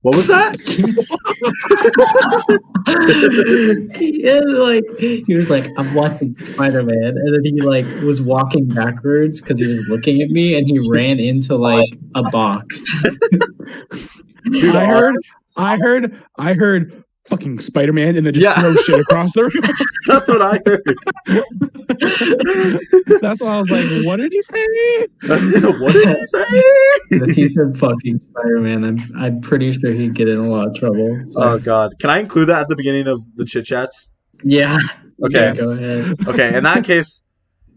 What was that? He was like, I'm watching Spider-Man, and then he like was walking backwards because he was looking at me, and he ran into like a box. Dude, I heard fucking Spider-Man and then just throw shit across the room. That's what I heard. That's why I was like, what did he say? What did he say? If he said fucking Spider-Man, I'm pretty sure he'd get in a lot of trouble. So. Oh god. Can I include that at the beginning of the Chit Chats? Yeah. Okay. Yeah, go ahead. Okay, in that case,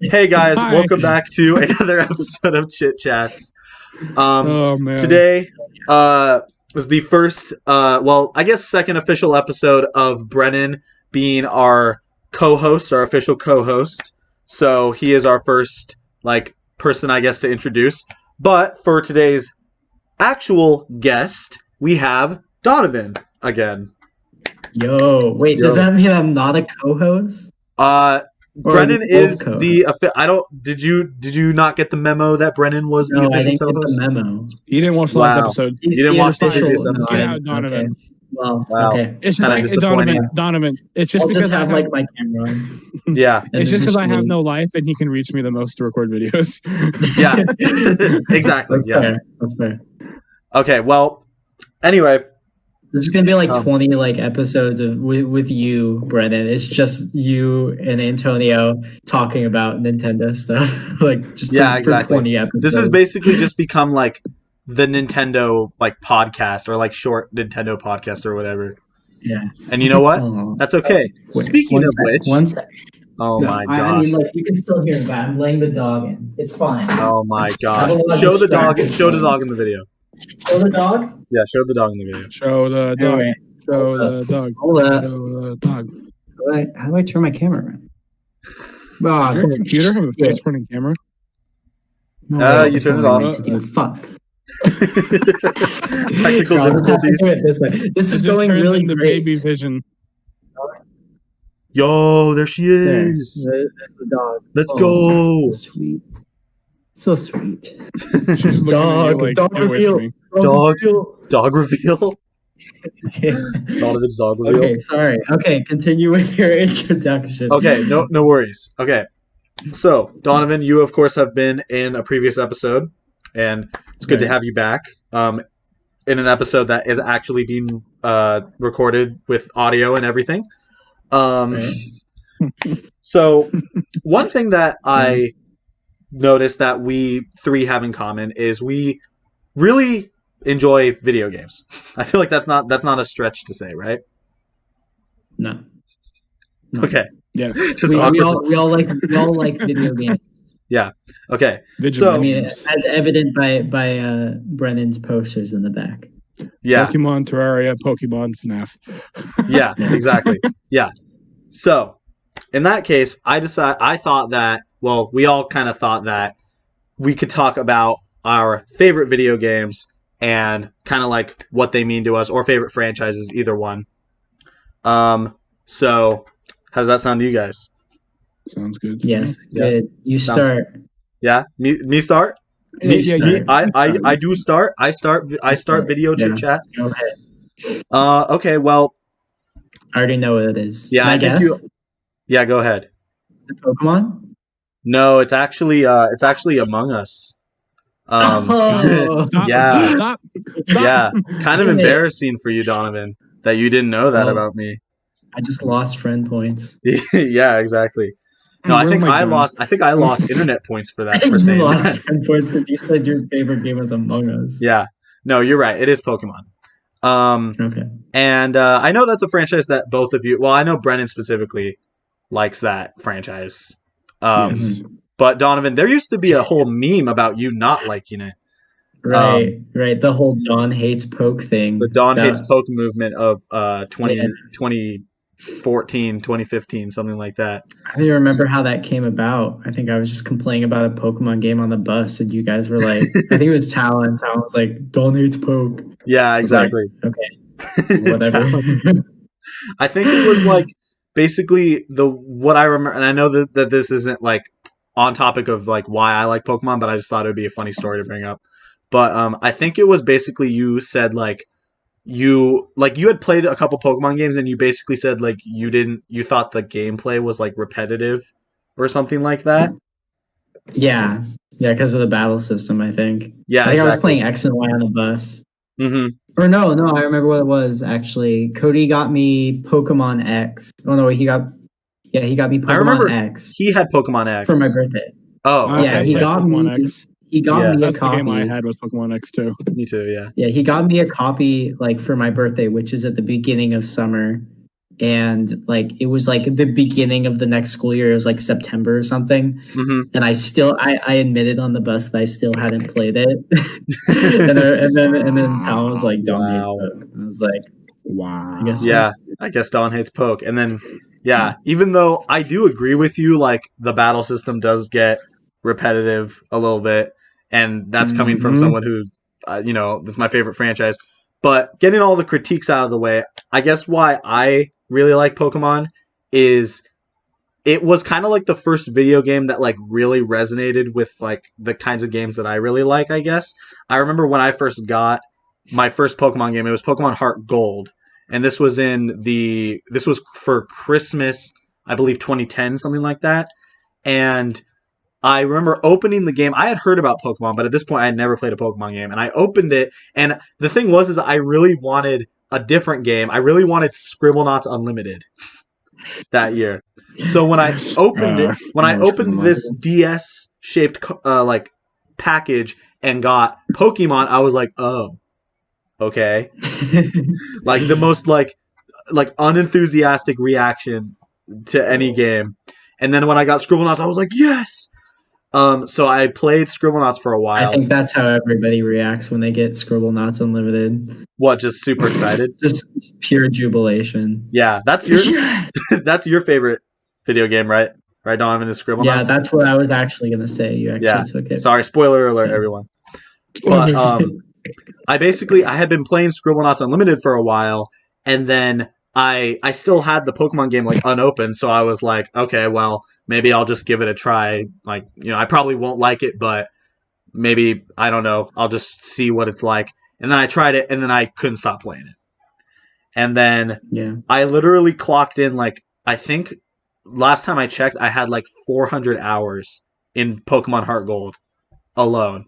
hey guys, welcome back to another episode of Chit Chats. Oh man. Today was the first I guess second official episode of Brennan being our co-host, our official co-host. So he is our first person I guess to introduce. But for today's actual guest, we have Donovan again. Yo, wait, does that mean I'm not a co-host? Brennan is did you not get the memo that Brennan was the official I didn't co-host? get the memo. You didn't watch the last episode. You didn't watch the previous episode. Yeah, Donovan. Okay. Well, Wow. okay. It's just like Donovan. It's just I'll because just have I have my camera on. Yeah. It's just because I have no life and he can reach me the most to record videos. Yeah. Exactly. That's fair. Okay, well, anyway. There's gonna be 20 episodes of with you, Brennan. It's just you and Antonio talking about Nintendo stuff. For 20 episodes. This has basically just become the Nintendo podcast or short Nintendo podcast or whatever. Yeah. And you know what? That's okay. Wait, Speaking of which, one sec. Oh my gosh. I mean, you can still hear me, but I'm laying the dog in. It's fine. Oh my gosh. Show the dog in the video. Show the dog? Yeah, show the dog in the video. Show the dog. Anyway, Show the dog. Hold up. Show the dog. How do I turn my camera around? Does your computer have a face fronting camera? No, you turn it off. Fuck. Technical difficulties. This is going really the great. baby vision. Yo, there she is. There's the dog. Let's go. So sweet. So sweet. She's Dog reveal. Dog reveal. Donovan's dog reveal. Okay, sorry. Okay, continue with your introduction. Okay, no worries. Okay, so Donovan, you of course have been in a previous episode, and it's good to have you back. In an episode that is actually being recorded with audio and everything. So one thing that I noticed that we three have in common is we really enjoy video games. I feel like that's not a stretch to say, right? No. Okay. Yeah. We all like video games. Yeah. Okay. So I mean, as evident by Brennan's posters in the back. Yeah. Pokemon Terraria, Pokemon FNAF. Yeah. Exactly. Yeah. So in that case, we all kind of thought that we could talk about our favorite video games and kind of what they mean to us, or favorite franchises, either one. So how does that sound to you guys? Sounds good. Yes, good. You start. Yeah, me start. I do start. I start video chit chat. Go ahead. Okay. Well, I already know what it is. Yeah, I guess. Yeah, go ahead. Is it Pokemon? No, it's actually Among Us. Stop. Yeah, kind of embarrassing for you, Donovan, that you didn't know that about me. I just lost friend points. Yeah, exactly. No, I think I lost internet points for that. For saying lost that. friend points because you said your favorite game was Among Us. Yeah, no, you're right. It is Pokemon. Okay. And I know that's a franchise that both of you. Well, I know Brennan specifically likes that franchise. Yes. But Donovan, there used to be a whole meme about you not liking it. Right. The whole Don hates Poke thing. The Don hates Poke movement of 2014, 2015, something like that. I don't even remember how that came about. I think I was just complaining about a Pokemon game on the bus, and you guys were like, I think it was Talon. Talon was like, Don hates Poke. Yeah, exactly. Like, okay. Whatever. I think it was basically what I remember, and I know that this isn't on topic of why I like Pokemon, but I just thought it would be a funny story to bring up. but I think it was basically you said like you had played a couple Pokemon games and you basically said like you thought the gameplay was like repetitive or something like that. Yeah, because of the battle system. I think. Yeah, I think I was exactly. playing X and Y on the bus. Mm-hmm. Or no, I remember what it was actually. Cody got me Pokemon X. Oh no, he got me I Pokemon remember X he had Pokemon for my X. birthday. Oh, Yeah, okay, he yeah. got Pokemon me. X. He got Yeah. me a That's the copy. game I had was Pokemon X too. Me too, yeah. Yeah, he got me a copy like for my birthday, which is at the beginning of summer. And like it was like the beginning of the next school year. It was like September or something. Mm-hmm. And I admitted on the bus that I still hadn't played it. and then Tal was like, Dom hates Wow. Poke. I was like, Wow. I guess so. Yeah, I guess Don hates Poke. And then, yeah, even though I do agree with you, like, the battle system does get repetitive a little bit, and that's coming from someone who's, this is my favorite franchise. But getting all the critiques out of the way, I guess why I really like Pokemon is it was kind of like the first video game that, like, really resonated with, like, the kinds of games that I really like, I guess. I remember when I first got my first Pokemon game, it was Pokemon Heart Gold. And this was for Christmas, I believe 2010, something like that. And I remember opening the game. I had heard about Pokemon, but at this point I had never played a Pokemon game. And I opened it, and the thing was I really wanted a different game. I really wanted Scribblenauts Unlimited that year. So when I opened this DS shaped like package and got Pokemon, I was like, oh, okay. Like the most like unenthusiastic reaction to any game. And then when I got Scribblenauts, I was like, yes. So I played Scribblenauts for a while. I think that's how everybody reacts when they get Scribblenauts Unlimited. What, just super excited? Just pure jubilation. Yeah, that's your favorite video game, right? Right, Donovan, is Scribblenauts? Yeah, that's what I was actually going to say. You actually took it. Sorry, spoiler alert, everyone. But I had been playing Scribblenauts Unlimited for a while, and then I still had the Pokemon game like unopened, so I was like, okay, well, maybe I'll just give it a try. Like, I probably won't like it, but maybe, I don't know, I'll just see what it's like. And then I tried it, and then I couldn't stop playing it. And then I literally clocked in, like, I think last time I checked, I had like 400 hours in Pokemon Heart Gold alone.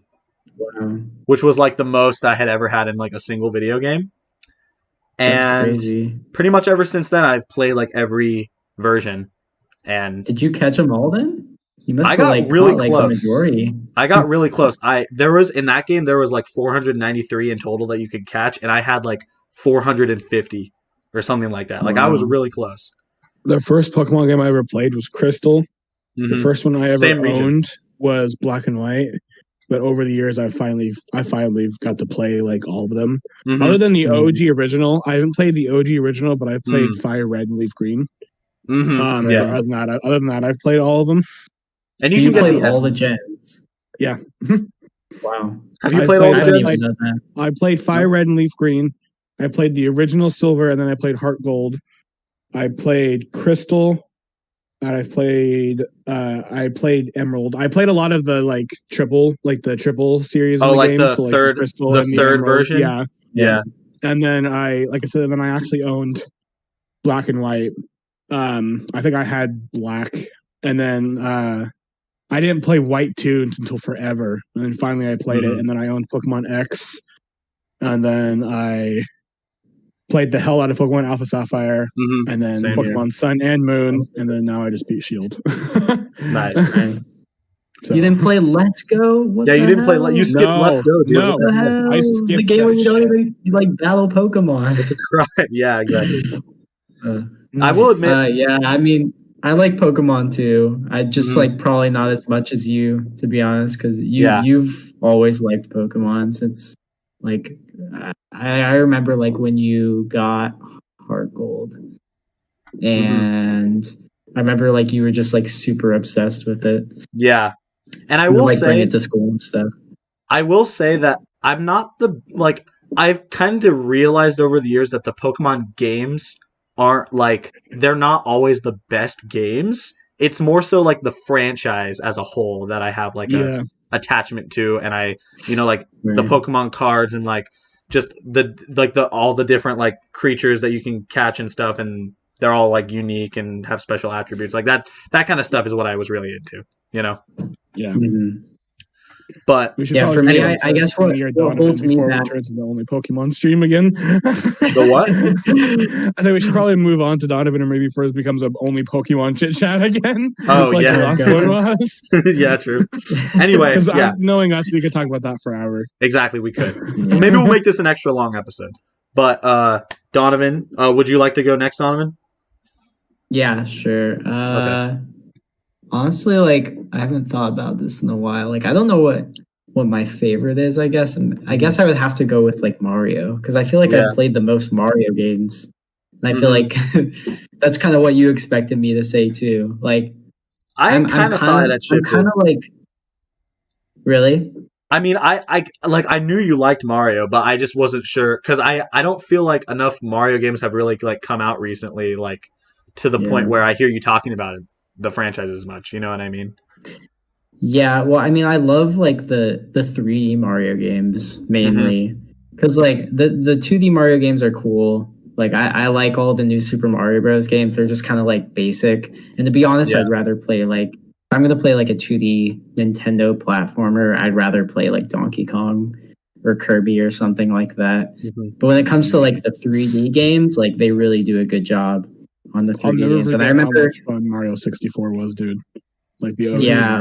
Wow. Which was like the most I had ever had in like a single video game. And that's crazy. Pretty much ever since then, I've played like every version. And did you catch them all then? You must have got really caught, close. Like, the majority. I got really close. There was like 493 in total that you could catch, and I had like 450 or something like that. Like I was really close. The first Pokemon game I ever played was Crystal. Mm-hmm. The first one I ever owned was Black and White. But over the years, I finally got to play like all of them. Mm-hmm. Other than the OG original, I haven't played the OG original, but I've played Fire Red and Leaf Green. Mm-hmm. Other than that, I've played all of them. And you can play all the gens. Yeah. Wow. Have you played all the gens? I played Fire Red and Leaf Green. I played the original Silver, and then I played Heart Gold. I played Crystal. And I played Emerald. I played a lot of the the triple series of the like games. The so third, the third version. Yeah. And then I actually owned Black and White. I think I had Black, and then I didn't play White 2 until forever. And then finally I played it, and then I owned Pokemon X, and then I played the hell out of Pokemon Alpha Sapphire, and then Pokemon Sun and Moon, and then now I just beat Shield. Nice. So. You didn't play Let's Go? You didn't play. You skipped Let's Go, dude. No, what the hell? I skipped the game where you don't even battle Pokemon. It's a crime. Yeah, exactly. I will admit. Yeah, I mean, I like Pokemon too. I just like probably not as much as you, to be honest, because you've always liked Pokemon since like. I remember like when you got Heart Gold, and I remember like you were just like super obsessed with it. Yeah, and I will say, bring it to school and stuff. I will say that I'm not I've kind of realized over the years that the Pokemon games aren't they're not always the best games, it's more so like the franchise as a whole that I have like a attachment to, and I, like the Pokemon cards and like just the all the different like creatures that you can catch and stuff, and they're all like unique and have special attributes. Like that kind of stuff is what I was really into, Yeah. Mm-hmm. But for me, I guess what holds me back turns into the only Pokemon stream again. The what? I think we should probably move on to Donovan, or maybe first becomes an only Pokemon chit chat again. Oh like yeah, the last one was. Yeah, true. Anyway, knowing us, we could talk about that for an hour. Exactly, we could. Maybe we'll make this an extra long episode. But Donovan, would you like to go next, Donovan? Yeah, sure. Okay. Honestly, like I haven't thought about this in a while. Like I don't know what my favorite is, I guess. And I guess I would have to go with like Mario, because I feel like I've played the most Mario games. And I feel like that's kind of what you expected me to say too. Like I'm kind of like, really? I mean, I knew you liked Mario, but I just wasn't sure, because I don't feel like enough Mario games have really like come out recently, like to the point where I hear you talking about the franchise as much. You know what I mean? Yeah, well, I mean, I love like the 3D Mario games mainly, because like the 2D Mario games are cool. Like I like all the new Super Mario Bros. Games. They're just kind of like basic. And to be honest, I'd rather play like, if I'm gonna play like a 2D Nintendo platformer, I'd rather play like Donkey Kong or Kirby or something like that. But when it comes to like the 3D games, like they really do a good job on the 3D games. And I remember how much fun Mario 64 was, dude. Like the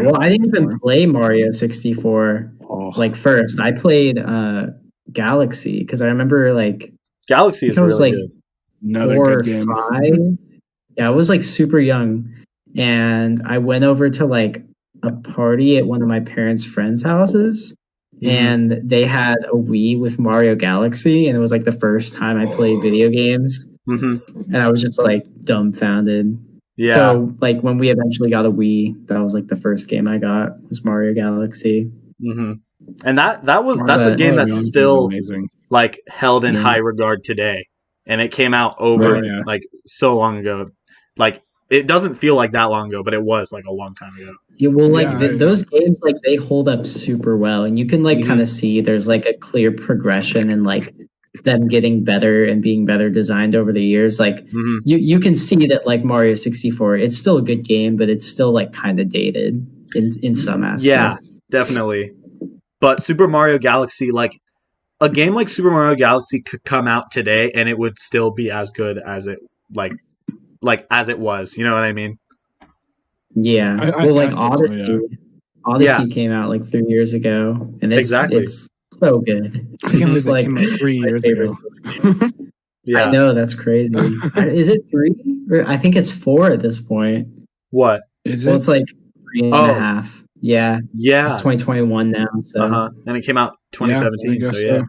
well, I didn't even play Mario 64 like first. I played Galaxy, because I remember like Galaxy is really good. Another 4 or good game. 5. Yeah, I was like super young, and I went over to like a party at one of my parents' friends' houses, and they had a Wii with Mario Galaxy, and it was like the first time I played video games, and I was just like dumbfounded. Yeah. So like when we eventually got a Wii, that was like the first game I got was Mario Galaxy. And that's a game that's still amazing, like held in high regard today, and it came out over like so long ago. Like it doesn't feel like that long ago, but it was like a long time ago. Yeah, well, like those games, like they hold up super well, and you can like kind of see there's like a clear progression and like them getting better and being better designed over the years. Like you can see that like Mario 64, it's still a good game, but it's still like kind of dated in some aspects. Yeah, definitely. But Super Mario Galaxy, like a game like Super Mario Galaxy could come out today and it would still be as good as it like as it was. You know what I mean? Yeah. Like Odyssey came out like 3 years ago, and it's so good. It's like came out 3 years ago. I know, that's crazy. Is it 3? I think it's 4 at this point. What is it? Well, it's like 3.5. Yeah. It's 2021 now. So and it came out 2017. So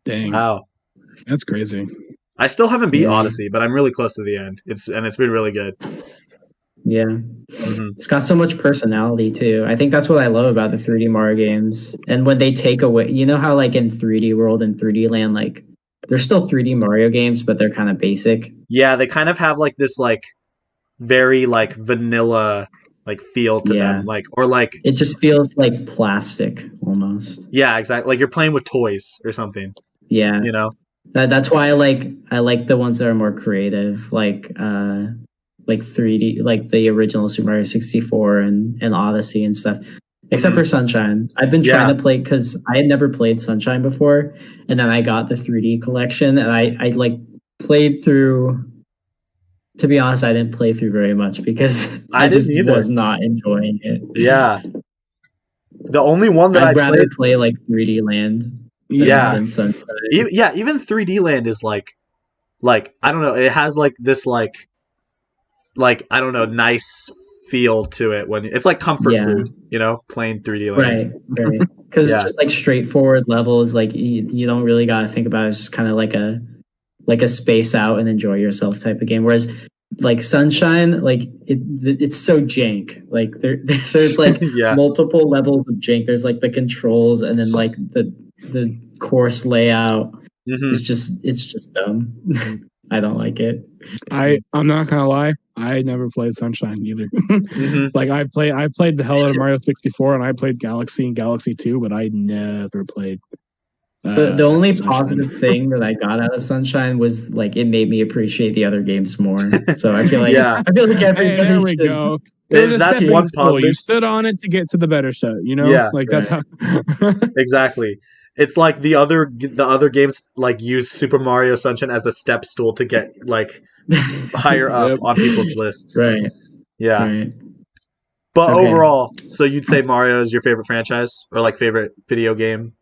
dang. Wow. That's crazy. I still haven't beat Odyssey, but I'm really close to the end. It's been really good. Yeah. It's got so much personality too. I think that's what I love about the 3D Mario games. And when they take away, you know how like in 3D World and 3D Land, like they're still 3D Mario games, but they're kind of basic. Yeah, they kind of have like this like very like vanilla like feel to them, like, or like it just feels like plastic almost. Yeah, exactly. Like you're playing with toys or something. Yeah, you know, that's why I like the ones that are more creative, like 3D, like the original Super Mario 64 and Odyssey and stuff. Except for Sunshine. I've been trying to play, because I had never played Sunshine before, and then I got the 3D collection, and I like played through. To be honest, I didn't play through very much because I just was not enjoying it. Yeah. The only one that I'd rather play like 3D Land than Sunshine. Even 3D Land is like I don't know, it has like this like I don't know, nice feel to it when it's like comfort food, you know, playing 3D Land. Right. Because it's just like straightforward levels, like you don't really got to think about it. It's just kind of like a space out and enjoy yourself type of game. Whereas like Sunshine, like it's so jank. Like there's like multiple levels of jank. There's like the controls, and then like the course layout. It's just dumb. I don't like it. I'm not gonna lie, I never played Sunshine either. Like I played the hell out of Mario 64, and I played Galaxy and Galaxy 2, but I never played. The only Sunshine. positive thing that I got out of Sunshine was like it made me appreciate the other games more. So I feel like everybody there we should. go. It was That's one positive. You stood on it to get to the better set, you know? Yeah, like that's how. Exactly. It's like the other games like use Super Mario Sunshine as a step stool to get like higher up on people's lists. Right. Yeah. Right. But overall, so you'd say Mario is your favorite franchise or like favorite video game?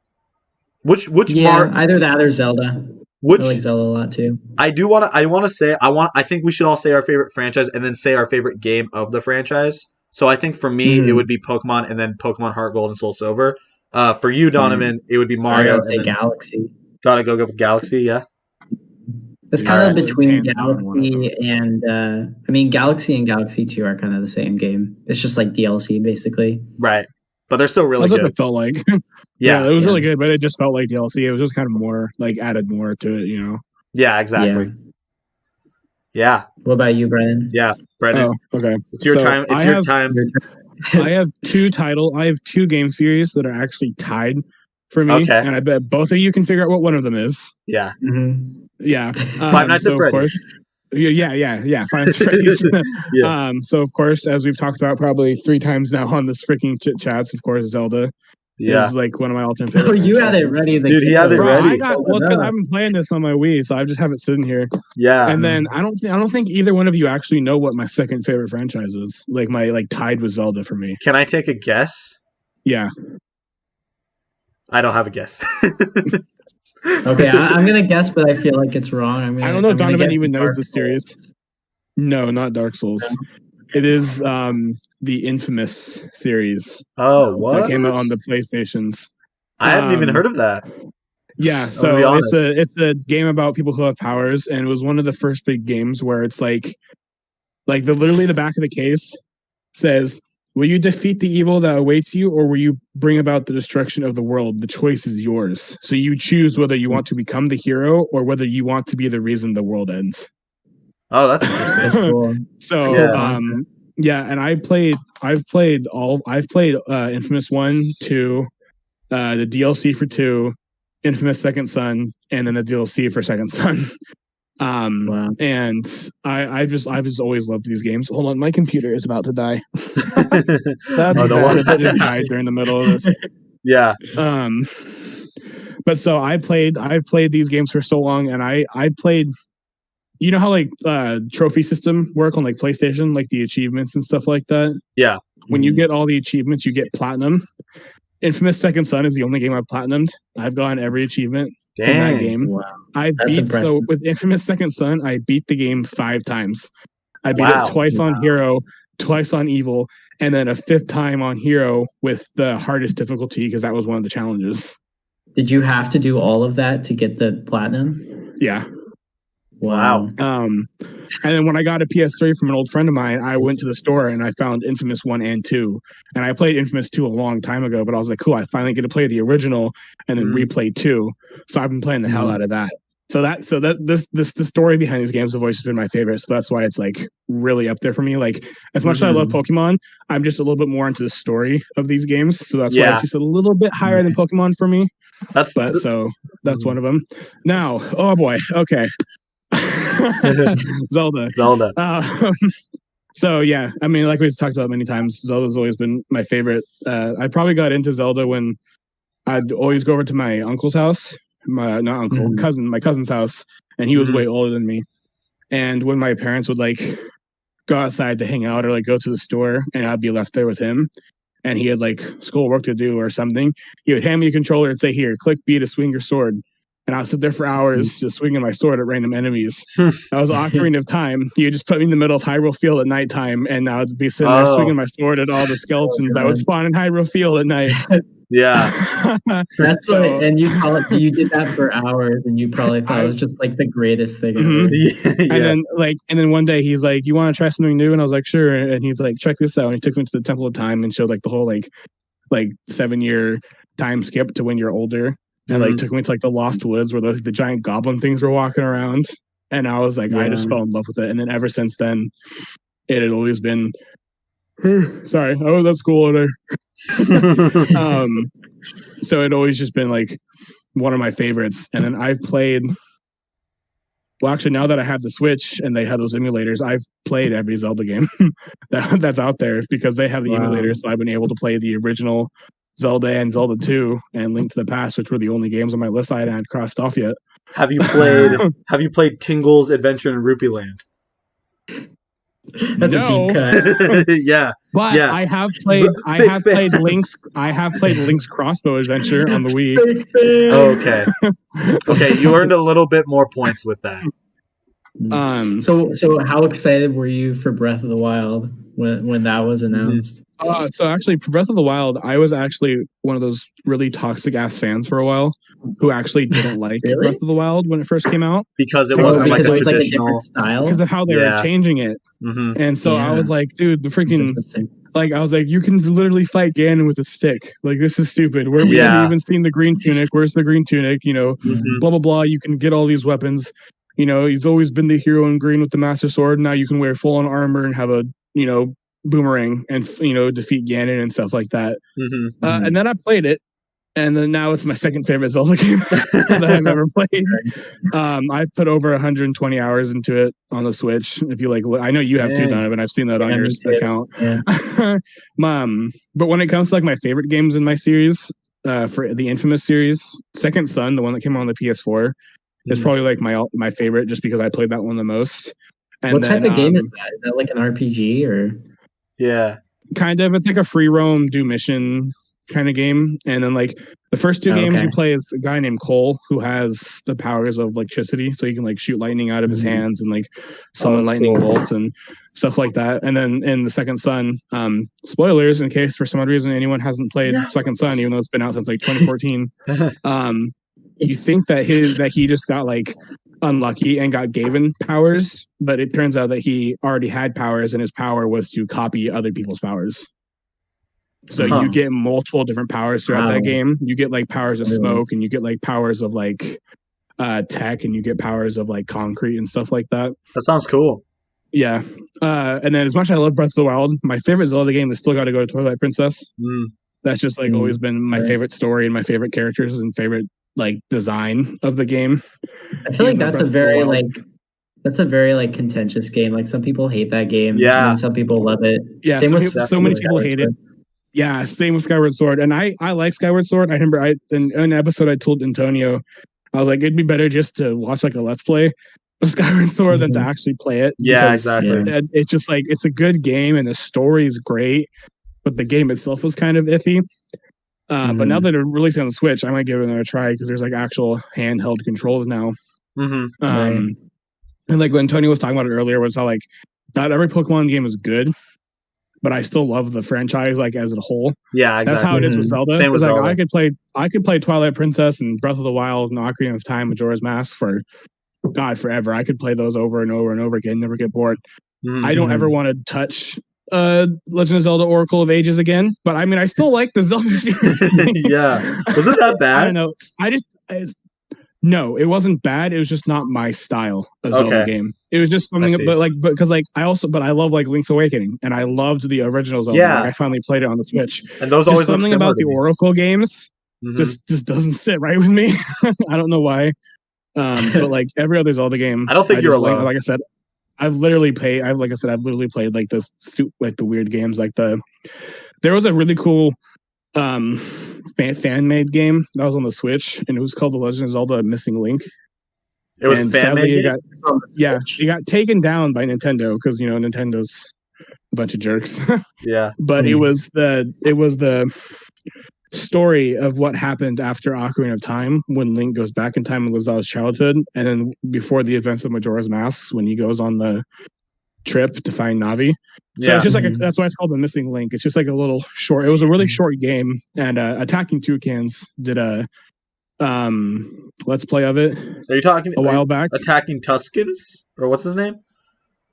Which either that or Zelda. I like Zelda a lot too. I think we should all say our favorite franchise and then say our favorite game of the franchise. So I think for me it would be Pokemon and then Pokemon Heart Gold and Soul Silver. For you, Donovan, it would be Mario. I gotta say Galaxy. Gotta go with Galaxy, yeah. It's kind of between Galaxy and Galaxy and Galaxy 2 are kind of the same game. It's just like DLC basically. Right. But they're still really good. That's what it felt like. Yeah, it was really good, but it just felt like DLC. It was just kind of more like added more to it, you know. Yeah, exactly. Yeah. What about you, Brennan? Yeah, Brennan. Oh, okay. It's your time. It's your time. I have two game series that are actually tied for me, and I bet both of you can figure out what one of them is. Yeah. Mm-hmm. Yeah. Five Nights at Freddy's. Of course, yeah. Five Nights at Freddy's. So of course, as we've talked about probably 3 times now on this freaking Chit Chats, of course, Zelda is like one of my all-time favorites. Oh, you had it ready. Dude, he had it ready. Because I've been playing this on my Wii, so I just have it sitting here. Yeah. And then I don't think either one of you actually know what my second favorite franchise is. Like my tied with Zelda for me. Can I take a guess? Yeah. I don't have a guess. Okay, I'm gonna guess, but I feel like it's wrong. I don't know if Donovan even knows the series. No, not Dark Souls. It is the Infamous series. Oh, what? That came out on the PlayStations. I hadn't even heard of that. Yeah, so it's a game about people who have powers, and it was one of the first big games where it's like literally the back of the case says, will you defeat the evil that awaits you, or will you bring about the destruction of the world? The choice is yours. So you choose whether you want to become the hero or whether you want to be the reason the world ends. Oh, that's interesting. That's cool. So, and I've played Infamous 1, 2, the DLC for 2, Infamous Second Son, and then the DLC for Second Son. Wow. And I've just always loved these games. Hold on, my computer is about to die. That just died during the middle of this. Yeah. But so I've played these games for so long, and I played. You know how like trophy system work on like PlayStation, like the achievements and stuff like that? Yeah. When you get all the achievements, you get platinum. Infamous Second Son is the only game I've platinumed. I've gotten every achievement in that game. Wow. So with Infamous Second Son, I beat the game 5 times. I beat it twice on Hero, twice on Evil, and then a 5th time on Hero with the hardest difficulty because that was one of the challenges. Did you have to do all of that to get the platinum? Yeah. Wow. And then when I got a PS3 from an old friend of mine, I went to the store and I found Infamous 1 and 2. And I played Infamous 2 a long time ago, but I was like, cool, I finally get to play the original and then replay 2. So I've been playing the hell out of that. The story behind these games have always been my favorite. So that's why it's like really up there for me. Like as much as I love Pokemon, I'm just a little bit more into the story of these games. So that's why it's just a little bit higher than Pokemon for me. That's one of them. Now, oh boy, okay. Zelda. So yeah, I mean, like we've talked about many times, Zelda's always been my favorite. I probably got into Zelda when I'd always go over to my uncle's house, my cousin's house, and he was way older than me. And when my parents would like go outside to hang out or like go to the store, and I'd be left there with him, and he had like schoolwork to do or something, he would hand me a controller and say, "Here, click B to swing your sword." And I'll sit there for hours just swinging my sword at random enemies. That was Ocarina of Time. You just put me in the middle of Hyrule Field at nighttime, and I would be sitting there swinging my sword at all the skeletons that would spawn in Hyrule Field at night. Yeah. That's so, and you did that for hours, and you probably thought it was just like the greatest thing ever. And then one day he's like, "You want to try something new?" And I was like, "Sure." And he's like, "Check this out." And he took me to the Temple of Time and showed like the whole like 7-year time skip to when you're older. And like took me to like the Lost Woods where the giant goblin things were walking around. And I was like, I just fell in love with it. And then ever since then, it had always been, sorry, oh, that's cool over there. So it always just been like one of my favorites. And then I've played, well, actually, now that I have the Switch and they have those emulators, I've played every Zelda game that's out there because they have the emulators. So I've been able to play the original Zelda and Zelda 2 and Link to the Past, which were the only games on my list I hadn't crossed off yet. Have you played Tingle's Adventure in Rupee Land? That's a deep cut. Yeah. But yeah. I have played Link's Crossbow Adventure on the Wii. Okay, you earned a little bit more points with that. So how excited were you for Breath of the Wild when that was announced? So actually, for Breath of the Wild, I was actually one of those really toxic ass fans for a while who actually didn't like Breath of the Wild when it first came out because it wasn't like a traditional style because of how they were changing it. Mm-hmm. And so I was like, dude, the freaking I was like, you can literally fight Ganon with a stick. Like, this is stupid. We haven't even seen the green tunic. Where's the green tunic? Blah blah blah. You can get all these weapons. He's always been the hero in green with the Master Sword. Now you can wear full on armor and have a boomerang and defeat Ganon and stuff like that. And then I played it, and then now it's my second favorite Zelda game that I've ever played. I've put over 120 hours into it on the Switch. If you I know you have too, Donovan. I've seen that on your account. Yeah. But when it comes to my favorite games in my series, for the Infamous series, Second Son, the one that came out on the PS4, is probably my favorite just because I played that one the most. And what type of game is that? Is that like an RPG or? Yeah, kind of. It's like a free roam, do mission kind of game. And then the first two games you play is a guy named Cole who has the powers of electricity, so he can shoot lightning out of his hands and summon lightning bolts and stuff like that. And then in the Second Son, spoilers in case for some odd reason anyone hasn't played Second Son, even though it's been out since 2014. You think that he just got unlucky and got given powers, but it turns out that he already had powers and his power was to copy other people's powers. So you get multiple different powers throughout that game. You get powers of smoke, and you get powers of tech, and you get powers of concrete and stuff like that. That sounds cool. Yeah. And then as much as I love Breath of the Wild, my favorite Zelda game has still got to go to Twilight Princess. That's just always been my favorite story and my favorite characters and favorite design of the game. I feel like that's a very contentious game. Some people hate that game, and some people love it. Yeah, so many people hate it. Yeah, same with Skyward Sword, and I like Skyward Sword. I remember in an episode I told Antonio, I was like, it'd be better just to watch a Let's Play of Skyward Sword than to actually play it. Yeah, exactly. It's just it's a good game and the story is great, but the game itself was kind of iffy. But now that they're releasing on the Switch, I might give it another try because there's actual handheld controls now. And when Tony was talking about it earlier, was how not every Pokemon game is good, but I still love the franchise as a whole. Yeah, exactly. That's how it is with Zelda. Same with Zelda. I could play Twilight Princess and Breath of the Wild and Ocarina of Time, Majora's Mask for forever. I could play those over and over and over again, never get bored. I don't ever want to touch Legend of Zelda Oracle of Ages again, but I still like the Zelda series. Yeah, was it that bad? I don't know. No, it wasn't bad. It was just not my style of Zelda game. It was just something, but because I love Link's Awakening, and I loved the original Zelda. Yeah, I finally played it on the Switch, and those just always something about the Oracle games just doesn't sit right with me. I don't know why, but every other Zelda game, I don't think you're alone. Like I said, I've literally played this the weird games. There was a really cool fan made game that was on the Switch, and it was called The Legend of Zelda Missing Link. It was fan made. It got taken down by Nintendo because Nintendo's a bunch of jerks. Yeah, but it was the story of what happened after Ocarina of Time when Link goes back in time and lives out his childhood, and then before the events of Majora's Mask when he goes on the trip to find Navi. So it's just that's why it's called The Missing Link. It's just a little short. It was a really short game, and Attacking Toucans did a let's play of it. Are you talking a while back? Attacking Tuscans, or what's his name?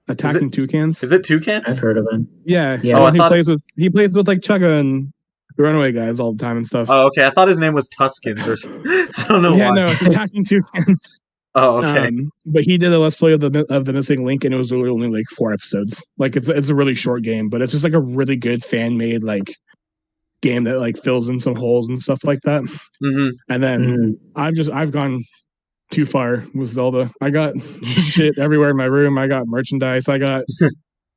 Attacking Toucans. Is it Toucans? I've heard of him. Yeah. Oh, he plays with Chugga and the Runaway Guys all the time and stuff. Oh, okay. I thought his name was Tuscans or something. I don't know why. No, it's Attacking Toucans. Oh, okay. But he did a Let's Play of the Missing Link, and it was really only like 4 episodes. Like it's a really short game, but it's just like a really good fan made like game that like fills in some holes and stuff like that. Mm-hmm. And then I've gone too far with Zelda. I got shit everywhere in my room. I got merchandise. I got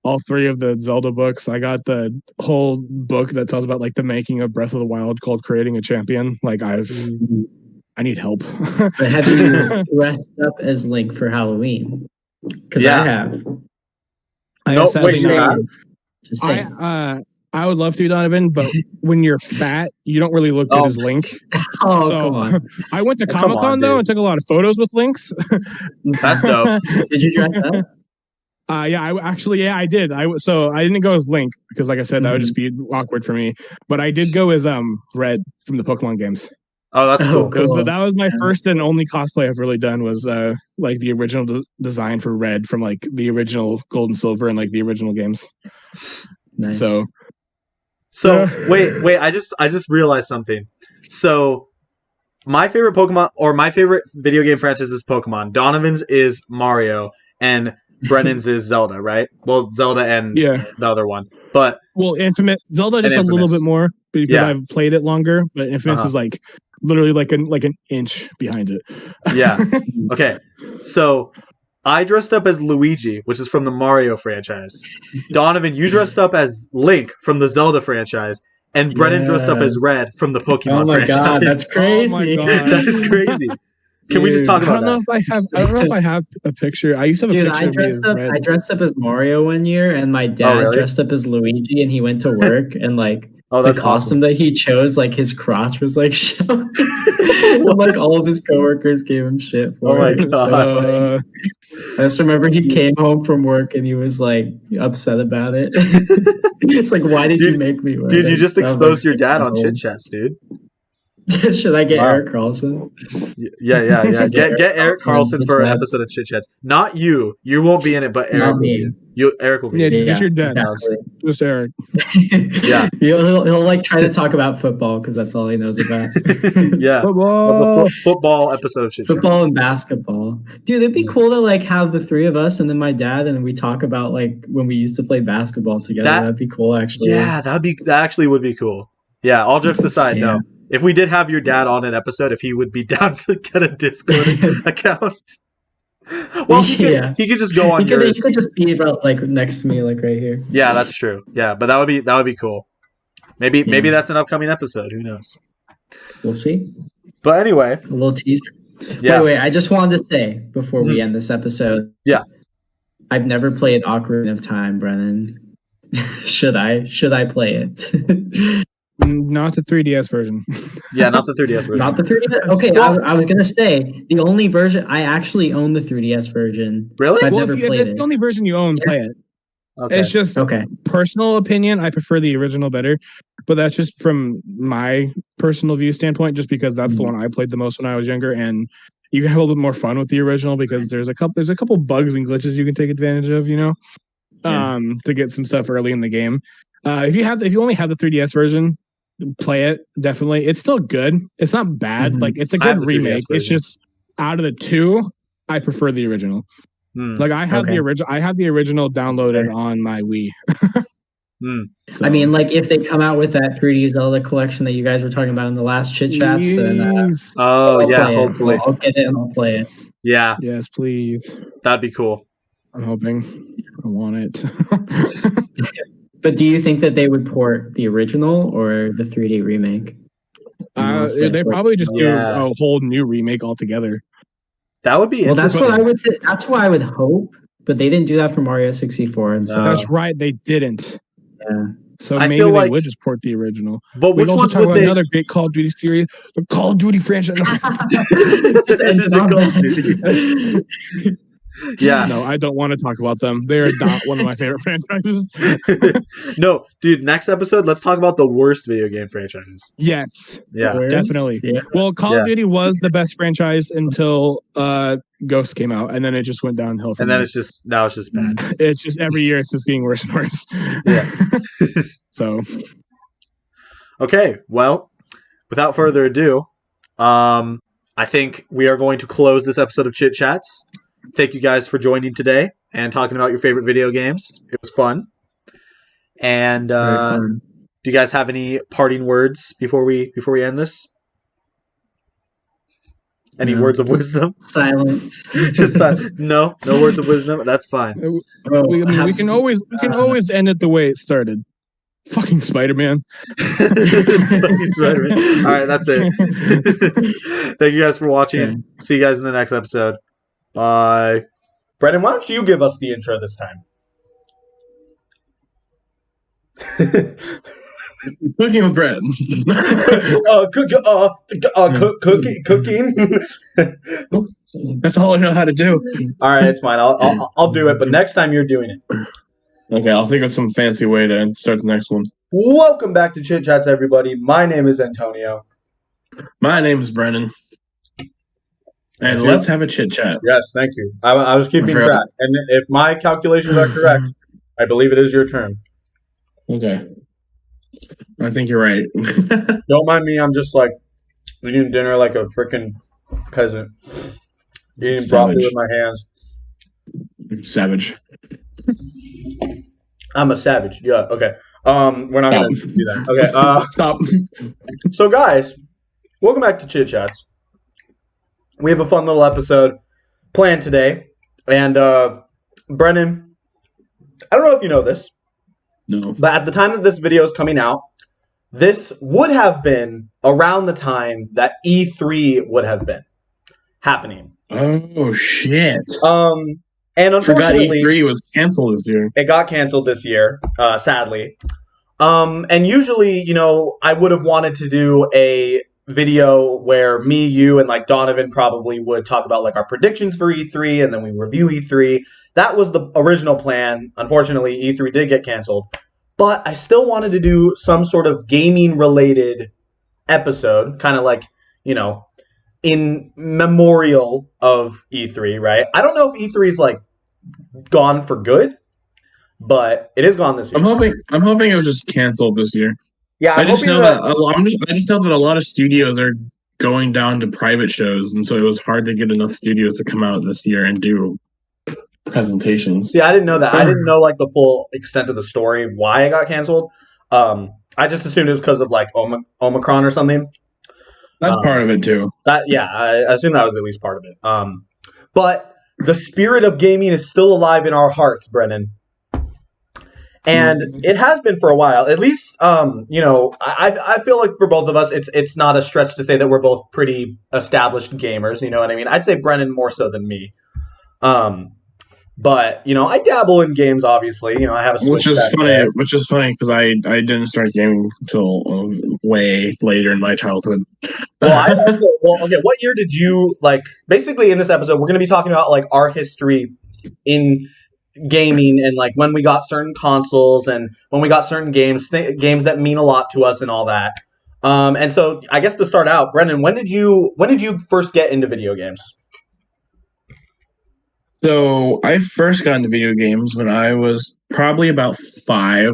all 3 of the Zelda books. I got the whole book that tells about like the making of Breath of the Wild called Creating a Champion. Like I need help. But have you dressed up as Link for Halloween? Because I have. Just saying. I would love to, Donovan, but when you're fat, you don't really look good as Link. Oh, come on. I went to Comic-Con, though, and took a lot of photos with Links. That's dope. Did you dress up? I did. So I didn't go as Link, because like I said, that would just be awkward for me. But I did go as Red from the Pokemon games. Oh, that's cool. That was my first and only cosplay I've really done was like the original design for Red from like the original Gold and Silver and like the original games. Nice. So wait, I just realized something. So my favorite Pokemon or my favorite video game franchise is Pokemon. Donovan's is Mario and Brennan's is Zelda, right? Well, Zelda and the other one. But Infinite Zelda just a little bit more because I've played it longer, but Infinite is like literally like an inch behind it. Yeah. Okay. So I dressed up as Luigi, which is from the Mario franchise. Donovan, you dressed up as Link from the Zelda franchise. And Brennan dressed up as Red from the Pokemon franchise. God, that's crazy. Oh my God. That is crazy. Can we just talk about that? I don't know if I have a picture. I used to have a picture of me as Red. I dressed up as Mario one year, and my dad dressed up as Luigi, and he went to work, and like the costume that he chose, like his crotch was like showing. And, like all of his coworkers gave him shit for it. So, I just remember he came home from work and he was like upset about it. It's like, why did you make me wear Dude, it? you just exposed your dad on Chit Chats, dude. Should I get Eric Carlson? Yeah. Get Eric Carlson for an episode of Chit Chats. Not you. You won't be in it, but Eric will be. Eric will be. Yeah, just your dad. Exactly. Just Eric. Yeah. He'll like try to talk about football because that's all he knows about. Yeah. Football episode of Chit Chat. Football and basketball. Dude, it'd be cool to like have the 3 of us and then my dad and we talk about like when we used to play basketball together. That'd be cool actually. Yeah, that actually would be cool. Yeah, all jokes aside, no. If we did have your dad on an episode, if he would be down to get a Discord account. Well, he could just go on yours. He could just be about like next to me, like right here. Yeah, that's true. Yeah, but that would be cool. Maybe that's an upcoming episode. Who knows? We'll see. But anyway, a little teaser. Yeah. Wait. I just wanted to say before we end this episode. Yeah. I've never played Ocarina of Time, Brennan. Should I play it? Not the 3DS version. Yeah, not the 3DS version. Not the 3DS. Okay, well, I was gonna say the only version I actually own the 3DS version. Really? Well, if it's the only version you own, play it. Okay. It's just personal opinion. I prefer the original better, but that's just from my personal view standpoint. Just because that's the one I played the most when I was younger, and you can have a little bit more fun with the original because there's a couple bugs and glitches you can take advantage of. To get some stuff early in the game. If you only have the 3DS version, play it. Definitely, it's still good. It's not bad. Like it's a good remake. It's just out of the 2, I prefer the original. Like I have the original. I have the original downloaded on my Wii. So. I mean, like if they come out with that 3D Zelda collection that you guys were talking about in the last Chit Chats, then hopefully I'll get it and I'll play it. Yeah. Yes, please. That'd be cool. I'm hoping. I want it. But do you think that they would port the original or the 3D remake? They probably just do a whole new remake altogether. That would be that's what I would say. That's what I would hope. But they didn't do that for Mario 64, and so that's right. They didn't. Yeah. So maybe they would just port the original. But we'd also talk about another great Call of Duty series, the Call of Duty franchise. Yeah. No, I don't want to talk about them. They're not one of my favorite franchises. No, dude, next episode, let's talk about the worst video game franchises. Yes. Yeah. Definitely. Yeah. Well, Call of Duty was the best franchise until Ghost came out, and then it just went downhill from there. It's just bad. It's just every year it's just getting worse and worse. Yeah. So. Okay, well, without further ado, I think we are going to close this episode of Chit Chats. Thank you guys for joining today and talking about your favorite video games. It was fun. And Very fun. do you guys have any parting words before we end this? Any words of wisdom? Silence. Just no words of wisdom. That's fine. We can always end it the way it started. Fucking Spider-Man. Spider-Man. All right, that's it. Thank you guys for watching. Okay. See you guys in the next episode. Bye. Brendan, why don't you give us the intro this time? Cooking with bread. Cooking. That's all I know how to do. All right, it's fine. I'll do it, but next time you're doing it. Okay, I'll think of some fancy way to start the next one. Welcome back to Chit Chats, everybody. My name is Antonio. My name is Brennan. And let's have a chit chat. Yes, thank you. I was keeping track, and if my calculations are correct, I believe it is your turn. Okay. I think you're right. Don't mind me. I'm just like eating dinner like a freaking peasant. Eating broccoli with my hands. Savage. I'm a savage. Yeah. Okay. We're not gonna do that. Okay. Stop. So, guys, welcome back to Chit Chats. We have a fun little episode planned today, and Brennan, I don't know if you know this. No. But at the time that this video is coming out, this would have been around the time that E3 would have been happening. Oh shit! And unfortunately, E3 was canceled this year. It got canceled this year, sadly. And usually, I would have wanted to do a video where me, you, and like Donovan probably would talk about like our predictions for E3, and then we review E3. That was the original plan. Unfortunately, E3 did get canceled. But I still wanted to do some sort of gaming-related episode, kind of like, in memorial of E3, right? I don't know if E3 is like gone for good, but it is gone this year. I'm hoping it was just canceled this year. Yeah, I just know that a lot of studios are going down to private shows, and so it was hard to get enough studios to come out this year and do presentations. See, I didn't know that. I didn't know like the full extent of the story, why it got canceled. I just assumed it was because of like Omicron or something. That's part of it too. I assume that was at least part of it. But the spirit of gaming is still alive in our hearts, Brennan. And it has been for a while. At least, I feel like for both of us, it's not a stretch to say that we're both pretty established gamers. You know what I mean? I'd say Brennan more so than me. But, I dabble in games, obviously. I have a Switch. Which is funny because I didn't start gaming until way later in my childhood. Okay, what year did you, basically in this episode, we're going to be talking about, our history in gaming and, when we got certain consoles and when we got certain games that mean a lot to us and all that. And so, I guess to start out, Brendan, when did you first get into video games? So I first got into video games when I was probably about 5.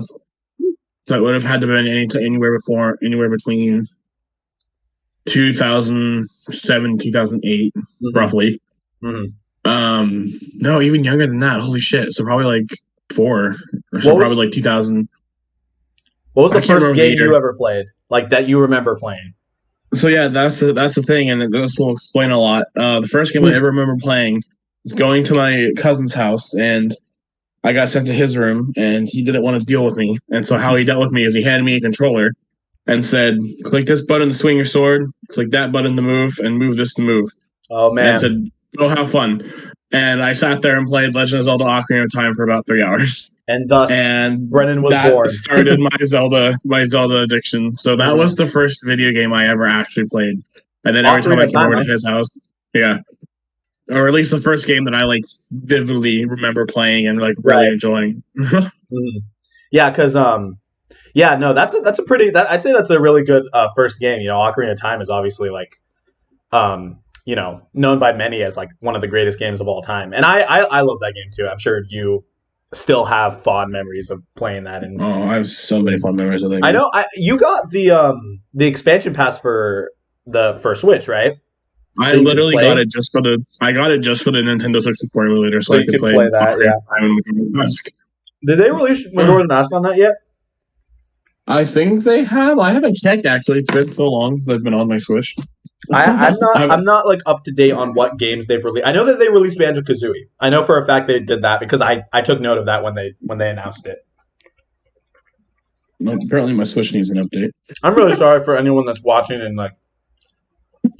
So it would have had to have been anywhere between 2007, 2008, roughly. Mm-hmm. No, even younger than that. Holy shit! So probably like 4, or so probably like 2000. What was the first game you ever played, that you remember playing? So yeah, that's the thing, and this will explain a lot. The first game I ever remember playing was going to my cousin's house, and I got sent to his room, and he didn't want to deal with me. And so how he dealt with me is he handed me a controller and said, click this button to swing your sword, click that button to move, and move this to move. Oh, man. And said, go have fun. And I sat there and played Legend of Zelda Ocarina of Time for about 3 hours. And thus, Brennan was born. That started my Zelda addiction. So that was the first video game I ever actually played. And then every time I came over to his house, yeah. Or at least the first game that I vividly remember playing and really enjoying. Yeah, because that's a pretty. I'd say that's a really good first game. Ocarina of Time is obviously known by many as one of the greatest games of all time, and I love that game too. I'm sure you still have fond memories of playing that. And I have so many fond memories of that game. I know you got the expansion pass for Switch, right? I literally got it just for the. I got it just for the Nintendo 64 emulator, so I could play that. Yeah. Mask. Did they release Majora's Mask on that yet? I think they have. I haven't checked actually. It's been so long since I've been on my Switch. I'm not like up to date on what games they've released. I know that they released Banjo-Kazooie. I know for a fact they did that because I took note of that when they announced it. Apparently, my Switch needs an update. I'm really sorry for anyone that's watching and like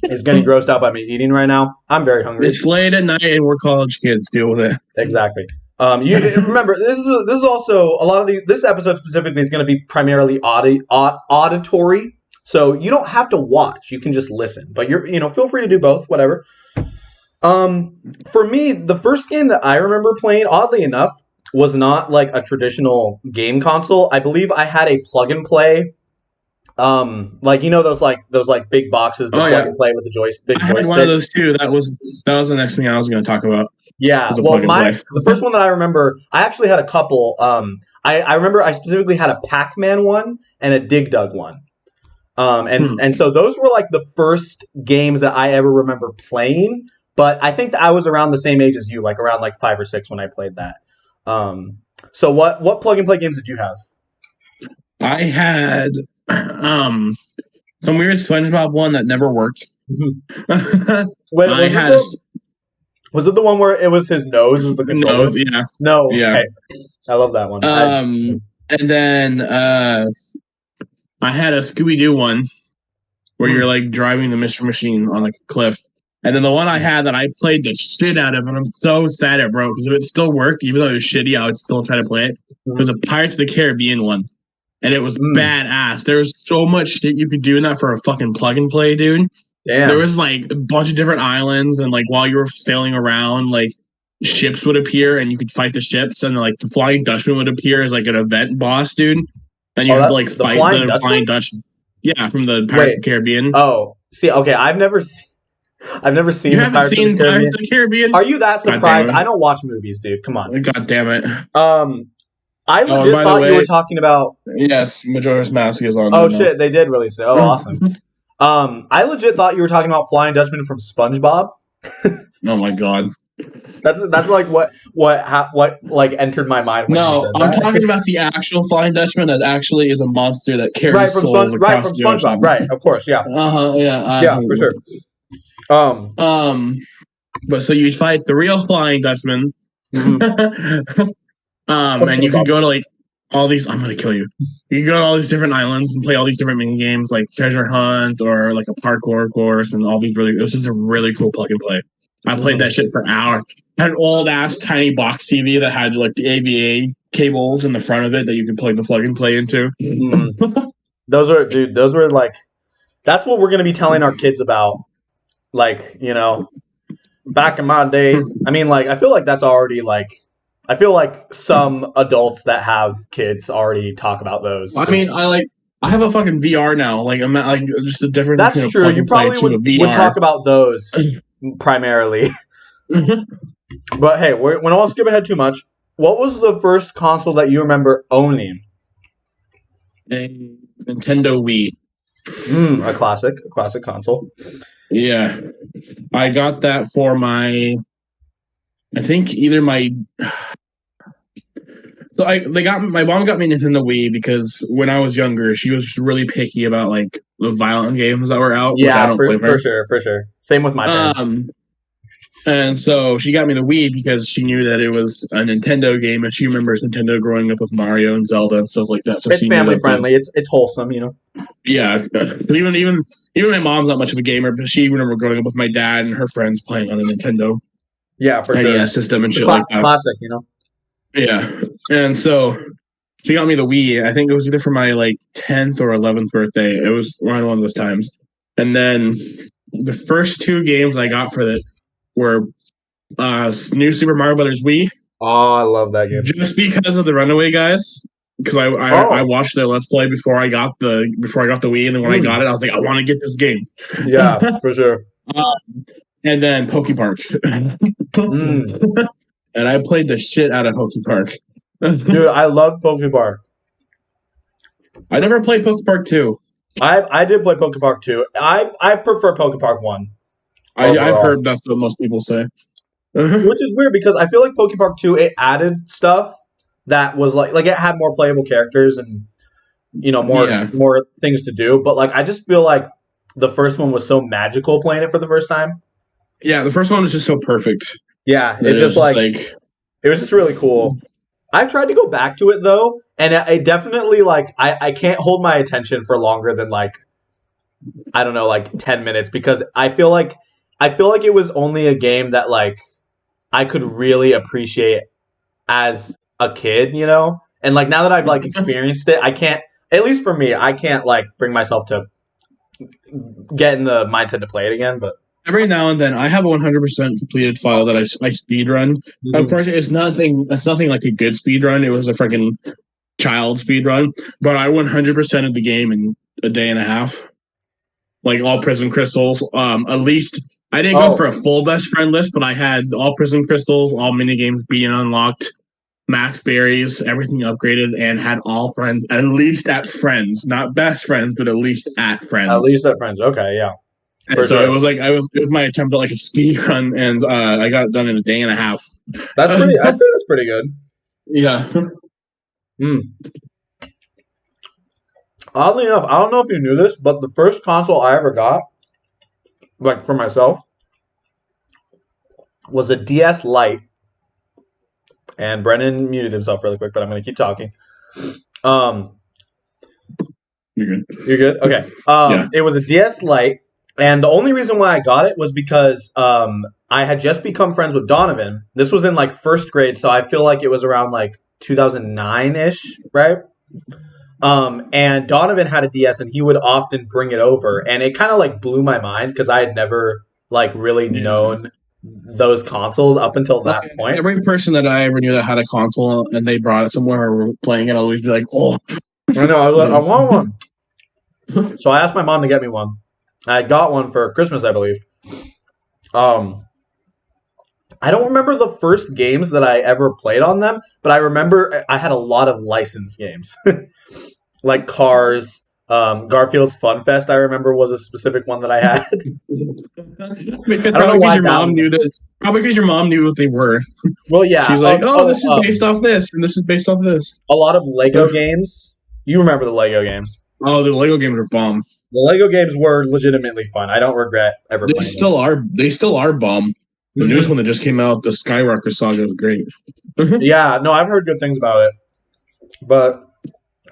is getting grossed out by me eating right now. I'm very hungry. It's late at night and we're college kids. Deal with it. Exactly. You remember this is also a lot of this episode specifically is going to be primarily auditory. So you don't have to watch; you can just listen. But feel free to do both, whatever. For me, the first game that I remember playing, oddly enough, was not like a traditional game console. I believe I had a plug and play. Those big boxes that plug and play with the joystick. I had one of those too. That was the next thing I was going to talk about. Yeah, well, the first one that I remember, I actually had a couple. I remember I specifically had a Pac-Man one and a Dig Dug one. And so those were like the first games that I ever remember playing. But I think that I was around the same age as you, like around like 5 or 6 when I played that. So what plug and play games did you have? I had some weird SpongeBob one that never worked. Was it the one where it was his nose was the controller? Nose, yeah. No, yeah. Okay. I love that one. And then I had a Scooby-Doo one where you're like driving the Mystery Machine on like a cliff. And then the one I had that I played the shit out of, and I'm so sad it broke because if it still worked, even though it was shitty, I would still try to play it. It was a Pirates of the Caribbean one. And it was badass. There was so much shit you could do in that for a fucking plug and play, dude. Damn. There was like a bunch of different islands, and like while you were sailing around, like ships would appear, and you could fight the ships, and like the Flying Dutchman would appear as like an event boss, dude. And you had to like fight the Flying Dutchman. Yeah, from the Pirates of the Caribbean. Oh, see, okay, I've never seen. You haven't seen Pirates of the Caribbean? Are you that surprised? I don't watch movies, dude. Come on. God damn it. I legit thought you were talking about. Yes, Majora's Mask is on. Oh shit, they did release it. Oh, awesome. I legit thought you were talking about Flying Dutchman from SpongeBob. Oh my god. That's like what like entered my mind when you said that. I'm talking about the actual Flying Dutchman that actually is a monster that carries souls across the ocean. SpongeBob. Right, of course, yeah. Yeah, for sure. But so you fight the real Flying Dutchman. And you can go to like all these. I'm gonna kill you. You can go to all these different islands and play all these different mini games, like treasure hunt or like a parkour course, and all these it was just a really cool plug and play. I played that shit for hours. I had an old ass tiny box TV that had like the AVA cables in the front of it that you could plug and play into. Those were like, that's what we're gonna be telling our kids about. Like, back in my day. I mean, like, I feel like that's already like. I feel like some adults that have kids already talk about those. I mean, I have a fucking VR now. Like, I'm not, like just the difference. That's true. You probably would talk about those primarily. But hey, we don't want to skip ahead too much. What was the first console that you remember owning? A Nintendo Wii. A classic console. Yeah, I got that for my. I think either my. So my mom got me Nintendo Wii because when I was younger, she was really picky about like the violent games that were out. Yeah, which I don't blame her. For sure. Same with my parents. And so she got me the Wii because she knew that it was a Nintendo game, and she remembers Nintendo growing up with Mario and Zelda and stuff like that. So it's family friendly. It's wholesome, Yeah, even my mom's not much of a gamer, but she remember growing up with my dad and her friends playing on the Nintendo. Yeah, for sure. NES system and shit like that. Classic, Yeah, and so she got me the Wii. I think it was either for my like 10th or 11th birthday. It was around one of those times. And then the first 2 games I got for it were New Super Mario Brothers Wii. Oh, I love that game. Just because of the Runaway guys. Because I watched their Let's Play before I got the Wii, and then when I got it, I was like, I want to get this game. Yeah, for sure. And then Pokepark. And I played the shit out of Pokepark. Dude, I love Pokepark. I never played Pokepark 2. I did play Pokepark 2. I prefer Pokepark 1. I've heard that's what most people say. Which is weird because I feel like Pokepark 2, it added stuff that was like it had more playable characters and more things to do. But like I just feel like the first one was so magical playing it for the first time. Yeah, the first one was just so perfect. Yeah, it just it was just really cool. I've tried to go back to it though, and I definitely I can't hold my attention for longer than I don't know 10 minutes because I feel like it was only a game that I could really appreciate as a kid, and now that I've experienced it, I can't, at least for me, I can't bring myself to get in the mindset to play it again. But every now and then, I have a 100% completed file that I speed run. Mm-hmm. Of course, it's nothing like a good speed run. It was a freaking child speed run, but I 100% of the game in a day and a half. Like all Prism Crystals, at least I didn't go for a full best friend list, but I had all Prism Crystals, all mini games being unlocked, max berries, everything upgraded, and had all friends at least at friends, not best friends, but at least at friends. At least at friends, okay, yeah. And so it was it was my attempt at a speed run, and I got it done in a day and a half. That's pretty. I'd say that's pretty good. Yeah. Oddly enough, I don't know if you knew this, but the first console I ever got, for myself, was a DS Lite. And Brennan muted himself really quick, but I'm going to keep talking. You're good. You're good? Okay. Yeah. It was a DS Lite, and the only reason why I got it was because I had just become friends with Donovan. This was in first grade, so I feel like it was around 2009-ish, right? And Donovan had a DS, and he would often bring it over, and it kind of blew my mind because I had never really known those consoles up until that point. Every person that I ever knew that had a console and they brought it somewhere or were playing it, I'd always be like, "Oh, I know, I want one." So I asked my mom to get me one. I got one for Christmas, I believe. I don't remember the first games that I ever played on them, but I remember I had a lot of licensed games. Like Cars, Garfield's Fun Fest, I remember, was a specific one that I had. I don't know why your mom knew that. Probably because your mom knew what they were. Well, yeah. She's like, this is based off this, and this is based off this. A lot of Lego games. You remember the Lego games. Oh, the Lego games are bomb. The Lego games were legitimately fun. I don't regret ever playing them. They still are bomb. The newest one that just came out, the Skyrocker Saga, was great. Yeah, no, I've heard good things about it. But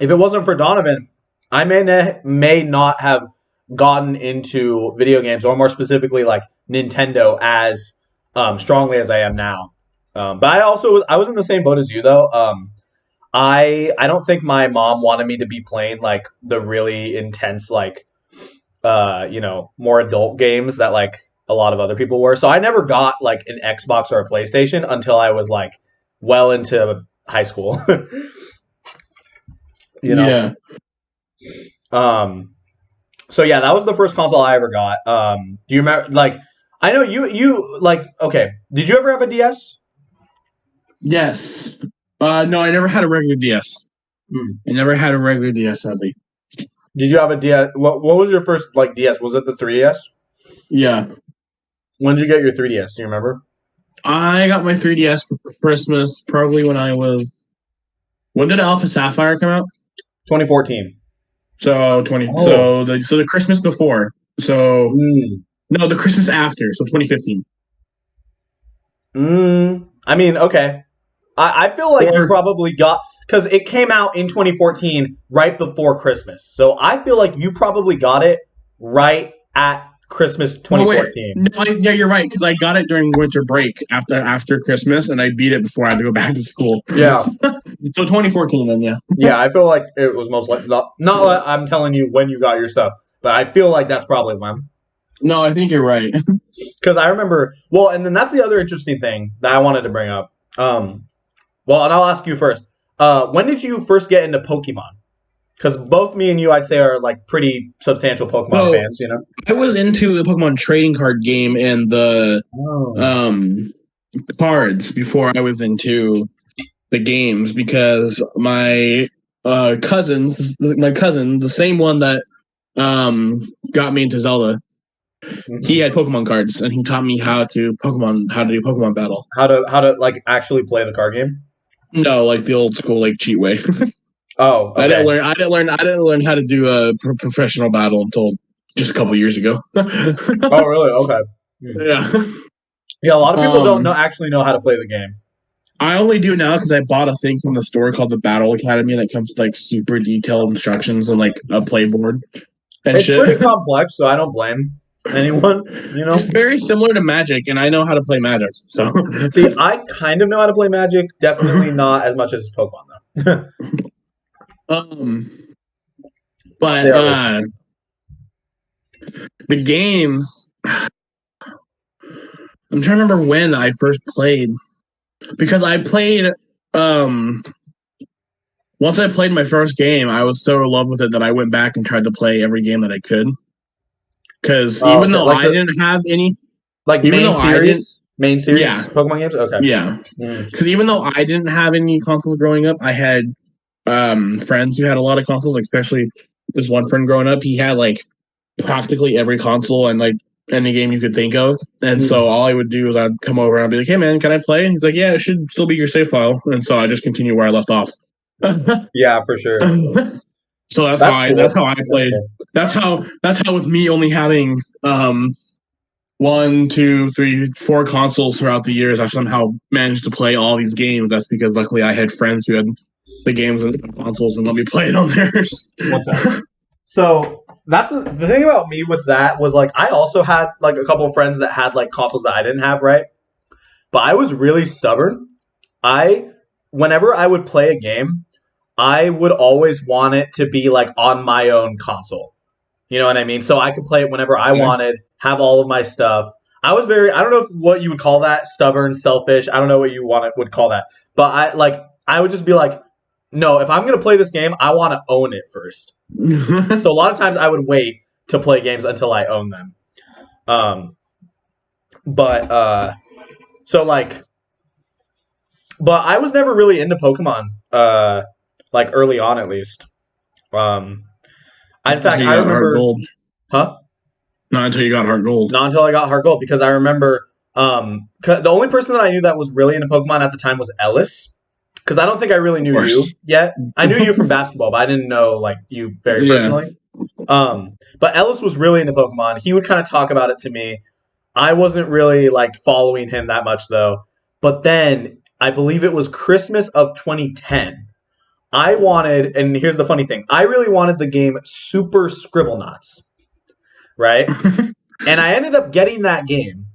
if it wasn't for Donovan, I may not have gotten into video games, or more specifically Nintendo, as strongly as I am now. But I was in the same boat as you though. I don't think my mom wanted me to be playing the really intense more adult games that a lot of other people were. So I never got an Xbox or a PlayStation until I was well into high school. Yeah. So yeah, that was the first console I ever got. Do you remember I know you okay, did you ever have a DS? Yes. No, I never had a regular DS. I never had a regular DS, sadly. Did you have a DS? What was your first DS? Was it the 3DS? Yeah. When did you get your 3DS? Do you remember? I got my 3DS for Christmas probably when I was... When did Alpha Sapphire come out? 2014. So the Christmas before. So no, the Christmas after. So 2015. I mean, okay. I feel like you probably got, because it came out in 2014 right before Christmas. So I feel like you probably got it right at Christmas 2014. Yeah, you're right, because I got it during winter break after Christmas, and I beat it before I had to go back to school. Yeah. So 2014 then, yeah. Yeah, I feel like it was most likely not like I'm telling you when you got your stuff, but I feel like that's probably when. No, I think you're right. Because I remember, and then that's the other interesting thing that I wanted to bring up. And I'll ask you first. When did you first get into Pokemon? Because both me and you, I'd say, are pretty substantial Pokemon fans, I was into the Pokemon trading card game and the cards before I was into the games, because my cousin, the same one that got me into Zelda, He had Pokemon cards, and he taught me how to do Pokemon battle. How to like actually play the card game? No, like the old school like cheat way. Oh, okay. I didn't learn how to do a professional battle until just a couple years ago. Oh, really? Okay. Yeah. Yeah, a lot of people don't actually know how to play the game. I only do now because I bought a thing from the store called the Battle Academy that comes with like super detailed instructions and like a playboard and it's shit. Pretty complex, so I don't blame anyone. It's very similar to Magic, and I know how to play Magic. So see, I kind of know how to play Magic. Definitely not as much as Pokemon though. But the games. I'm trying to remember when I first played. Because I played, once I played my first game, I was so in love with it that I went back and tried to play every game that I could. Because even though I didn't have any, main series, yeah, Pokemon games. Okay, yeah. Because even though I didn't have any consoles growing up, I had friends who had a lot of consoles. Like especially this one friend growing up, he had like practically every console and like any game you could think of. And so all I would do is I'd come over and I'd be like, "Hey man, can I play?" And he's like, "Yeah, it should still be your save file." And so I just continue where I left off. Yeah, for sure. So that's how I played. That's how with me only having 1, 2, 3, 4 consoles throughout the years, I somehow managed to play all these games. That's because luckily I had friends who had the games and consoles and let me play it on theirs. What's that? So that's the thing about me with that was like I also had like a couple of friends that had like consoles that I didn't have, right? But I was really stubborn. Whenever I would play a game, I would always want it to be like on my own console. You know what I mean? So I could play it whenever I wanted, have all of my stuff. I was I don't know what you would call that, stubborn, selfish. I don't know what you would call that. But I would just be like, no, if I'm going to play this game, I want to own it first. So a lot of times I would wait to play games until I own them. But I was never really into Pokemon, like early on at least. In fact, I remember Heart Gold. Huh? Not until you got Heart Gold. Not until I got Heart Gold, because I remember the only person that I knew that was really into Pokemon at the time was Ellis. Because I don't think I really knew you yet. I knew you from basketball, but I didn't know like you very personally. But Ellis was really into Pokemon. He would kind of talk about it to me. I wasn't really like following him that much though. But then I believe it was Christmas of 2010. I wanted, and here's the funny thing, I really wanted the game Super Scribblenauts, right? And I ended up getting that game.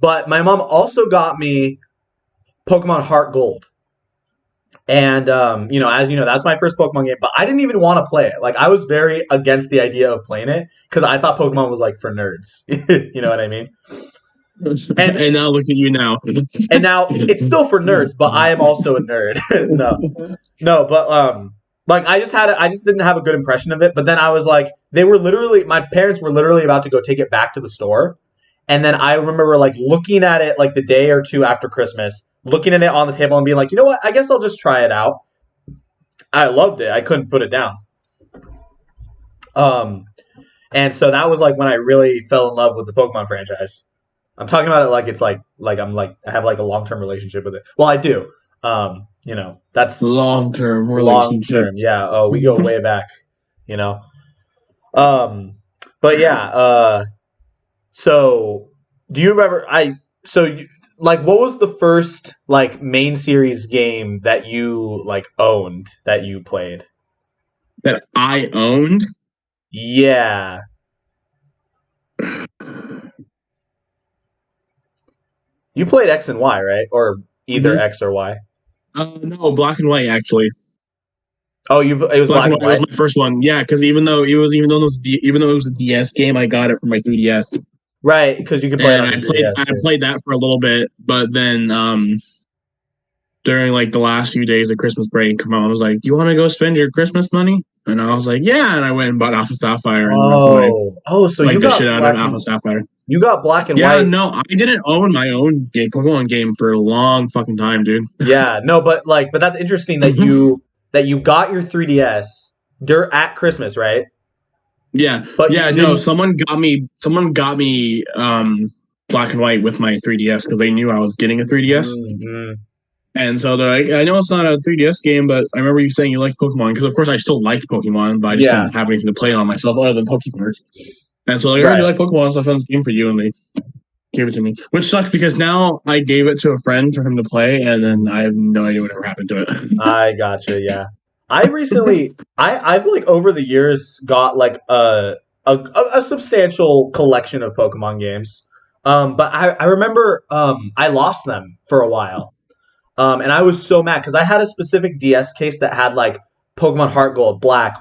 But my mom also got me Pokemon Heart Gold. And, as you know, that's my first Pokemon game, but I didn't even want to play it. Like, I was very against the idea of playing it because I thought Pokemon was, like, for nerds. You know what I mean? And now look at you now. And now it's still for nerds, but I am also a nerd. No, but, I just didn't have a good impression of it. But then I was like, my parents were literally about to go take it back to the store. And then I remember, like, looking at it, like, the day or two after Christmas, looking at it on the table and being like, you know what? I guess I'll just try it out. I loved it. I couldn't put it down. And so that was like when I really fell in love with the Pokemon franchise. I'm talking about it like it's like I'm like I have like a long-term relationship with it. Well, I do. That's long-term relationship. Long-term, yeah. Oh, we go way back. But yeah. So do you remember? What was the first like main series game that you like owned that you played? That I owned? Yeah. You played X and Y, right? Or either X or Y? No, Black and White actually. Oh, it was Black and White. It was my first one. Yeah, because even though it was a DS game, I got it for my 3DS. Right, because you could play it on the 3DS. I played that for a little bit, but then during like the last few days of Christmas break, my mom was like, "Do you want to go spend your Christmas money?" And I was like, "Yeah," and I went and bought Alpha Sapphire. So you got the shit out of Alpha Sapphire. You got Black and White. Yeah, no, I didn't own my own Pokemon game for a long fucking time, dude. Yeah, no, but that's interesting that you got your 3DS at Christmas, right? Yeah, But yeah. you No, didn't. someone got me. Black and white with my 3DS because they knew I was getting a 3DS. Mm-hmm. And so they're like, I know it's not a 3DS game, but I remember you saying you like Pokemon because, of course, I still liked Pokemon, but I just Yeah. didn't have anything to play on myself other than Pokemon. And so I heard you Right. like Pokemon, so I found this game for you, and they gave it to me. Which sucks because now I gave it to a friend for him to play, and then I have no idea whatever happened to it. I gotcha. Yeah. I recently, I've like over the years got like a substantial collection of Pokemon games. But I remember I lost them for a while. And I was so mad because I had a specific DS case that had like Pokemon Heart Gold, Black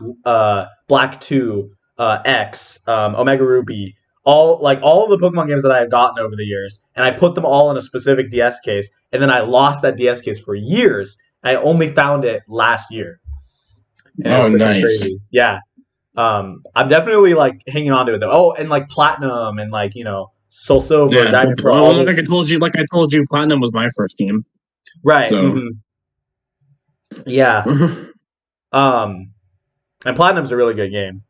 2, X, Omega Ruby, all of the Pokemon games that I had gotten over the years, and I put them all in a specific DS case, and then I lost that DS case for years. I only found it last year, and it was Oh, freaking nice. crazy. Yeah. I'm definitely like hanging on to it though. Oh, and like Platinum and like Soul Silver, Yeah. Diamond Pearl, all Well, those. like I told you, Platinum was my first game. Right. So, Yeah. Um, and Platinum's a really good game,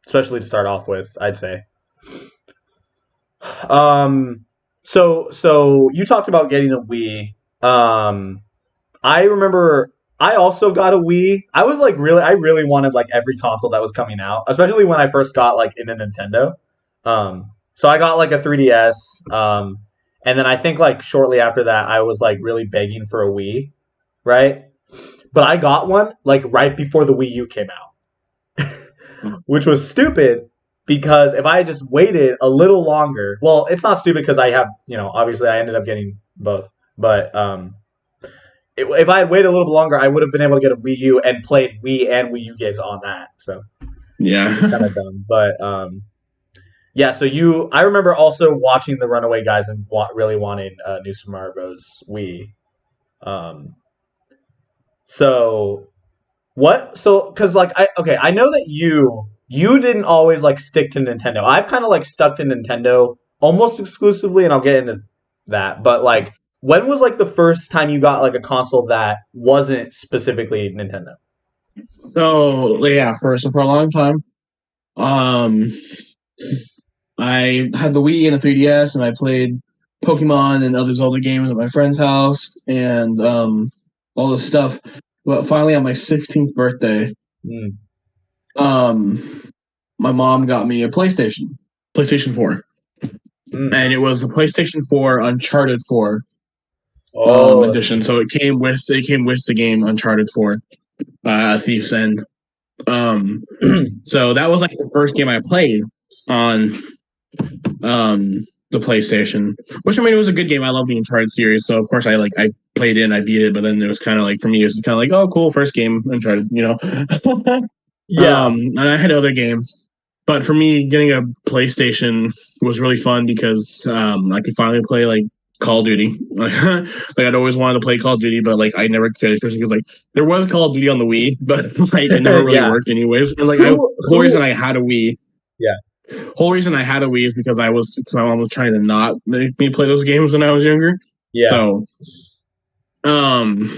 especially to start off with, I'd say. Um, so you talked about getting a Wii. I remember I also got a Wii. I really wanted like every console that was coming out, especially when I first got like into Nintendo. So I got like a 3DS. And then I think like shortly after that, I was like really begging for a Wii, right? But I got one like right before the Wii U came out, which was stupid because if I had just waited a little longer, well, it's not stupid because I have, obviously I ended up getting both, but if I had waited a little bit longer, I would have been able to get a Wii U and played Wii and Wii U games on that. So yeah. kind of dumb, but yeah. So I remember also watching the Runaway Guys and really wanting New Super Mario Bros. Wii. Um, so what? So because like I know that you didn't always like stick to Nintendo. I've kind of like stuck to Nintendo almost exclusively, and I'll get into that. But like, when was like the first time you got like a console that wasn't specifically Nintendo? So yeah, for a long time, um, I had the Wii and the 3DS, and I played Pokemon and other Zelda games at my friend's house, and all this stuff. But finally, on my 16th birthday, Mm. um, my mom got me a PlayStation 4, Mm. and it was a PlayStation 4 Uncharted 4 Oh, that's edition. So it came with the game Uncharted 4, Thief's End. So that was like the first game I played on um the PlayStation. Which I mean, it was a good game. I love the Uncharted series, so of course I played it and I beat it. But then it was kind of like for me, it was kind of like, oh, cool, first game Uncharted, you know. yeah, And I had other games, but for me, getting a PlayStation was really fun because I could finally play like Call of Duty. Like I'd always wanted to play Call of Duty, but like I never could, especially because like there was Call of Duty on the Wii, but like it never really yeah. worked anyways. And like Who the whole reason who? I had a Wii Yeah. whole reason I had a Wii is because my mom was trying to not make me play those games when I was younger. Yeah. So um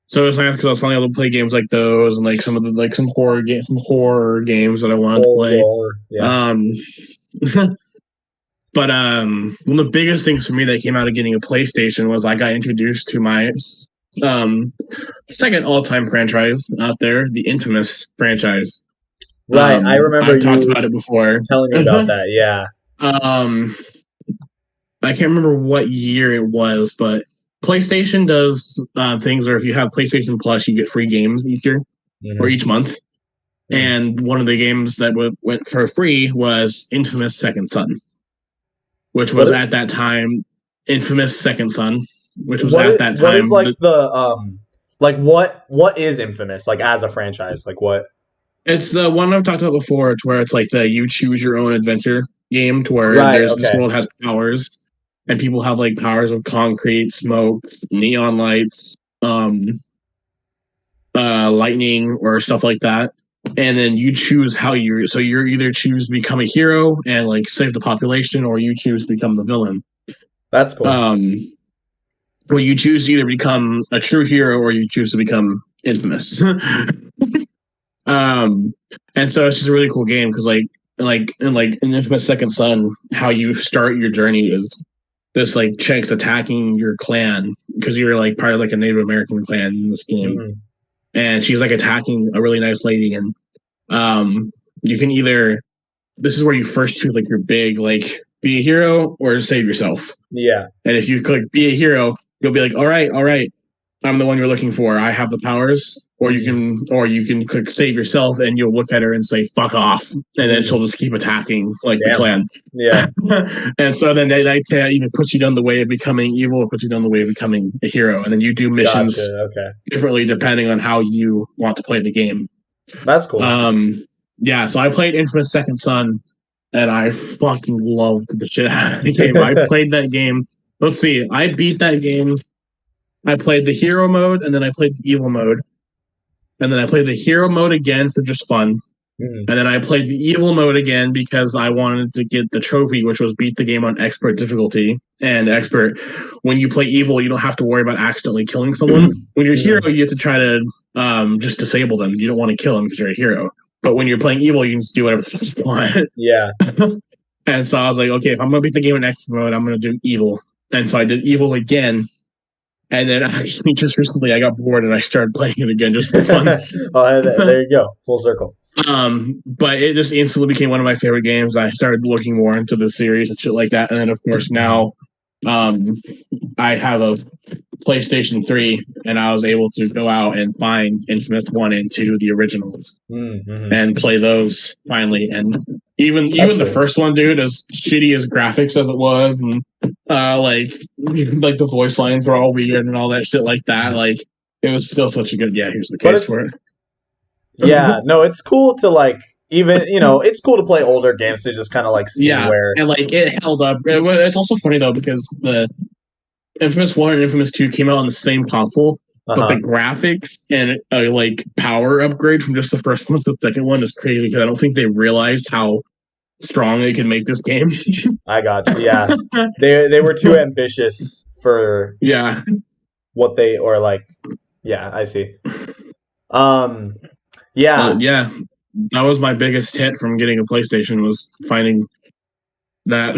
so it's nice because I was finally able to play games like those and like some of the like some horror games that I wanted to play. Yeah. Um but one of the biggest things for me that came out of getting a PlayStation was I got introduced to my um second all time franchise out there, the Infamous franchise. Right. I remember I've talked you about it before. telling me about that. Yeah. um I can't remember what year it was, but PlayStation does things where if you have PlayStation Plus, you get free games each year or Hmm. each month. And one of the games that went for free was Infamous Second Son, which What was is at that time Infamous Second Son, which was what at is that what is time. like the like what is Infamous like as a franchise? Like what? It's the one I've talked about before. It's where it's like the you choose your own adventure game, to where Right. there's this Okay. world has powers, and people have like powers of concrete, smoke, neon lights, lightning or stuff like that. And then you choose you're either choose to become a hero and like save the population, or you choose to become the villain. That's cool. Um, well, you choose to either become a true hero or you choose to become infamous. And so it's just a really cool game because in Infamous Second Son, how you start your journey is this like chick's attacking your clan because you're like part of like a Native American clan in this game, and she's like attacking a really nice lady, and you can either this is where you first choose like your big like be a hero or save yourself. Yeah. And if you click be a hero, you'll be like, all right, I'm the one you're looking for. I have the powers. Or you can click save yourself and you'll look at her and say fuck off, and then she'll just keep attacking like the clan. Yeah. And so then they either put you down the way of becoming evil or put you down the way of becoming a hero, and then you do missions differently depending on how you want to play the game. That's cool. Yeah, so I played Infamous Second Son, and I fucking loved the shit out of the game. I played that game. Let's see, I beat that game. I played the hero mode, and then I played the evil mode. And then I played the hero mode again for just fun. And then I played the evil mode again because I wanted to get the trophy, which was beat the game on expert difficulty. And expert, when you play evil, you don't have to worry about accidentally killing someone. When you're a hero, you have to try to just disable them. You don't want to kill them because you're a hero. But when you're playing evil, you can just do whatever the fuck you want. Yeah. And so I was like, okay, if I'm going to beat the game in expert mode, I'm going to do evil. And so I did evil again. And then actually just recently I got bored and I started playing it again just for fun. There you go. Full circle. But it just instantly became one of my favorite games. I started looking more into the series and shit like that. And then of course now I have a PlayStation 3 and I was able to go out and find Infamous 1 and 2, the originals, and play those finally. And even the first one, dude, as shitty as graphics as it was, and like the voice lines were all weird and all that shit like that, like it was still such a good here's the case for it. Yeah, no, it's cool to like even it's cool to play older games to just kind of like see where and like it held up. It's also funny though because the Infamous 1 and Infamous 2 came out on the same console, but the graphics and like power upgrade from just the first one to the second one is crazy because I don't think they realized how strong they could make this game. I got you. Yeah, they were too ambitious for what they or like I see. Yeah, that was my biggest hit from getting a PlayStation was finding that.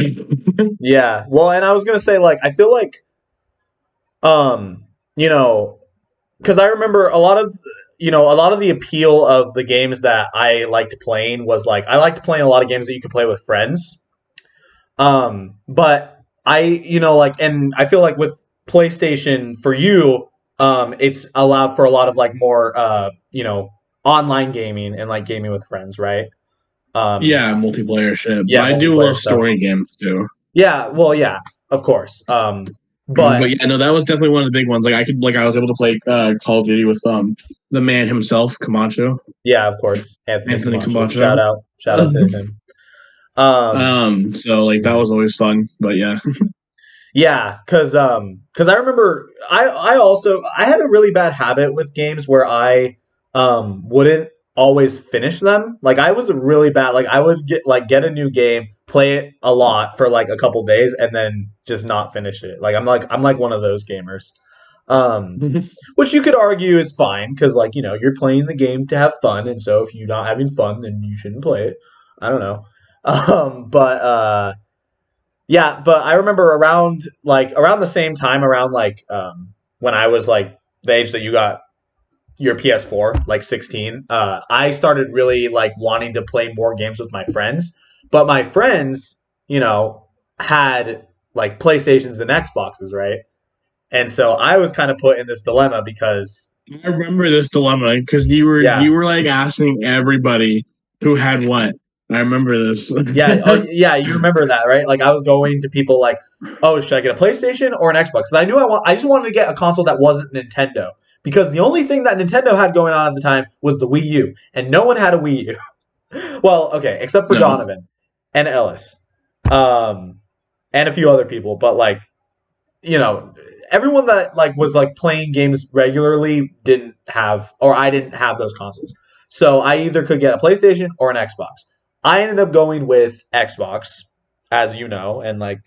Yeah, well, and I was gonna say like I feel like because I remember a lot of the appeal of the games that I liked playing was like I liked playing a lot of games that you could play with friends. But I and I feel like with PlayStation for you, it's allowed for a lot of like more online gaming and like gaming with friends, right? Multiplayer shit. Yeah, but I do love story games too. Yeah, well, yeah, of course. But yeah, no, that was definitely one of the big ones. Like I was able to play Call of Duty with the man himself, Camacho. Yeah, of course, Anthony Camacho. Shout out to him. So like that was always fun, but yeah. Yeah, because I remember I had a really bad habit with games where I wouldn't always finish them. Like I was really bad. Like I would get a new game, play it a lot for like a couple days, and then just not finish it. Like I'm like one of those gamers. Which you could argue is fine because like you're playing the game to have fun, and so if you're not having fun, then you shouldn't play it. I don't know. But I remember around the same time around when I was like the age that you got your PS4, like 16, I started really like wanting to play more games with my friends. But my friends, had like PlayStations and Xboxes, right? And so I was kind of put in this dilemma because I remember this dilemma because you were like asking everybody who had what. I remember this. Yeah, you remember that, right? Like I was going to people like, "Oh, should I get a PlayStation or an Xbox?" Because I knew I just wanted to get a console that wasn't Nintendo. Because the only thing that Nintendo had going on at the time was the Wii U, and no one had a Wii U. Well, okay, except for Donovan and Ellis, and a few other people. But like, everyone that like was like playing games regularly didn't have, or I didn't have those consoles. So I either could get a PlayStation or an Xbox. I ended up going with Xbox, as you know, and like,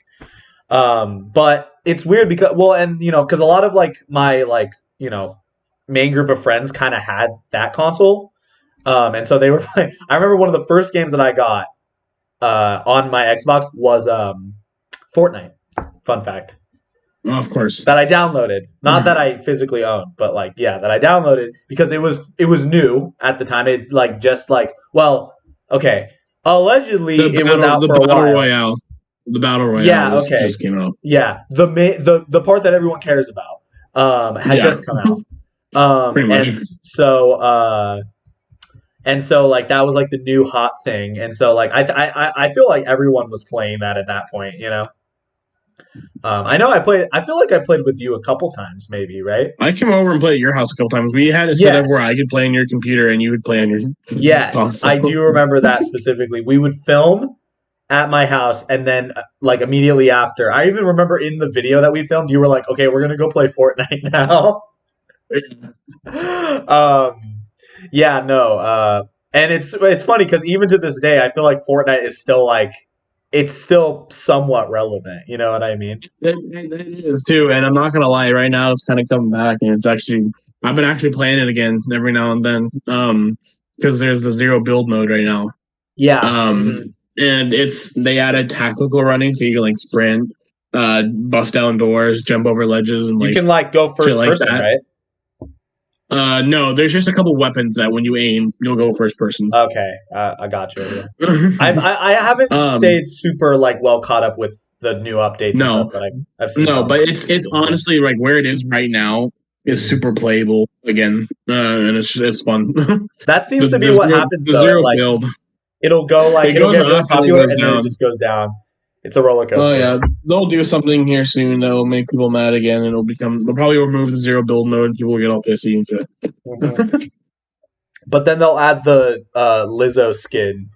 but it's weird because because a lot of like my like main group of friends kind of had that console, And so they were playing. I remember one of the first games that I got on my Xbox was Fortnite. Fun fact. Of course. That I downloaded, not that I physically owned, but like that I downloaded because it was new at the time. It like just like okay. Allegedly, it was out for a while. Royale. The battle royale. Yeah, okay. Just came out. Yeah, the part that everyone cares about had just come out. Pretty much. And so like that was like the new hot thing, and so like I feel like everyone was playing that at that point, you know. I know I played. I feel like I played with you a couple times, maybe, right? I came over and played at your house a couple times. We had it set up where I could play on your computer and you would play on your console. I do remember that specifically. We would film at my house, and then like immediately after, I even remember in the video that we filmed, you were like, "Okay, we're gonna go play Fortnite now." And it's funny because even to this day, I feel like Fortnite is still like. It's still somewhat relevant, you know what I mean? It is too, and I'm not gonna lie. Right now, it's kind of coming back, and I've been actually playing it again every now and then, because there's the zero build mode right now. Yeah. And they added tactical running, so you can like sprint, bust down doors, jump over ledges, and you can like go first person, right? No, there's just a couple weapons that when you aim, you'll go first person. Okay, I got you. I haven't stayed super like well caught up with the new updates. No, and stuff, but I've seen. No, but it's honestly like where it is right now is super playable again, and it's fun. That seems to be what happens. The zero build. It'll go like it'll get really popular and then it just goes down. It's a roller coaster. Oh yeah, they'll do something here soon that will make people mad again, and they'll probably remove the zero build mode. People will get all pissy and shit. Mm-hmm. But then they'll add the Lizzo skin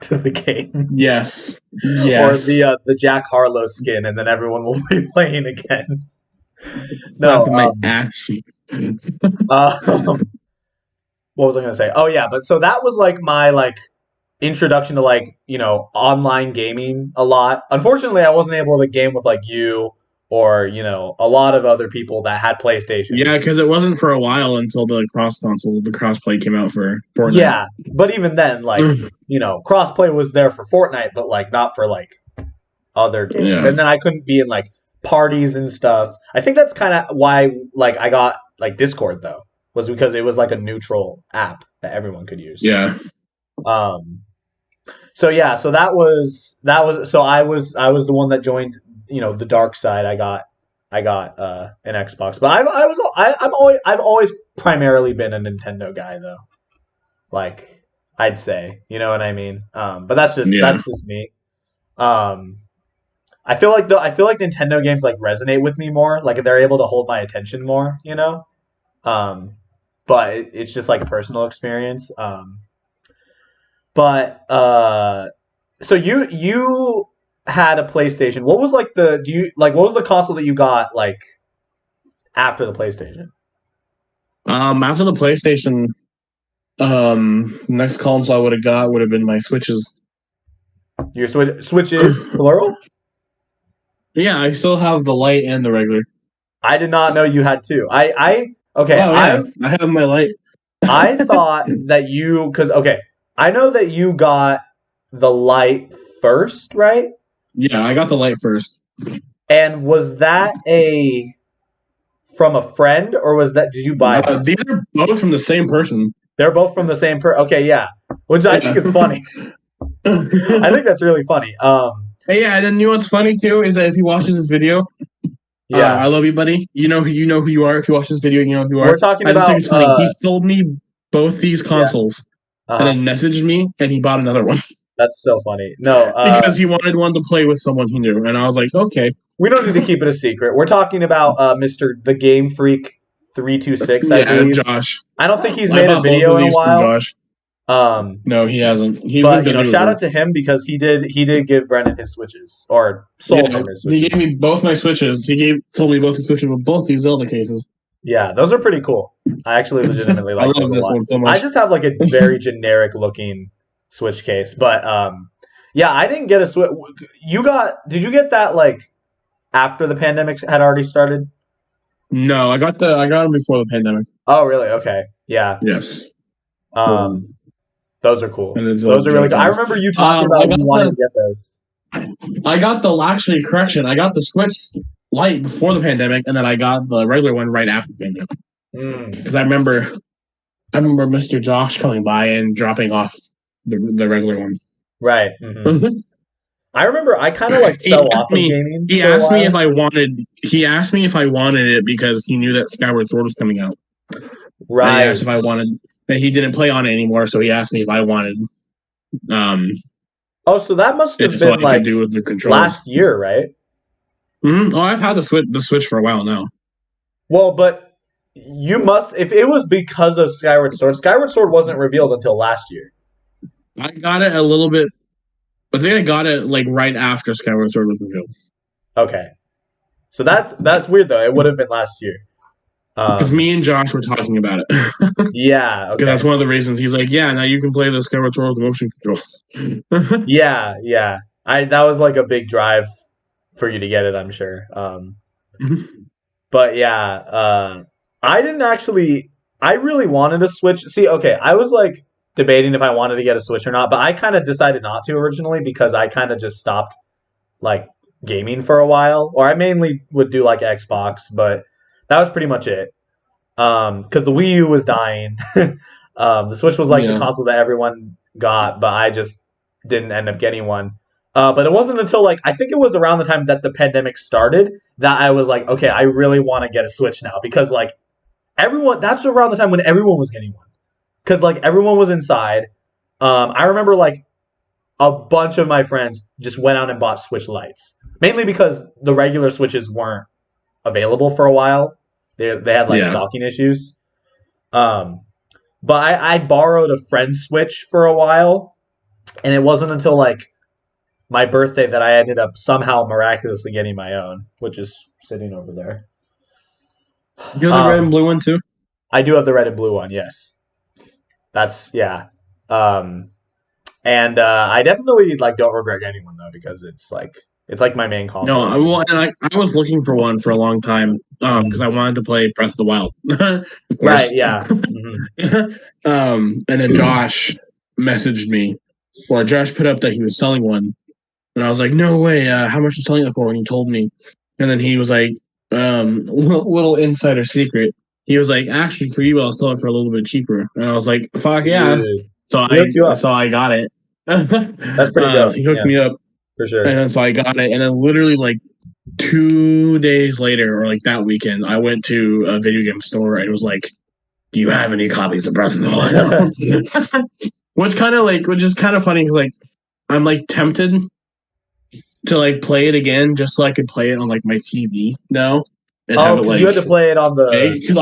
to the game. Yes. Or the Jack Harlow skin, and then everyone will be playing again. No, my ass. What was I gonna say? Oh yeah, but so that was like my like introduction to like online gaming a lot. Unfortunately, I wasn't able to game with like you or a lot of other people that had PlayStation. Yeah, because it wasn't for a while until the crossplay came out for Fortnite. Yeah, but even then, like crossplay was there for Fortnite, but like not for like other games. Yeah. And then I couldn't be in like parties and stuff. I think that's kind of why like I got like Discord though, was because it was like a neutral app that everyone could use. Yeah. So yeah, so that was so I was the one that joined the dark side. I got an Xbox, but I've always primarily been a Nintendo guy though. Like I'd say, you know what I mean. But that's just me. I feel like Nintendo games like resonate with me more. Like they're able to hold my attention more, But it's just like personal experience. But so you had a PlayStation. What was like what was the console that you got like after the PlayStation? After the PlayStation, next console I would have got would have been my Switches. Your Switches plural? Yeah, I still have the light and the regular. I did not know you had two. I have my light. I thought that I know that you got the light first, right? Yeah, I got the light first. And was that from a friend, or did you buy them? These are both from the same person. They're both from the same person. Okay, yeah. Which I think is funny. I think that's really funny. Hey, yeah, and then you know what's funny too is that if he watches this video, I love you, buddy. You know who you are. If you watch this video, you know who you are. We're talking about. He sold me both these consoles, and then messaged me, and he bought another one. That's so funny. No, because he wanted one to play with someone he knew, and I was like, okay. We don't need to keep it a secret. We're talking about Mr. the Game Freak 326. I believe. Josh. I don't think he's made a video in a while. Josh. No, he hasn't. But shout out to him because he did give Brendan his Switches or sold him his Switches. He gave me both my Switches. Told me both the Switches with both these Zelda cases. Yeah, those are pretty cool. I actually legitimately like those a lot. So much. I just have like a very generic looking Switch case, but I didn't get a Switch. Did you get that like after the pandemic had already started? No, I got them before the pandemic. Oh, really? Okay. Yeah. Yes. Those are cool. And Those are really good. I remember you talking about you wanted to get those. I got correction. I got the Switch Lite before the pandemic, and then I got the regular one right after the pandemic. Because I remember Mr. Josh coming by and dropping off the regular one. Right. Mm-hmm. I remember I kind of like fell off of gaming. He asked me if I wanted. He asked me if I wanted it because he knew that Skyward Sword was coming out. Right. And he asked if I wanted. And he didn't play on it anymore, so he asked me if I wanted. So that must have been like do with the last year, right? Mm-hmm. Oh, I've had the Switch for a while now. Well, but you must. If it was because of Skyward Sword wasn't revealed until last year. I got it a little bit. I think I got it like right after Skyward Sword was revealed. Okay, so that's weird though. It would have been last year. Because me and Josh were talking about it. Yeah, okay. That's one of the reasons. He's like, "Yeah, now you can play the Skyward Sword with motion controls." Yeah. That was like a big drive for you to get it, I'm sure. But yeah, I didn't actually. I really wanted a Switch. See, okay, I was like debating if I wanted to get a Switch or not, but I kind of decided not to originally because I kind of just stopped like gaming for a while, or I mainly would do like Xbox, but that was pretty much it. Because the Wii U was dying. The Switch was like the console that everyone got, but I just didn't end up getting one. But it wasn't until like I think it was around the time that the pandemic started that I was like, okay, I really want to get a Switch now because like everyone. That's around the time when everyone was getting one because like everyone was inside. I remember like a bunch of my friends just went out and bought Switch Lites, mainly because the regular Switches weren't available for a while. They had like stocking issues. But I borrowed a friend's Switch for a while, and it wasn't until like my birthday that I ended up somehow miraculously getting my own, which is sitting over there. You have the red and blue one too? I do have the red and blue one, yes. That's yeah. And I definitely like don't regret getting one though because it's like my main console. No, I was looking for one for a long time because I wanted to play Breath of the Wild. Right, yeah. Mm-hmm. And then Josh messaged me, or Josh put up that he was selling one, and I was like, "No way! How much are you selling it for?" And he told me, and then he was like, "Little insider secret." He was like, "Actually, for you, I'll sell it for a little bit cheaper." And I was like, "Fuck yeah!" Dude. So I got it. That's pretty dope. He hooked me up for sure, and then so I got it, and then literally like 2 days later, or like that weekend, I went to a video game store and it was like, "Do you have any copies of Breath of the Wild?" which is kind of funny because like I'm like tempted to like play it again just so I could play it on like my TV now. And have it, like, you had to play it on the because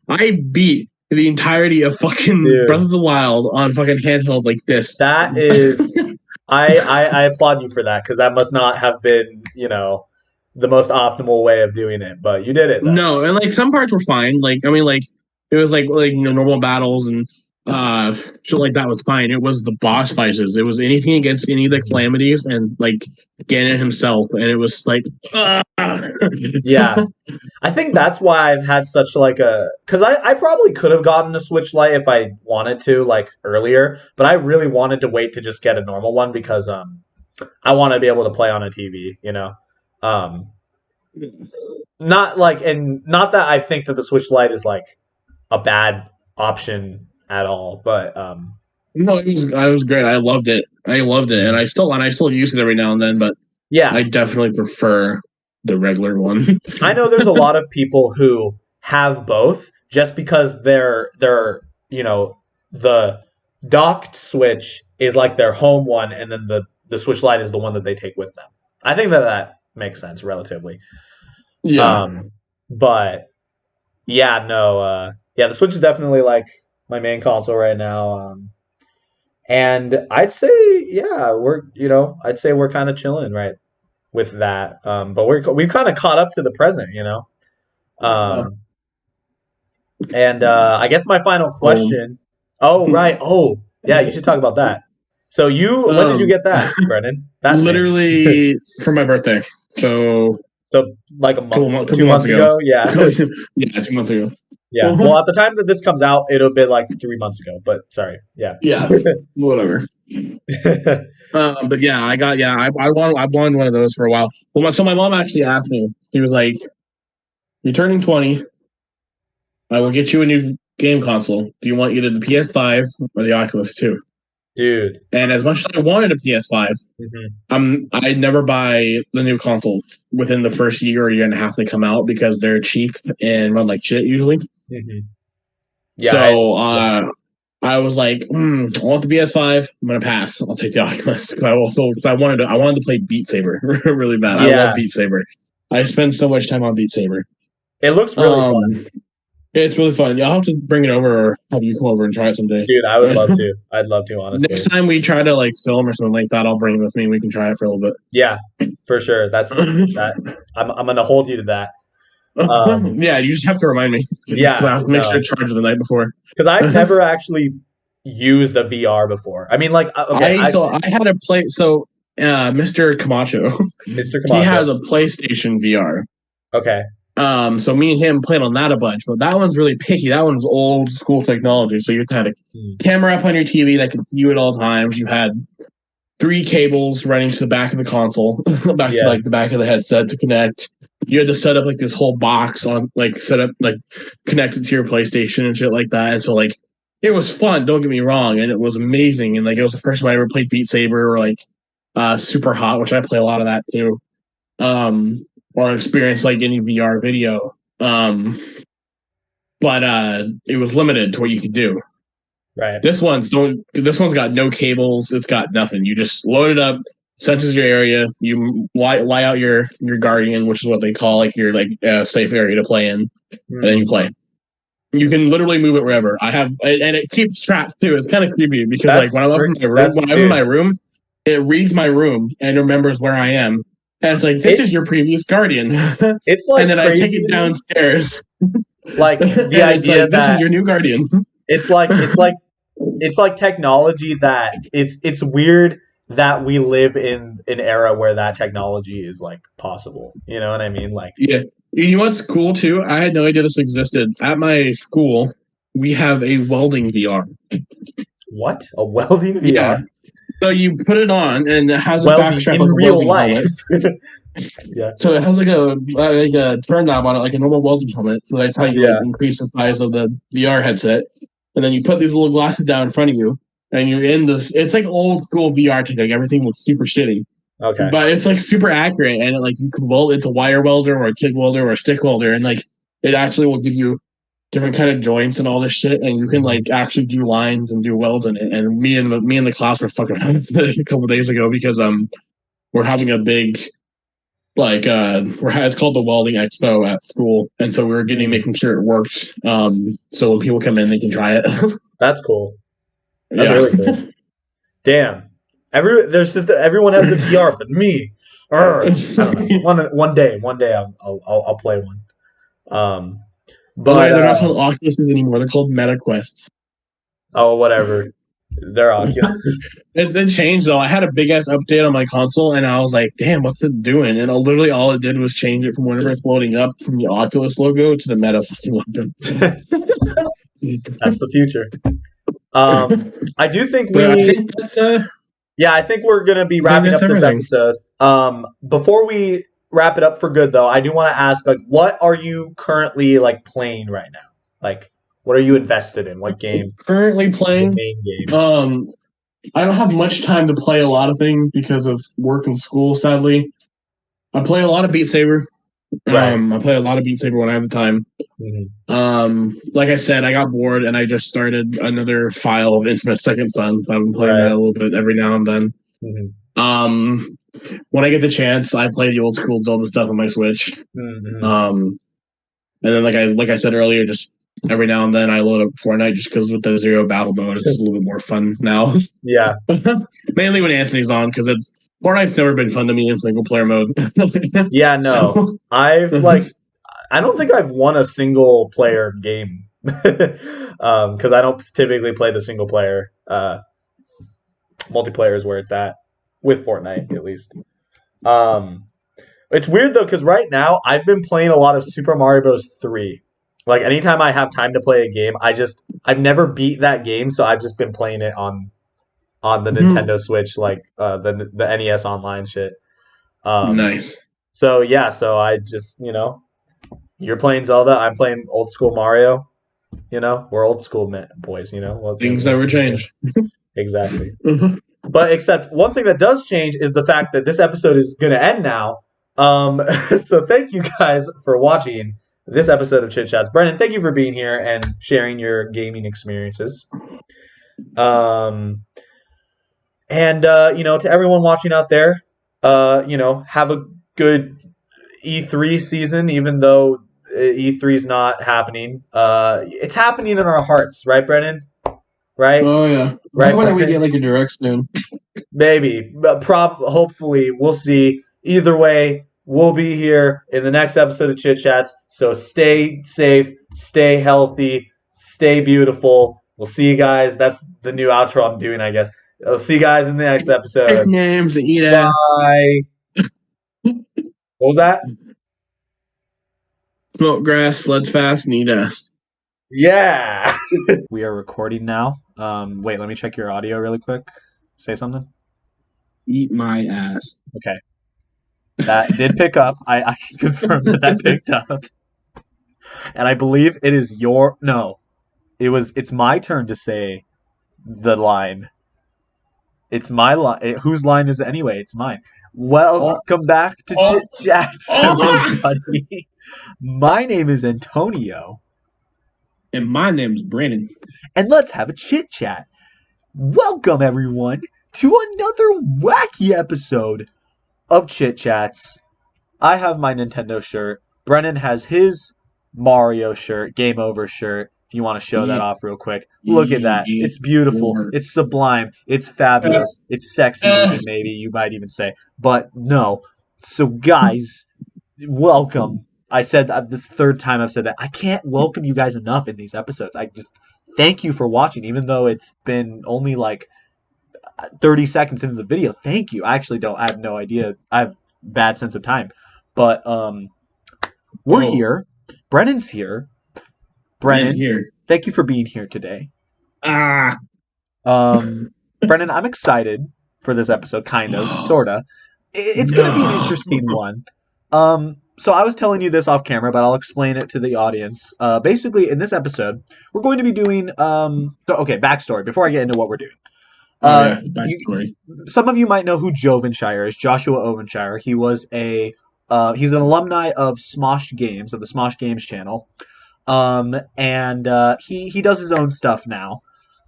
I beat the entirety of fucking Breath of the Wild on fucking handheld like this. That is, I applaud you for that because that must not have been the most optimal way of doing it, but you did it. Though. No, and like some parts were fine. Like I mean, like it was like normal battles and shit like that was fine. It was the boss fights. It was anything against any of the calamities and like Ganon himself, and it was like yeah. I think that's why I've had such like because I probably could have gotten a Switch Lite if I wanted to like earlier, but I really wanted to wait to just get a normal one because I want to be able to play on a TV, not like, and not that I think that the Switch Lite is like a bad option at all, but no, it was great. I loved it, and I still use it every now and then, but yeah, I definitely prefer the regular one. I know there's a lot of people who have both just because they're the docked Switch is like their home one, and then the Switch Lite is the one that they take with them. I think that makes sense relatively. Yeah. But yeah, no, the Switch is definitely like my main console right now. And I'd say, yeah, I'd say we're kind of chilling right with that. But we've kind of caught up to the present, And I guess my final question. Oh, right. Oh, yeah, you should talk about that. So when did you get that, Brennan? That's literally for my birthday. So like a month, 2 months ago. Yeah. Yeah, 2 months ago. Yeah. Well, at the time that this comes out, it'll be like 3 months ago. But sorry. Yeah. Yeah. Whatever. But yeah, I wanted one of those for a while. Well, so my mom actually asked me. She was like, "You're turning 20. I will get you a new game console. Do you want either the PS5 or the Oculus 2?" Dude. And as much as I wanted a PS5, I'd never buy the new consoles within the first year or year and a half they come out because they're cheap and run like shit usually. Yeah. So I was like, I want the PS5. I'm gonna pass. I'll take the Oculus. Because I wanted to play Beat Saber really bad. I love Beat Saber. I spend so much time on Beat Saber. It looks really fun. It's really fun. I'll have to bring it over or have you come over and try it someday. Dude, I would love to. I'd love to, honestly. Next time we try to like film or something like that, I'll bring it with me and we can try it for a little bit. Yeah, for sure. That's that. I'm gonna hold you to that. Yeah, you just have to remind me. Yeah, I have to make sure to charge it the night before. Because I've never actually used a VR before. I mean, like, okay, I had a play. So, Mr. Camacho, he has a PlayStation VR. Okay. So me and him played on that a bunch, but that one's really picky. That one's old school technology. So you had a camera up on your TV that could see you at all times. You had 3 cables running to the back of the console, back to like the back of the headset to connect. You had to set up like this whole box on connected to your PlayStation and shit like that. And so like it was fun, don't get me wrong, and it was amazing. And like it was the first time I ever played Beat Saber or like Super Hot, which I play a lot of that too. Or experience like any VR video. But it was limited to what you could do. Right. This one's got no cables, it's got nothing. You just load it up, senses your area, you lie out your guardian, which is what they call like your safe area to play in, and then you play. You can literally move it wherever. And it keeps track too. It's kind of creepy because like when I'm in my room, it reads my room and remembers where I am. And it's like, this is your previous guardian. It's like, and then I take it downstairs. Like the idea that this is your new guardian. It's like technology that it's weird that we live in an era where that technology is like possible. You know what I mean? Like, yeah. You know what's cool too? I had no idea this existed. At my school, we have a welding VR. What? A welding VR? Yeah. So you put it on, and it has a backstrap in like a real life. Yeah. So it has like a turn knob on it, like a normal welding helmet. So that's how you increase the size of the VR headset. And then you put these little glasses down in front of you, and you're in this. It's like old school VR tech. Like everything looks super shitty. Okay. But it's like super accurate, and like you can weld. It's a wire welder or a TIG welder or a stick welder, and like it actually will give you different kind of joints and all this shit, and you can like actually do lines and do welds in it. And me and the class were fucking around a couple of days ago because we're having a big it's called the Welding Expo at school, and so we were making sure it worked. So when people come in, they can try it. That's cool. That's really cool. Damn. Everyone has a VR, but me. I don't know. One day I'll play one. But they're not called Oculuses anymore. They're called MetaQuests. Oh, whatever. They're Oculus. It changed though. I had a big ass update on my console, and I was like, "Damn, what's it doing?" And literally all it did was change it from whenever it's loading up from the Oculus logo to the Meta fucking logo. That's the future. I do think I think we're gonna be wrapping up this episode. Before we wrap it up for good, though, I do want to ask, like, what are you currently like playing right now? Like, what are you invested in? What game? Currently playing. The main game. I don't have much time to play a lot of things because of work and school, sadly. I play a lot of Beat Saber. Right. I play a lot of Beat Saber when I have the time. Like I said, I got bored and I just started another file of Infamous Second Son. So I've been playing that a little bit every now and then. When I get the chance, I play the old school Zelda stuff on my Switch. And then like I said earlier, just every now and then I load up Fortnite just because with the zero battle mode, it's a little bit more fun now. Yeah. Mainly when Anthony's on, because Fortnite's never been fun to me in single player mode. Yeah, no. I don't think I've won a single player game. Because I don't typically play the single player. Multiplayer is where it's at. With Fortnite, at least. It's weird, though, because right now I've been playing a lot of Super Mario Bros. 3. Like anytime I have time to play a game, I've never beat that game, so I've just been playing it on the Nintendo Switch, like the NES Online shit. Nice. So yeah, so I just you're playing Zelda, I'm playing old school Mario. We're old school boys. Things never change. Exactly. But except one thing that does change is the fact that this episode is going to end now. So thank you guys for watching this episode of Chit Chats. Brennan, thank you for being here and sharing your gaming experiences. And to everyone watching out there, have a good E3 season, even though E3 is not happening. It's happening in our hearts, right, Brennan? Right? Oh yeah. Right. Why don't we get like a direct soon? Maybe. But hopefully, we'll see. Either way, we'll be here in the next episode of Chit Chats. So stay safe, stay healthy, stay beautiful. We'll see you guys. That's the new outro I'm doing, I guess. I'll see you guys in the next episode. Names and eat Bye. What was that? Smoke grass, sled fast, and eat ass. Yeah. We are recording now. Wait, let me check your audio really quick. Say something. Eat my ass. Okay. That did pick up. I can confirm that picked up. And I believe it is it's my turn to say the line. It's my line. Whose line is it anyway? It's mine. Welcome back to Chit Chats, everybody. My name is Antonio. And my name is Brandon. And let's have a chit chat. Welcome, everyone, to another wacky episode of Chit Chats. I have my Nintendo shirt. Brennan has his Mario shirt, Game Over shirt. If you want to show that off real quick. Look at that. It's beautiful. It's sublime. It's fabulous. It's sexy, maybe you might even say. But no. So, guys, welcome. I said this third time I've said that. I can't welcome you guys enough in these episodes. I just thank you for watching, even though it's been only like 30 seconds into the video. Thank you. I have no idea. I have bad sense of time. But we're here. Brennan's here. Brennan, thank you for being here today. Brennan, I'm excited for this episode, kind of, sorta. It's gonna be an interesting one. So I was telling you this off camera, but I'll explain it to the audience. Basically, in this episode, we're going to be doing backstory before I get into what we're doing. Backstory. Some of you might know who Jovenshire is, Joshua Ovenshire. He was he's an alumni of Smosh Games, of the Smosh Games channel. He does his own stuff now.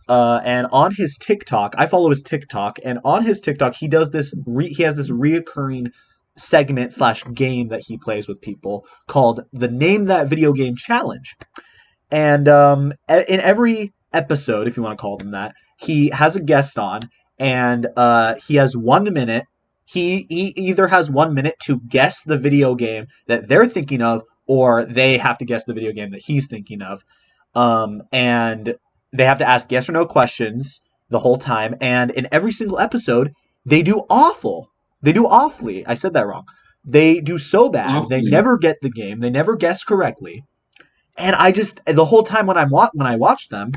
And on his TikTok, I follow his TikTok, and on his TikTok, he does this. He has this reoccurring segment / game that he plays with people called the Name That Video Game Challenge. And in every episode, if you want to call them that, he has a guest on, and he has 1 minute. He either has 1 minute to guess the video game that they're thinking of, or they have to guess the video game that he's thinking of. And they have to ask yes or no questions the whole time. And in every single episode, they do awful. They do awfully. I said that wrong. They do so bad. Awfully. They never get the game. They never guess correctly. And the whole time when I watch them,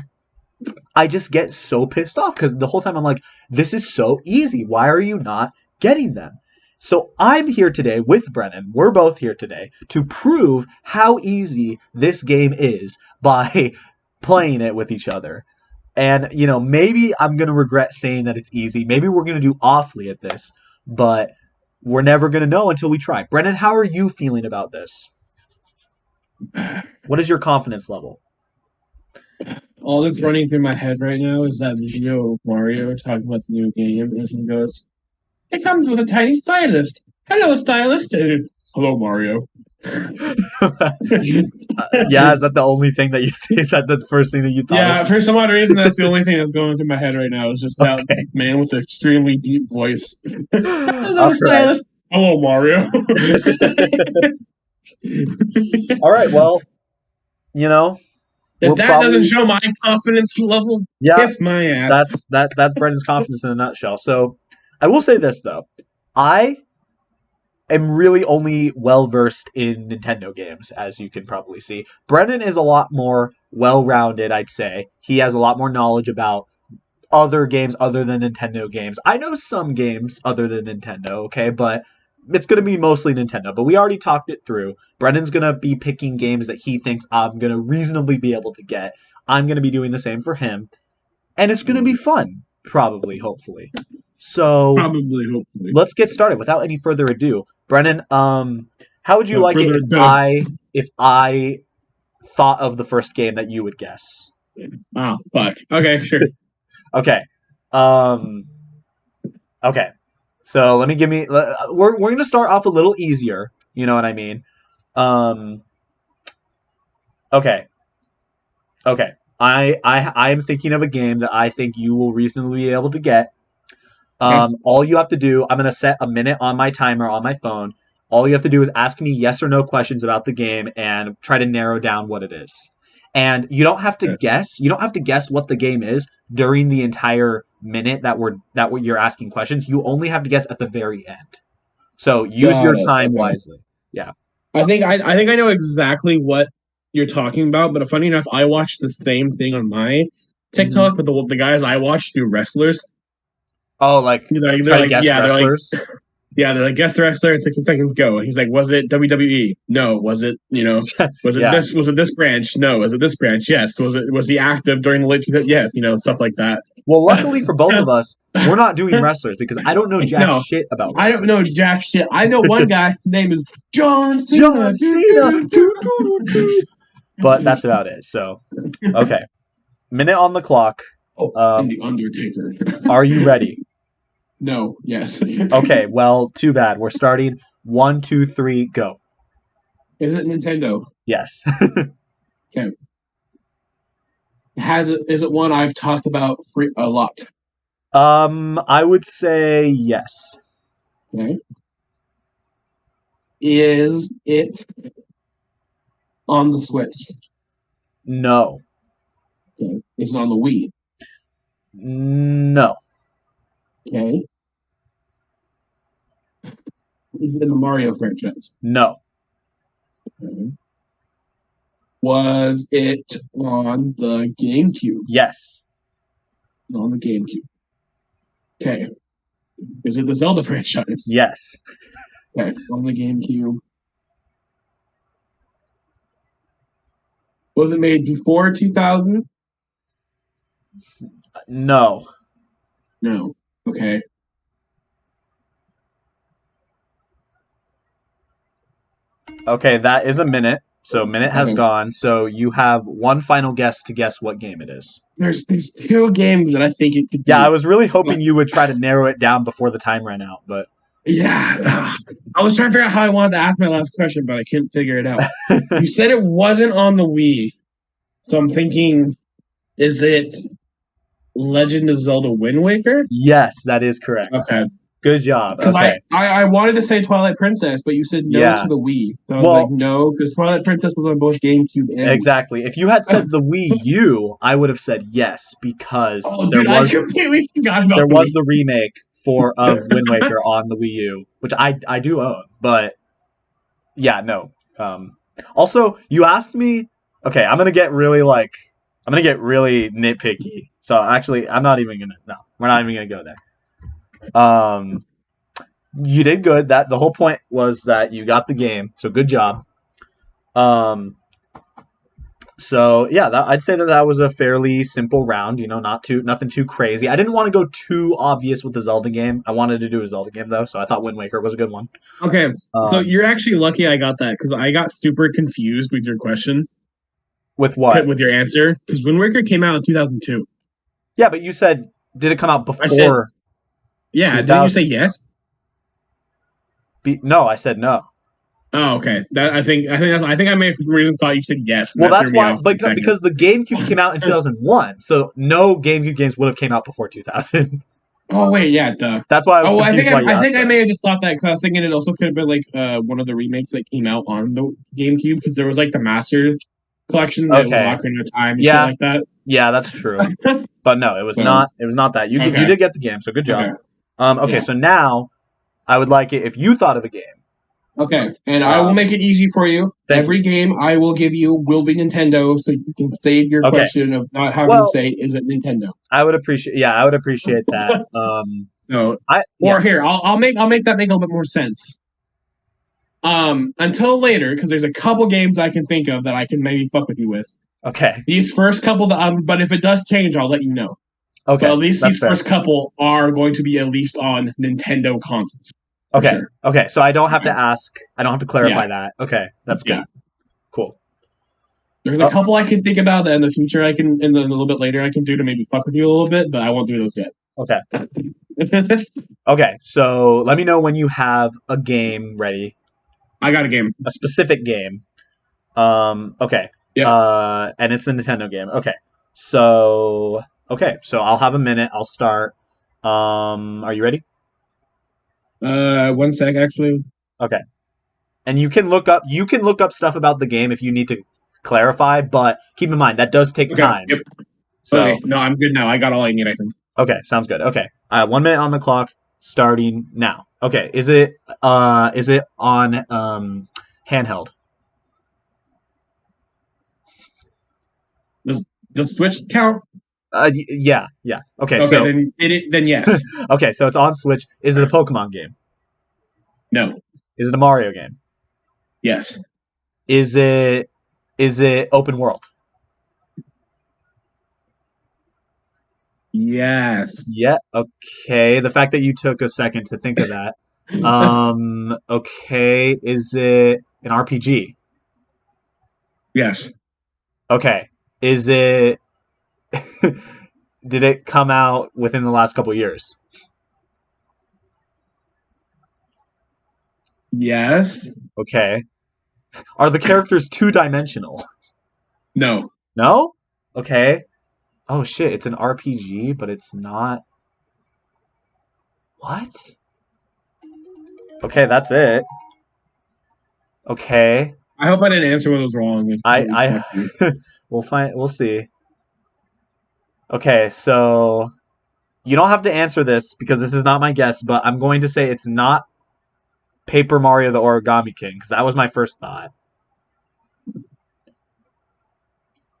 I just get so pissed off because the whole time I'm like, this is so easy. Why are you not getting them? So I'm here today with Brennan. We're both here today to prove how easy this game is by playing it with each other. And, maybe I'm going to regret saying that it's easy. Maybe we're going to do awfully at this, but we're never going to know until we try. Brennan, how are you feeling about this? What is your confidence level? All that's running through my head right now is that video of Mario talking about the new game, and he goes, "It comes with a tiny stylus. Hello, stylus." Hello, Mario. Yeah, is that the only thing that is that the first thing that you thought? Yeah, for some odd reason, that's the only thing that's going through my head right now. Is just that man with the extremely deep voice. Hello, stylus. Hello, Mario. All right, well, if that doesn't show my confidence level, kiss my ass. That's Brendan's confidence in a nutshell. So I will say this though. I am really only well versed in Nintendo games, as you can probably see. Brennan is a lot more well rounded, I'd say. He has a lot more knowledge about other games other than Nintendo games. I know some games other than Nintendo, okay, but it's going to be mostly Nintendo. But we already talked it through. Brennan's going to be picking games that he thinks I'm going to reasonably be able to get. I'm going to be doing the same for him. And it's going to be fun, probably, hopefully. So hopefully. Let's get started without any further ado. Brennan, how would you like it if I thought of the first game that you would guess? Oh, fuck. Okay, sure. Okay. Okay. So we're going to start off a little easier, you know what I mean? Okay. Okay. I am thinking of a game that I think you will reasonably be able to get. All you have to do, I'm going to set a minute on my timer on my phone. All you have to do is ask me yes or no questions about the game and try to narrow down what it is. And you don't have to guess. You don't have to guess what the game is during the entire minute that you're asking questions. You only have to guess at the very end. So use your time wisely. Yeah. I think I know exactly what you're talking about, but funny enough, I watched the same thing on my TikTok, but the guys I watched do wrestlers. Oh, they're try to guess wrestlers? They're like, guess the wrestler in 60 seconds, go. He's like, was it WWE? No. Was it, was it this? Was it this branch? No. Was it this branch? Yes. Was he active during the late 2000s? Yes. Stuff like that. Well, luckily for both of us, we're not doing wrestlers because I don't know jack shit about wrestlers. I don't know jack shit. I know one guy. His name is John Cena. But that's about it. So, okay. Minute on the clock. And the Undertaker. Are you ready? No. Yes. Okay. Well, too bad. We're starting 1, 2, 3, go. Is it Nintendo? Yes. Okay. Is it one I've talked about a lot? I would say yes. Okay. Is it on the Switch? No. Okay. Is it on the Wii? No. Okay. Is it in the Mario franchise? No. Okay. Was it on the GameCube? Yes. On the GameCube. Okay. Is it the Zelda franchise? Yes. Okay. On the GameCube. Was it made before 2000? No. No. Okay. Okay, that is a minute. So minute has gone. So you have one final guess to guess what game it is. There's two games that I think it could be. Yeah, I was really hoping you would try to narrow it down before the time ran out, but yeah. I was trying to figure out how I wanted to ask my last question, but I couldn't figure it out. You said it wasn't on the Wii. So I'm thinking, is it Legend of Zelda Wind Waker? Yes, that is correct. Okay. Good job. Okay. I wanted to say Twilight Princess, but you said no to the Wii. So I was like, no, because Twilight Princess was on both GameCube and exactly. If you had said the Wii U, I would have said yes, because I completely forgot about there was the remake of Wind Waker on the Wii U, which I do own. But yeah, no. Also, you asked me. Okay, I'm gonna get really nitpicky. So actually, we're not even gonna go there. You did good. That the whole point was that you got the game, so good job. So yeah, I'd say that was a fairly simple round. Nothing too crazy. I didn't want to go too obvious with the Zelda game. I wanted to do a Zelda game though, so I thought Wind Waker was a good one. Okay, so you're actually lucky I got that, because I got super confused with your question. With what? With your answer, because Wind Waker came out in 2002. Yeah, but you said, did it come out before? Yeah, didn't you say yes? No, I said no. Oh, okay. I think I may have for some reason thought you said yes. Well, that's why, because the GameCube came out in 2001, so no GameCube games would have came out before 2000. Oh wait, yeah, duh. That's why I was confused. I think I may have just thought that, because I was thinking it also could have been like one of the remakes that came out on the GameCube, because there was like the Master Collection that was Ocarina of Time and shit like that. Yeah, that's true. But no, it was not. It was not that. You did get the game, so good job. Okay, so now I would like it if you thought of a game. Okay, and I will make it easy for you. Every game I will give you will be Nintendo, so you can save your question of not having to say, "Is it Nintendo?" I would appreciate that. No, here I'll make that make a little bit more sense. Until later, because there's a couple games I can think of that I can maybe fuck with you with. Okay. These first couple, but if it does change, I'll let you know. Okay. But at least these first couple are going to be at least on Nintendo consoles. Okay. Sure. Okay. So I don't have to ask. I don't have to clarify that. Okay. That's good. Yeah. Cool. There's a couple I can think about that in the future I can, and then a little bit later I can do to maybe fuck with you a little bit, but I won't do those yet. Okay. Okay. So let me know when you have a game ready. I got a game. A specific game. Okay. Yeah. And it's the Nintendo game. Okay. So I'll have a minute. I'll start. Are you ready? 1 sec, actually. Okay. And you can look up stuff about the game if you need to clarify, but keep in mind that does take time. Yep. So okay. No, I'm good now. I got all I need, I think. Okay, sounds good. Okay. 1 minute on the clock, starting now. Okay, is it on handheld? Does the Switch count? Yeah. Okay, Okay, so then yes. okay, so it's on Switch. Is it a Pokemon game? No. Is it a Mario game? Yes. Is it open world? Yes. Yeah. Okay. The fact that you took a second to think of that. Okay. Is it an RPG? Yes. Okay. Is it? Did it come out within the last couple years? Yes. Okay. Are the characters two-dimensional? No. No? Okay. Oh shit, it's an RPG, but it's not. What? Okay, that's it. Okay. I hope I didn't answer what was wrong. We'll see. Okay, so you don't have to answer this because this is not my guess, but I'm going to say it's not Paper Mario the Origami King because that was my first thought.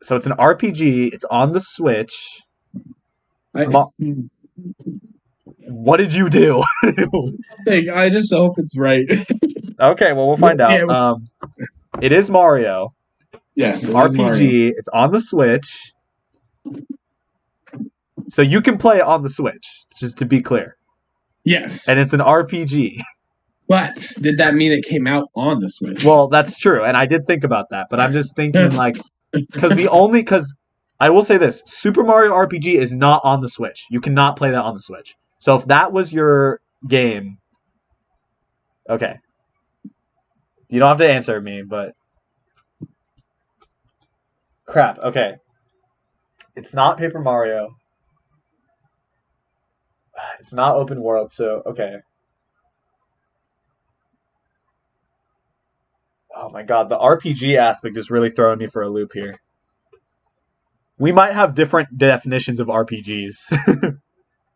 So it's an RPG. It's on the Switch. What did you do? I just hope it's right. Okay, well we'll find out. It is Mario. Yes, it RPG. Mario. It's on the Switch. So you can play it on the Switch, just to be clear. Yes. And it's an RPG. But did that mean it came out on the Switch? Well, that's true, and I did think about that, but I'm just thinking because I will say this, Super Mario RPG is not on the Switch. You cannot play that on the Switch. So if that was your game, okay. You don't have to answer me, but crap, okay. It's not Paper Mario. It's not open world, so okay. Oh my god, the RPG aspect is really throwing me for a loop here. We might have different definitions of RPGs.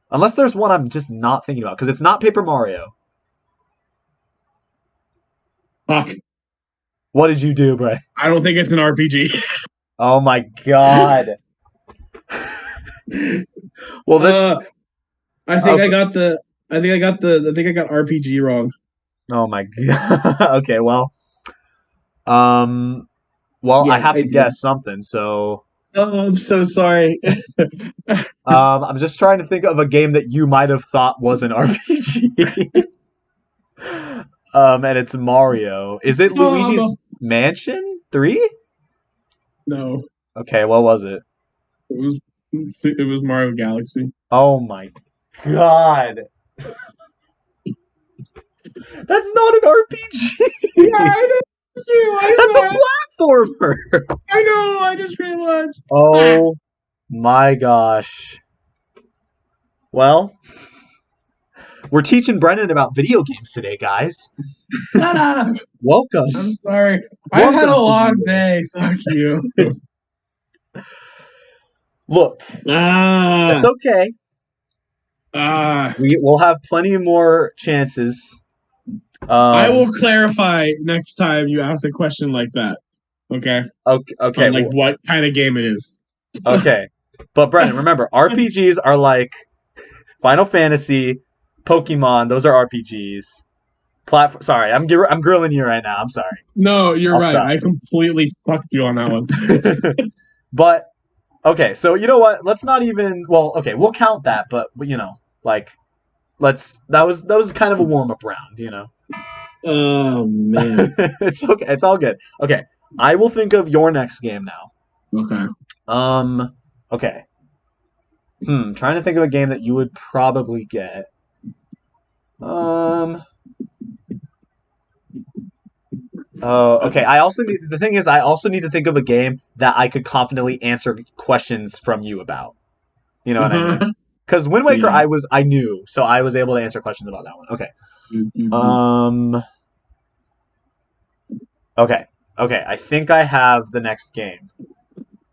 Unless there's one I'm just not thinking about, because it's not Paper Mario. Fuck. What did you do, Bray? I don't think it's an RPG. Oh my god. Well, this. I think I got RPG wrong. Oh my god. Okay, well. I have to guess something, so. Oh, I'm so sorry. I'm just trying to think of a game that you might have thought was an RPG. And it's Mario. Is it Luigi's Mansion 3? No. Okay, what was it? It was Mario Galaxy. Oh my god. That's not an RPG. Yeah, I know. That's a platformer. I know. I just realized. Oh my gosh. Well, we're teaching Brennan about video games today, guys. Shut up. Welcome. I'm sorry. I had a long day. Fuck you. Look, it's okay. We'll have plenty more chances I will clarify next time you ask a question like that. Okay. Okay. On, what kind of game it is. Okay. But Brennan, remember, RPGs are like Final Fantasy, Pokemon. Those are RPGs. Sorry, I'm grilling you right now. I'm sorry. No, you're right. Stop. I completely fucked you on that one. But okay, so you know what? Let's not even. Well, okay, we'll count that. But that was kind of a warm up round. Oh man. It's okay. It's all good. Okay, I will think of your next game now. Okay. Okay. Trying to think of a game that you would probably get. Okay. I also need to think of a game that I could confidently answer questions from you about. You know what I mean? Because Wind Waker, Yeah. I knew, so I was able to answer questions about that one. Okay. Mm-hmm. Okay. I think I have the next game.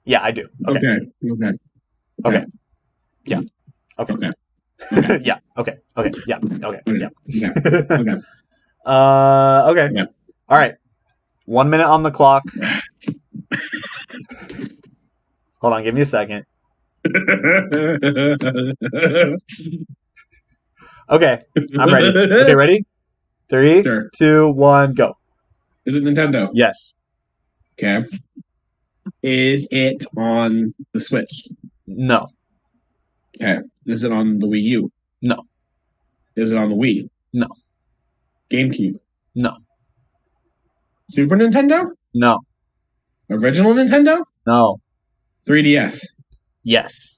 Yeah, I do. Okay. Yeah. Okay. Yeah. Okay. Yeah. Okay. Yeah. Okay. Okay. Yeah. All right. 1 minute on the clock. Hold on. Give me a second. Okay. I'm ready. Okay. Ready? 3, Sure. 2, 1, go. Is it Nintendo? Yes. Okay. Is it on the Switch? No. Okay. Is it on the Wii U? No. Is it on the Wii? No. GameCube? No. Super Nintendo? No. Original Nintendo? No. 3DS? Yes.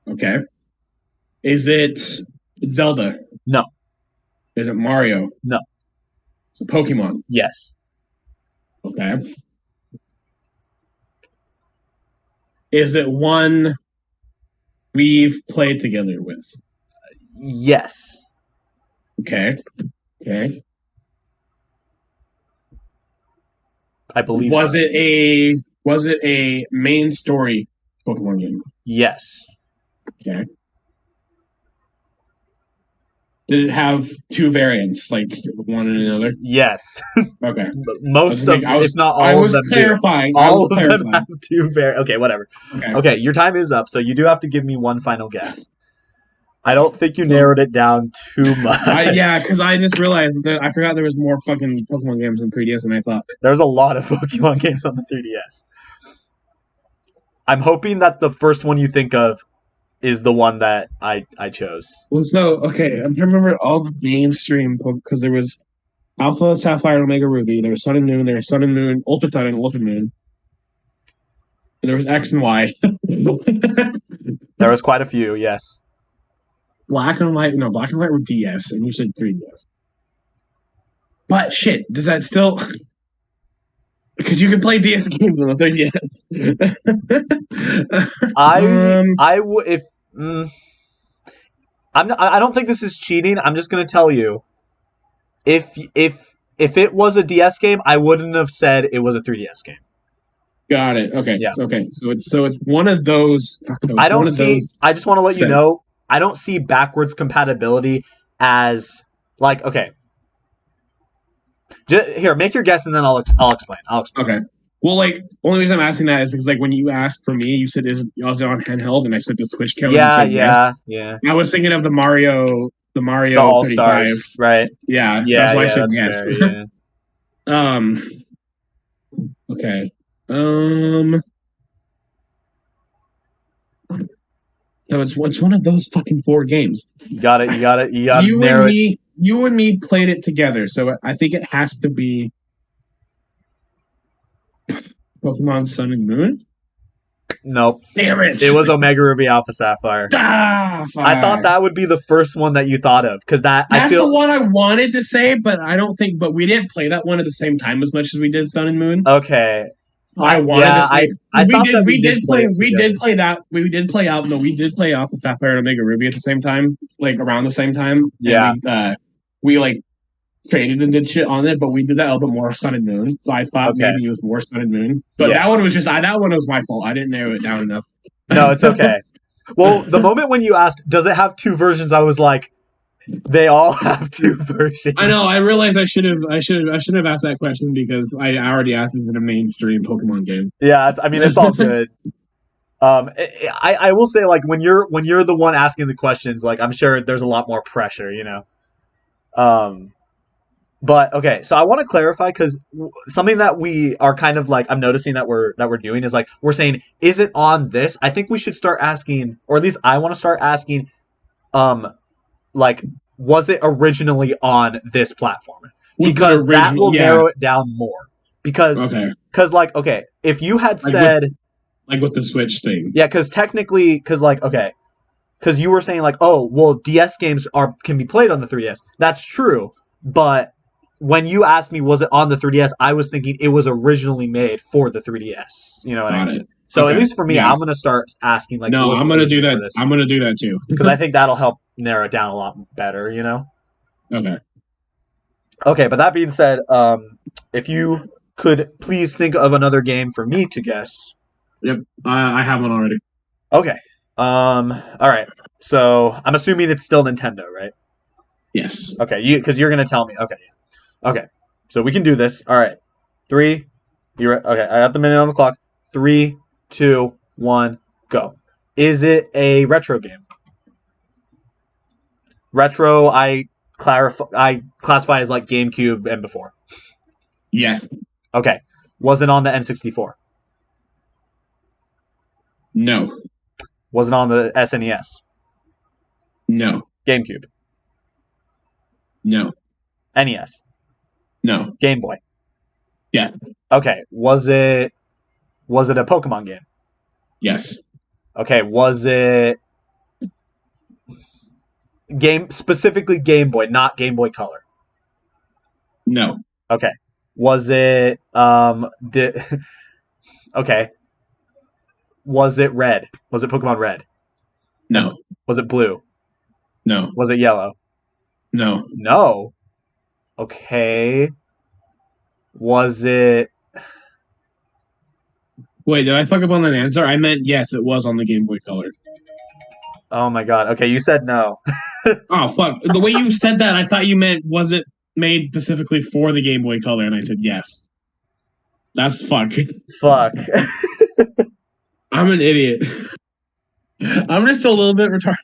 Okay. Is it Zelda? No. Is it Mario? No. Is it Pokemon? Yes. Okay. Is it one we've played together with? Yes. Okay. I believe Was so. it a main story Pokemon game? Yes. Okay. Did it have two variants, like one and another? Yes. Okay. Most of, if not all I of was them, clarifying. all of them have two variants. Okay, whatever. Okay. Okay, your time is up, so you do have to give me one final guess. I don't think you narrowed it down too much. Yeah, because I just realized that I forgot there was more fucking Pokemon games on 3DS than I thought. There's a lot of Pokemon games on the 3DS. I'm hoping that the first one you think of is the one that I chose. Well, so, okay, I'm trying to remember all the mainstream, because there was Alpha, Sapphire, Omega, Ruby, there was Sun and Moon, there was Sun and Moon, Ultra Sun and Ultra Moon. And there was X and Y. There was quite a few, yes. Black and White were DS, and you said 3DS. But shit, does that still... Because you can play DS games on the 3DS. I don't think this is cheating. I'm just gonna tell you, if it was a DS game, I wouldn't have said it was a 3DS game. Got it. Okay. Yeah. Okay. So it's one of those. I just want to let you know, I don't see backwards compatibility as like, okay. Here, make your guess and then I'll explain. Okay. Well, only reason I'm asking that is because when you asked for me, you said is it on handheld, and I said the Switch code. Yeah. I was thinking of the Mario the All 35, Stars, right? Yeah, that's why I said yes. Fair, yeah. Okay. So it's one of those fucking 4 games. You got it. You and me played it together, so I think it has to be Pokemon Sun and Moon. Nope. Damn it! It was Omega Ruby Alpha Sapphire. I thought that would be the first one that you thought of, because that's the one I wanted to say, but I don't think. But we didn't play that one at the same time as much as we did Sun and Moon. Okay. I wanted to say we did play Alpha Sapphire and Omega Ruby at the same time, around the same time. Yeah. And we traded and did shit on it, but we did that a little bit more Sun and Moon. So I thought maybe it was more Sun and Moon. But that one was my fault. I didn't narrow it down enough. No, it's okay. Well, the moment when you asked, does it have 2 versions, I was like, They all have 2 versions. I know. I realized I should have asked that question because I already asked it in a mainstream Pokemon game. Yeah, it's all good. I will say, like, when you're the one asking the questions, like, I'm sure there's a lot more pressure, you know. But okay, so I want to clarify because something that we are kind of like I'm noticing that we're doing is like we're saying, is it on this? I think we should start asking, or at least I want to start asking, like, was it originally on this platform? Because that will narrow it down more. Because like, okay, if you had said like with the Switch thing, yeah, because technically, because you were saying like, oh, well, DS games can be played on the 3DS. That's true, but when you asked me, was it on the 3DS, I was thinking it was originally made for the 3DS. You know what I mean? So at least for me, I'm gonna start asking like. No, I'm gonna do that. I'm gonna do that too because I think that'll help narrow it down a lot better. You know. Okay. Okay, but that being said, if you could please think of another game for me to guess. Yep, I have one already. Okay. All right. So I'm assuming it's still Nintendo, right? Yes. Okay. Because you're gonna tell me. Okay. Okay. So we can do this. All right. 3. Okay. I got the minute on the clock. 3, 2, 1, go. Is it a retro game? Retro, I classify as like GameCube and before. Yes. Okay. Was it on the N64? No. Was it on the SNES? No. GameCube? No. NES? No. Game Boy? Yeah. Okay. Was it a Pokemon game? Yes. Okay. Was it specifically Game Boy, not Game Boy Color? No. Okay. Was it okay. Was it red? Was it Pokemon Red? No. Was it blue? No. Was it yellow? No. No. Okay. Was it... Wait, did I fuck up on that answer? I meant yes, it was on the Game Boy Color. Oh my god. Okay, you said no. Oh, fuck. The way you said that, I thought you meant, was it made specifically for the Game Boy Color? And I said yes. That's fuck. Fuck. I'm an idiot. I'm just a little bit retarded.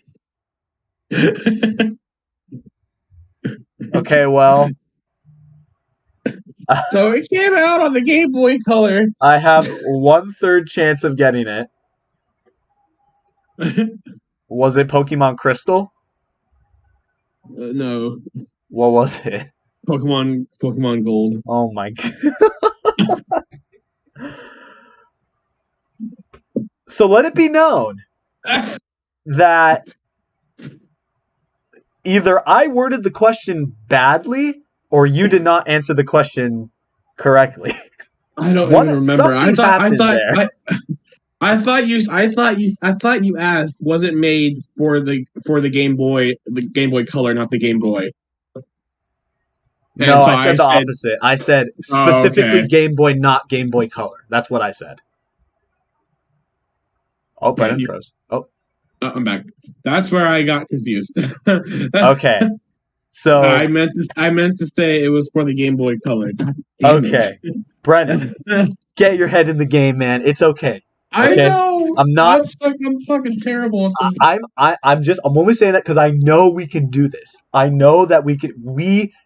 Okay, well. So it came out on the Game Boy Color. I have 1/3 chance of getting it. Was it Pokemon Crystal? No. What was it? Pokemon Gold. Oh my god. So let it be known that either I worded the question badly or you did not answer the question correctly. I don't even remember. I thought you asked, was it made for the Game Boy, Color, not the Game Boy? No, so I said the opposite. I said specifically Game Boy, not Game Boy Color. That's what I said. Oh, Brennan froze. Oh. I'm back. That's where I got confused. Okay. So I meant to say it was for the Game Boy Color. Okay. Brennan, get your head in the game, man. It's okay. I know. I'm not. I'm fucking terrible at this. I'm only saying that because I know we can do this. I know that we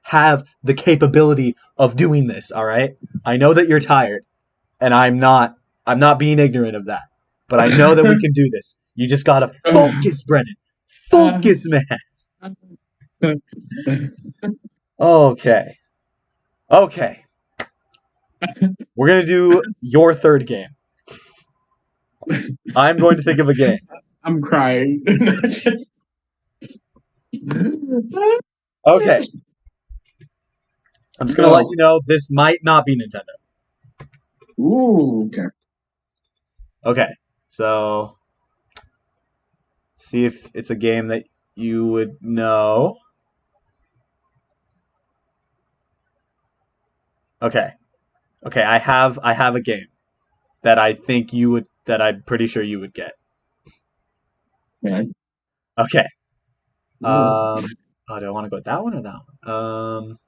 have the capability of doing this. All right. I know that you're tired, and I'm not being ignorant of that. But I know that we can do this. You just gotta focus, Brennan. Focus, man. Okay. Okay. We're gonna do your third game. I'm going to think of a game. I'm crying. Okay. I'm just gonna let you know this might not be Nintendo. Ooh, okay. Okay. So see if it's a game that you would know. Okay. Okay, I have a game that I think you would that I'm pretty sure you would get. Okay. Okay. Oh, do I want to go with that one or that one?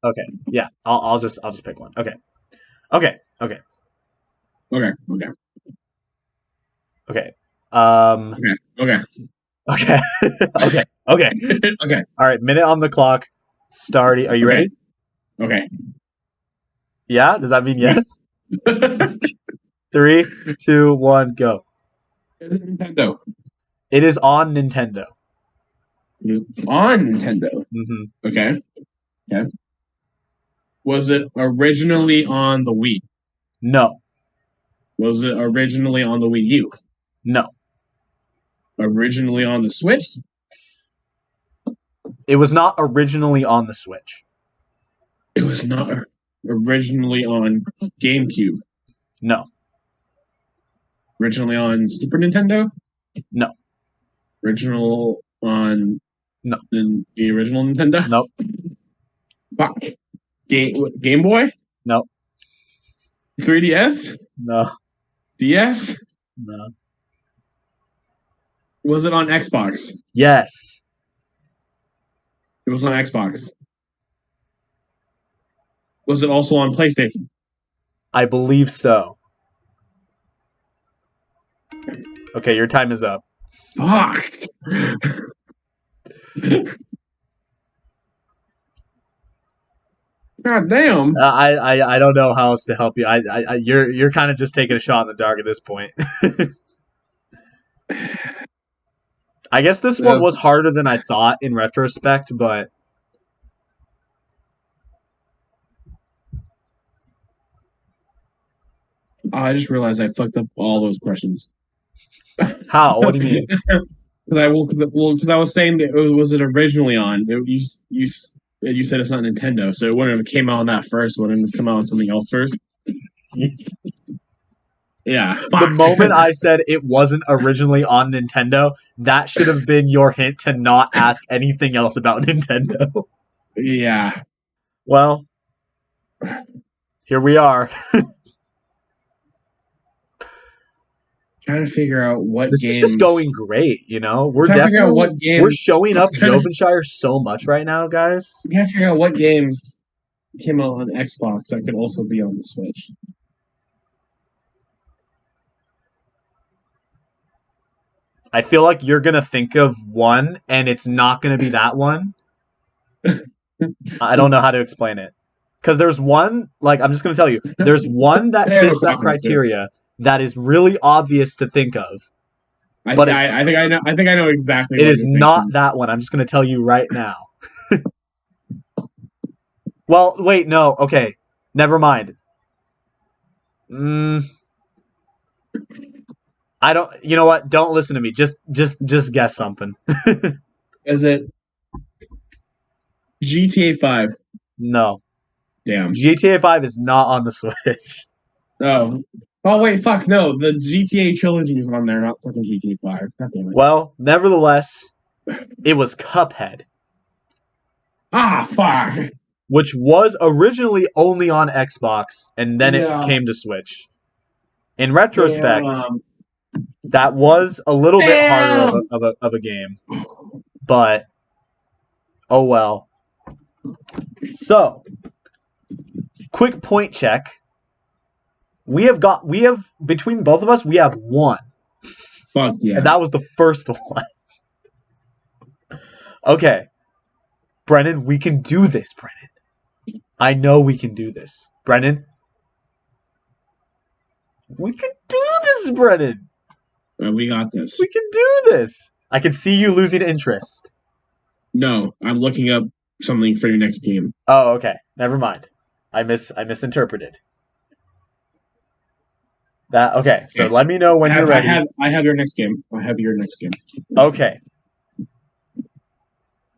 Okay. Yeah. I'll just pick one. Okay. Okay. Okay. Okay. Okay. Okay. Okay. Okay. Okay. Okay. All right. Minute on the clock. Starting. Are you Okay. ready? Okay. Yeah. Does that mean yes? Is 3, 2, 1, go. it Nintendo? It is on Nintendo. It is on Nintendo. Mm-hmm. Okay. Was it originally on the Wii? No. Was it originally on the Wii U? No. Originally on the Switch? It was not originally on the Switch. It was not originally on GameCube. No. Originally on Super Nintendo? No. Original on No. the original Nintendo? Nope. Fuck. Game Boy? No. 3DS? No. DS? No. Was it on Xbox? Yes. It was on Xbox. Was it also on PlayStation? I believe so. Okay, your time is up. Fuck. God damn. I don't know how else to help you. You're kind of just taking a shot in the dark at this point. I guess this one was harder than I thought in retrospect, but I just realized I fucked up all those questions. how? What do you mean? Because I was saying that was it originally on? You said it's not Nintendo, so it wouldn't have came out on that first. Wouldn't have come out on something else first. Yeah. The Fuck. moment I said it wasn't originally on Nintendo, that should have been your hint to not ask anything else about Nintendo. Yeah. Well, here we are. Trying to figure out what This games. is just going great, you know. We're trying to figure out what definitely we're games- showing up trying to- Jovenshire so much right now, guys. We have to figure out what games came out on Xbox that could also be on the Switch. I feel like you're gonna think of one, and it's not gonna be that one. I don't know how to explain it. Because there's one, like, I'm just gonna tell you, there's one that Yeah, fits we're that talking about it. criteria that is really obvious to think of. But I think I know. I think I know exactly. It what is you're not thinking. that one. I'm just gonna tell you right now. Well, wait, no, okay. Never mind. I don't. You know what? Don't listen to me. Just guess something. Is it GTA 5? No. Damn. GTA 5 is not on the Switch. Oh. Oh wait, fuck no. The GTA trilogy is on there, not fucking GTA 5. God damn it. Well, nevertheless, it was Cuphead, Ah, fuck. which was originally only on Xbox, and then Yeah. it came to Switch. In retrospect, Damn. that was a little bit harder Damn. of a game, but oh well. So, quick point check. We have between both of us, we have one. Fuck yeah. And that was the first one. Okay. Brennan, we can do this, Brennan. I know we can do this. Brennan? We can do this, Brennan. We got this. We can do this. I can see you losing interest. No, I'm looking up something for your next game. Oh, okay. Never mind. I misinterpreted. That okay. So let me know when you're ready. I have your next game. I have your next game. Okay.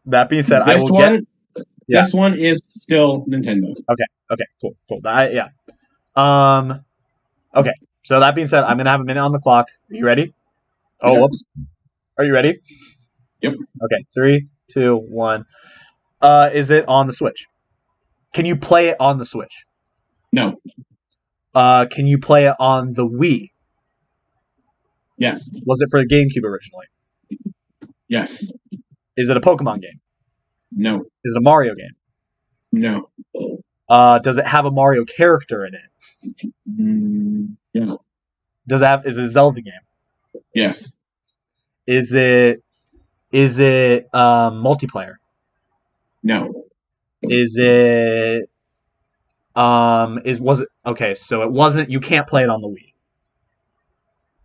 That being said, This I will one, get. Yeah. This one is still Nintendo. Okay. Cool. Yeah. Okay. So that being said, I'm gonna have a minute on the clock. Are you ready? Oh, Yeah. whoops. Are you ready? Yep. Okay. 3, 2, 1. Is it on the Switch? Can you play it on the Switch? No. Can you play it on the Wii? Yes. Was it for the GameCube originally? Yes. Is it a Pokemon game? No. Is it a Mario game? No. Does it have a Mario character in it? Yeah. Is it a Zelda game? Yes. Is it multiplayer? No. Is it was it okay, so it wasn't, you can't play it on the Wii.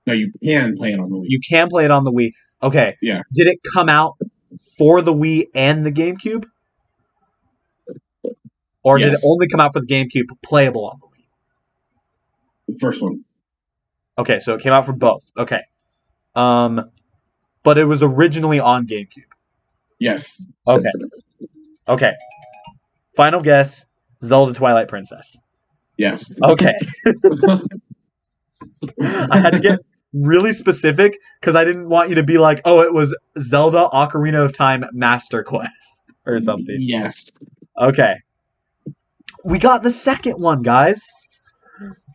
No, you can play it on the Wii. You can play it on the Wii. Okay. Yeah. Did it come out for the Wii and the GameCube? Or did it Yes. only come out for the GameCube, playable on the Wii? The first one. Okay, so it came out for both. Okay. But it was originally on GameCube. Yes. Okay. Okay. Final guess, Zelda Twilight Princess. Yes. Okay. I had to get really specific because I didn't want you to be like, oh, it was Zelda Ocarina of Time Master Quest or something. Yes. Okay. We got the second one, guys.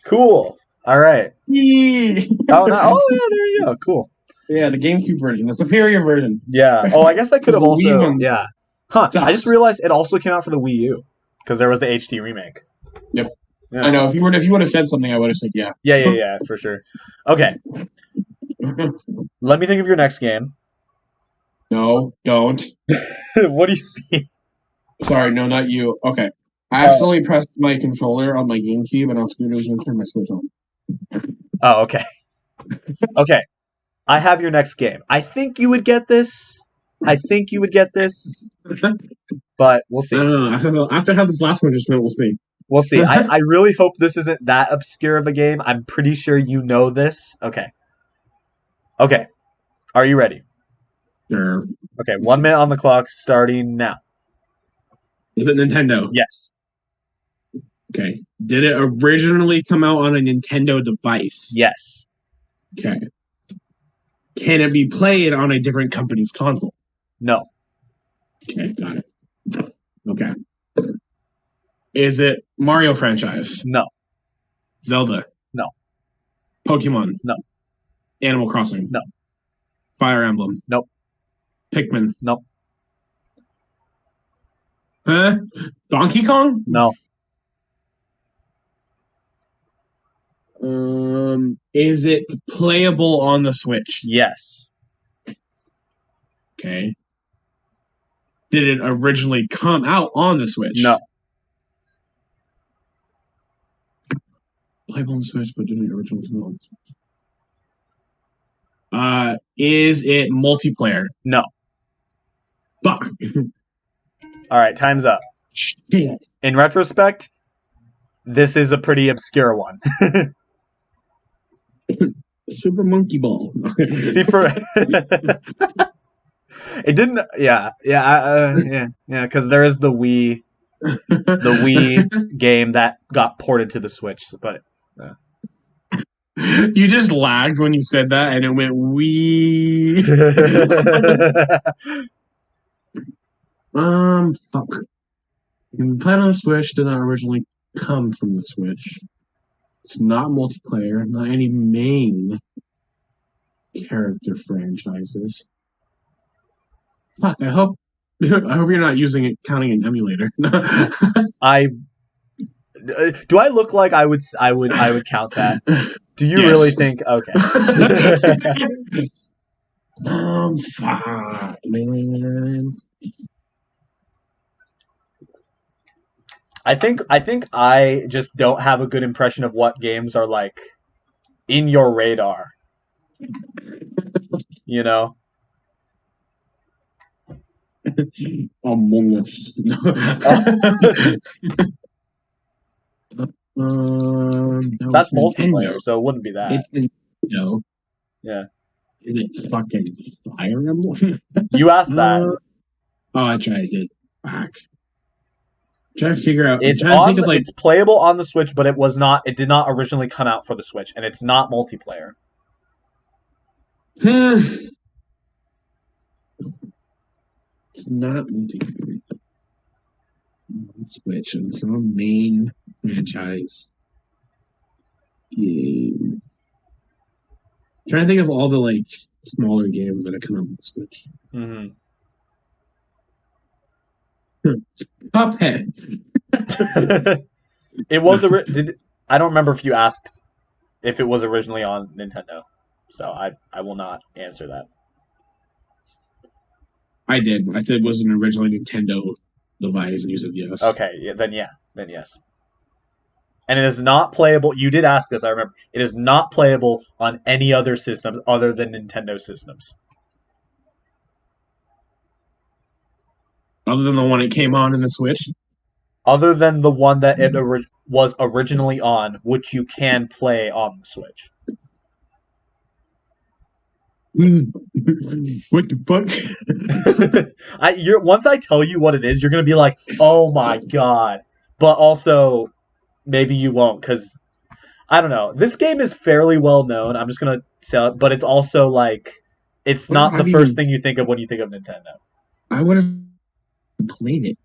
Cool. All right. Oh, yeah, there you go. Cool. Yeah, the GameCube version, the superior version. Yeah. Oh, I guess I could have The Wii also. one Yeah. Huh. sucks. I just realized it also came out for the Wii U because there was the HD remake. Yep. Yeah. I know. If you would have said something, I would have said yeah. Yeah, for sure. Okay. Let me think of your next game. No, don't. What do you mean? Sorry, no, not you. Okay. I accidentally pressed my controller on my GameCube and on Scooter's and turned my Switch on. Oh, okay. Okay. I have your next game. I think you would get this. But we'll see. I don't know. After how this last one just went, we'll see. We'll see. I really hope this isn't that obscure of a game. I'm pretty sure you know this. Okay. Okay. Are you ready? Sure. Okay, 1 minute on the clock, starting now. Is it Nintendo? Yes. Okay. Did it originally come out on a Nintendo device? Yes. Okay. Can it be played on a different company's console? No. Okay, got it. Okay. Is it Mario franchise? No. Zelda? No. Pokemon? No. Animal Crossing? No. Fire Emblem? Nope. Pikmin? Nope. Huh? Donkey Kong? No. Is it playable on the Switch? Yes. Okay. Did it originally come out on the Switch? No. Playable on the Switch, but didn't originally come out on the Switch. Is it multiplayer? No. Fuck. All right, time's up. Shit. In retrospect, this is a pretty obscure one. Super Monkey Ball. See, for it didn't. Yeah, because there is the Wii game that got ported to the Switch, but. You just lagged when you said that, and it went wee. Fuck. You played on the Switch, did not originally come from the Switch. It's not multiplayer, not any main character franchises. Fuck, I hope you're not using it counting an emulator. Do I look like I would count that? Do you Yes. really think? Okay. Fuck, man. I think I just don't have a good impression of what games are like in your radar. You know? Among Us. That's multiplayer, so it wouldn't be that. It's Nintendo. Yeah. Is it fucking Fire Emblem? You asked that. Oh, I tried it. Fuck. Trying to figure out. It's playable on the Switch, but it did not originally come out for the Switch, and it's not multiplayer. It's not multiplayer. Switch, and it's on main franchise game. Trying to think of all the smaller games that have come out on the Switch. Mm-hmm. Cuphead. It was I don't remember if you asked if it was originally on Nintendo, so I will not answer that. I did. I said it was an originally Nintendo device, and you said yes. Okay, then yes. And it is not playable. You did ask this, I remember. It is not playable on any other system other than Nintendo systems. Other than the one it came on in the Switch? Other than the one that it was originally on, which you can play on the Switch. What the fuck? Once I tell you what it is, you're gonna be like, "Oh my god!" But also, maybe you won't, because I don't know. This game is fairly well known. I'm just gonna sell it, but it's also like it's not the first thing you think of when you think of Nintendo. I would have played it.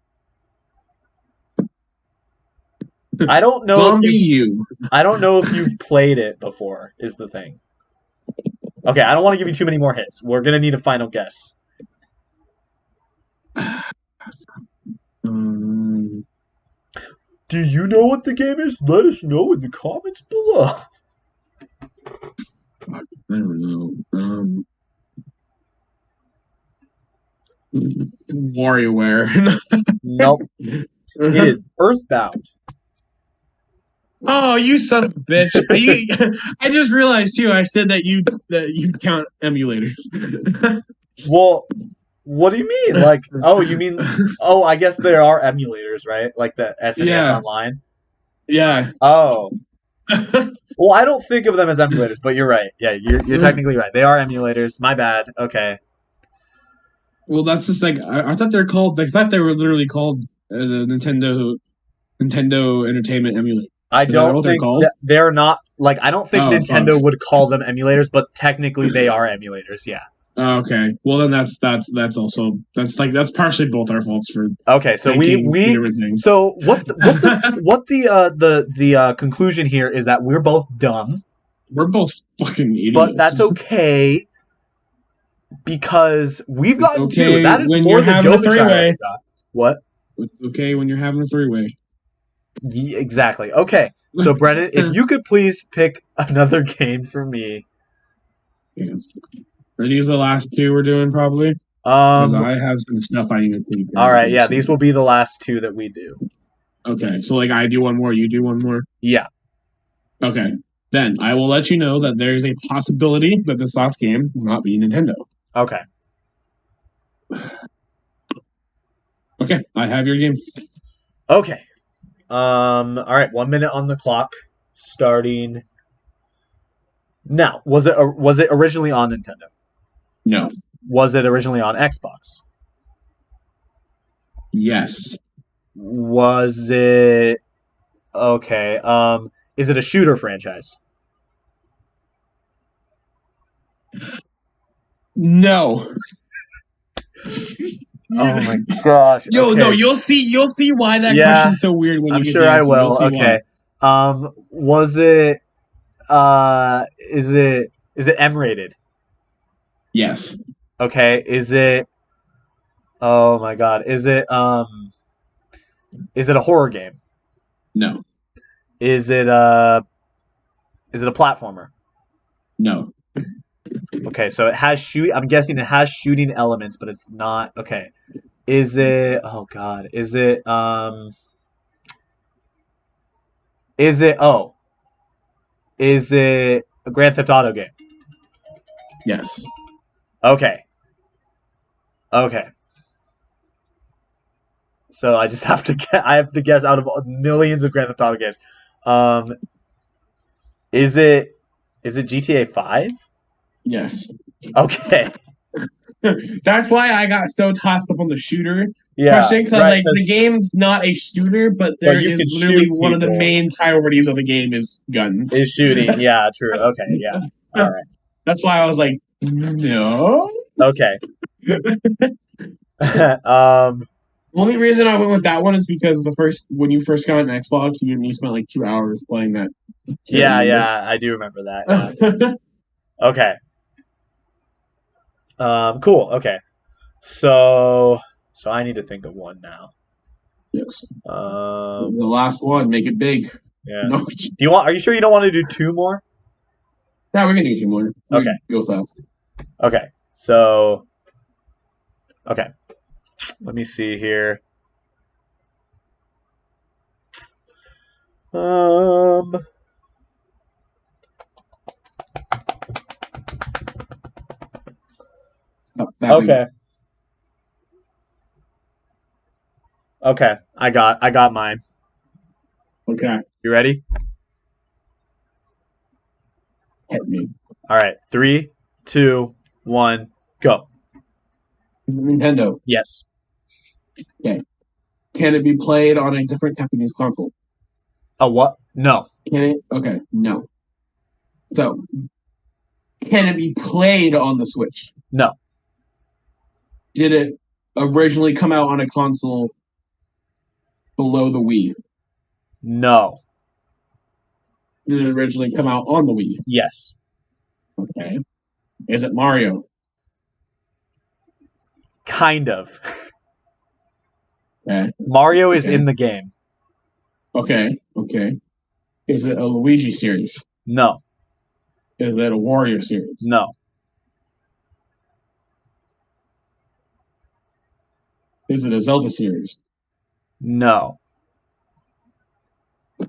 I don't know. Zombie I don't know if you've played it before. Is the thing. Okay, I don't want to give you too many more hits. We're gonna need a final guess. Do you know what the game is? Let us know in the comments below. I don't know. WarioWare. Nope. It is Earthbound. Oh, you son of a bitch! I just realized too. I said that you count emulators. Well, what do you mean? Like, oh, you mean? Oh, I guess there are emulators, right? Like the SNES Online. Yeah. Oh. Well, I don't think of them as emulators, but you're right. Yeah, you're technically right. They are emulators. My bad. Okay. Well, that's just like I thought they're called. I thought they were literally called the Nintendo Entertainment Emulator. I don't think they're not like I don't think Nintendo would call them emulators, but technically they are emulators. Yeah. Okay. Well, then that's also that's partially both our faults for. Okay, so we so what the conclusion here is that we're both dumb. We're both fucking idiots. But that's okay because we've gotten two. That is more than Joe got. What? It's okay when you're having a three-way. Yeah, exactly. Okay, so Brennan, if you could please pick another game for me. Yes. Are these the last two we're doing, probably? I have some stuff I need to think. All right, yeah, these will be the last two that we do. Okay, so like I do one more, you do one more? Yeah. Okay, then I will let you know that there's a possibility that this last game will not be Nintendo. Okay. Okay, I have your game. Okay. All right, 1 minute on the clock, starting now. Was it originally on Nintendo? No. Was it originally on Xbox? Yes. Was it okay? Is it a shooter franchise? No. Oh my gosh! Yo, okay. No, you'll see why that question's so weird when you get the answer. I'm sure I will. Okay. Why. Was it? Is it M-rated? Yes. Okay. Is it? Oh my god! Is it a horror game? No. Is it a platformer? No. Okay, so it has shoot. I'm guessing it has shooting elements, but it's not. Okay, is it? Oh God, is it? Is it? Oh, is it a Grand Theft Auto game? Yes. Okay. Okay. So I just have to get. I have to guess out of millions of Grand Theft Auto games. Is it GTA 5? Yes. Okay. That's why I got so tossed up on the shooter question, because like the game's not a shooter, but there is literally one of the main priorities of the game is guns. Is shooting. Yeah, true. Okay, yeah. All right. That's why I was like, no. Okay. Only reason I went with that one is because when you first got an Xbox, you spent like 2 hours playing that. Yeah, I do remember that. Yeah. Okay. Cool. Okay. So I need to think of one now. Yes. The Um, last one. Make it big. yeah. No. Are you sure you don't want to do two more? Yeah, we're gonna do 2 more. Okay. Go fast. Okay. So, okay. Let me see here. Okay. Okay. I got mine. Okay. You ready? Hit me. All right. 3, 2, 1, go. Nintendo. Yes. Okay. Can it be played on a different Japanese console? A what? No. Can it? Okay. No. So, can it be played on the Switch? No. Did it originally come out on a console below the Wii? No. Did it originally come out on the Wii? Yes. Okay. Is it Mario? Kind of. Okay. Mario is Okay. in the game. Okay. Okay. Is it a Luigi series? No. Is it a Wario series? No. Is it a Zelda series? No.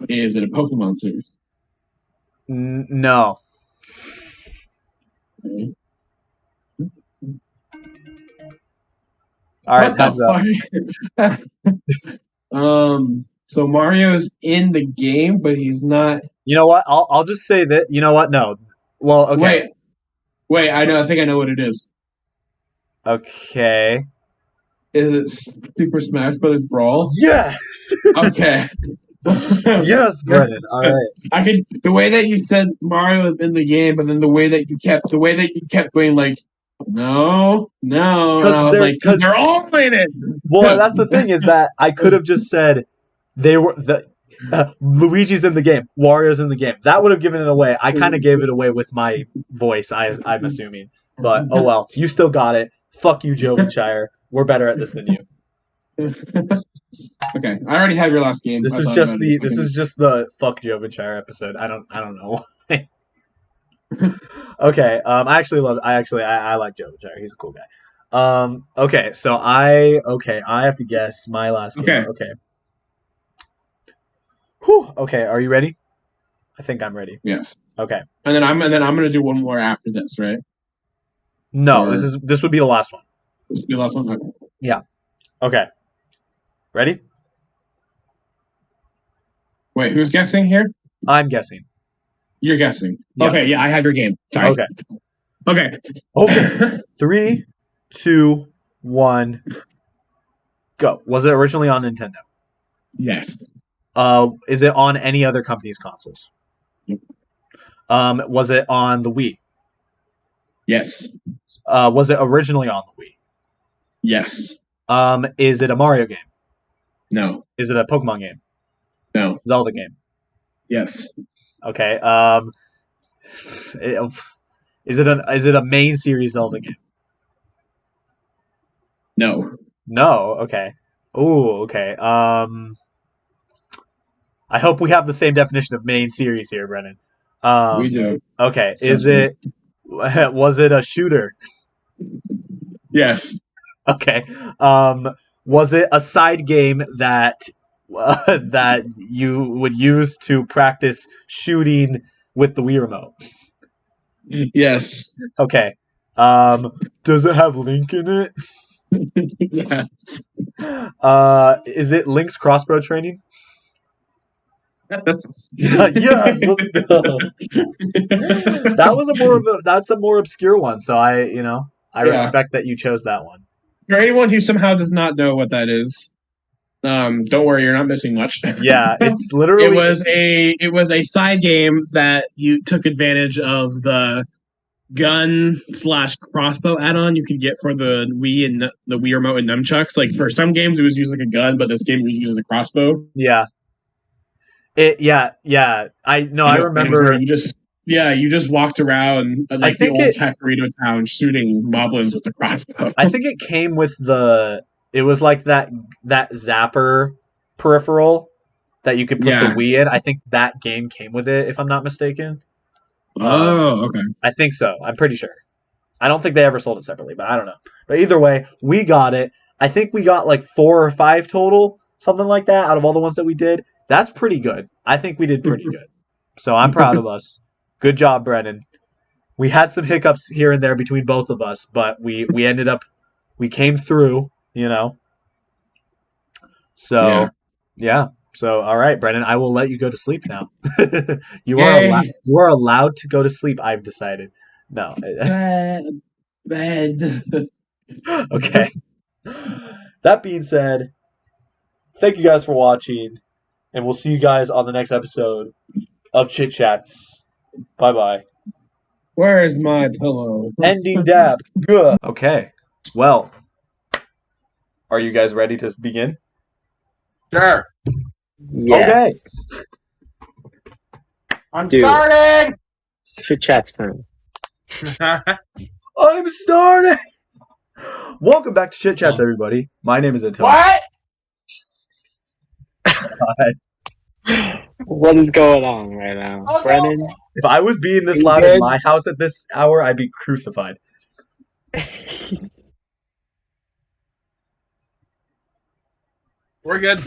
Is it a Pokemon series? No. Okay. All right, What time's up. the fuck? So Mario's in the game, but he's not. You know what? I'll just say that. You know what? No. Well, okay. Wait. I know. I think I know what it is. Okay. Is it Super Smash Bros. Brawl? Yes. Okay. Yes, Brennan. All right. I could the way that you said Mario is in the game, but then the way that you kept going like no, and I was like, because they're all in it. Well, that's the thing is that I could have just said they were Luigi's in the game, Wario's in the game. That would have given it away. I kind of gave it away with my voice. I'm assuming, but oh well. You still got it. Fuck you, Jovenshire. We're better at this than you. Okay, I already had your last game. This is just the fuck Jovenshire episode. I don't know why. Okay. I actually like Jovenshire. He's a cool guy. Okay. So I have to guess my last game. Okay. Whew. Okay. Are you ready? I think I'm ready. Yes. Okay. And then I'm gonna do one more after this, right? No, this would be the last one. This will be the last one. Okay. Yeah. Okay. Ready? Wait, who's guessing here? I'm guessing. You're guessing. Yeah. Okay, yeah, I have your game. Sorry. Okay. 3, 2, 1, go. Was it originally on Nintendo? Yes. Is it on any other company's consoles? Yep. Was it on the Wii? Yes. Was it originally on the Wii? Yes. Is it a Mario game? No. Is it a Pokemon game? No. Zelda game? Yes. Okay. Is it a main series Zelda game? No. No. Okay. Ooh. Okay. I hope we have the same definition of main series here, Brennan. We do. Okay. Was it a shooter? Yes. Okay. Was it a side game that that you would use to practice shooting with the Wii remote? Yes. Okay. Does it have Link in it? Yes. Is it Link's crossbow training? Yes. Yes, let's go. That's a more obscure one, so I respect that you chose that one. For anyone who somehow does not know what that is, don't worry, you're not missing much. Yeah, it's literally it was a side game that you took advantage of the gun/crossbow add-on you could get for the Wii and the Wii remote and nunchucks. Like for some games it was used like a gun, but this game was used as a crossbow. Yeah. I remember. You Yeah, you just walked around like the old Kakariko town shooting moblins with the crossbow. I think it came with it was like that zapper peripheral that you could put the Wii in. I think that game came with it, if I'm not mistaken. Okay. I think so. I'm pretty sure. I don't think they ever sold it separately, but I don't know. But either way, we got it. I think we got like 4 or 5 total, something like that, out of all the ones that we did. That's pretty good. I think we did pretty good. So I'm proud of us. Good job, Brennan. We had some hiccups here and there between both of us, but we ended up, we came through, you know. So, yeah. So, all right, Brennan, I will let you go to sleep now. You are allowed to go to sleep, I've decided. No. Bed. Okay. That being said, thank you guys for watching, and we'll see you guys on the next episode of Chit Chats. Bye-bye. Where's my pillow? Ending dab. Good. Okay. Well, are you guys ready to begin? Sure. Yes. Okay. I'm starting! Chit Chats time. I'm starting! Welcome back to Chit Chats, everybody. My name is Antonio. What? What is going on right now? Okay. Brennan? If I was being this loud in my house at this hour, I'd be crucified. We're good.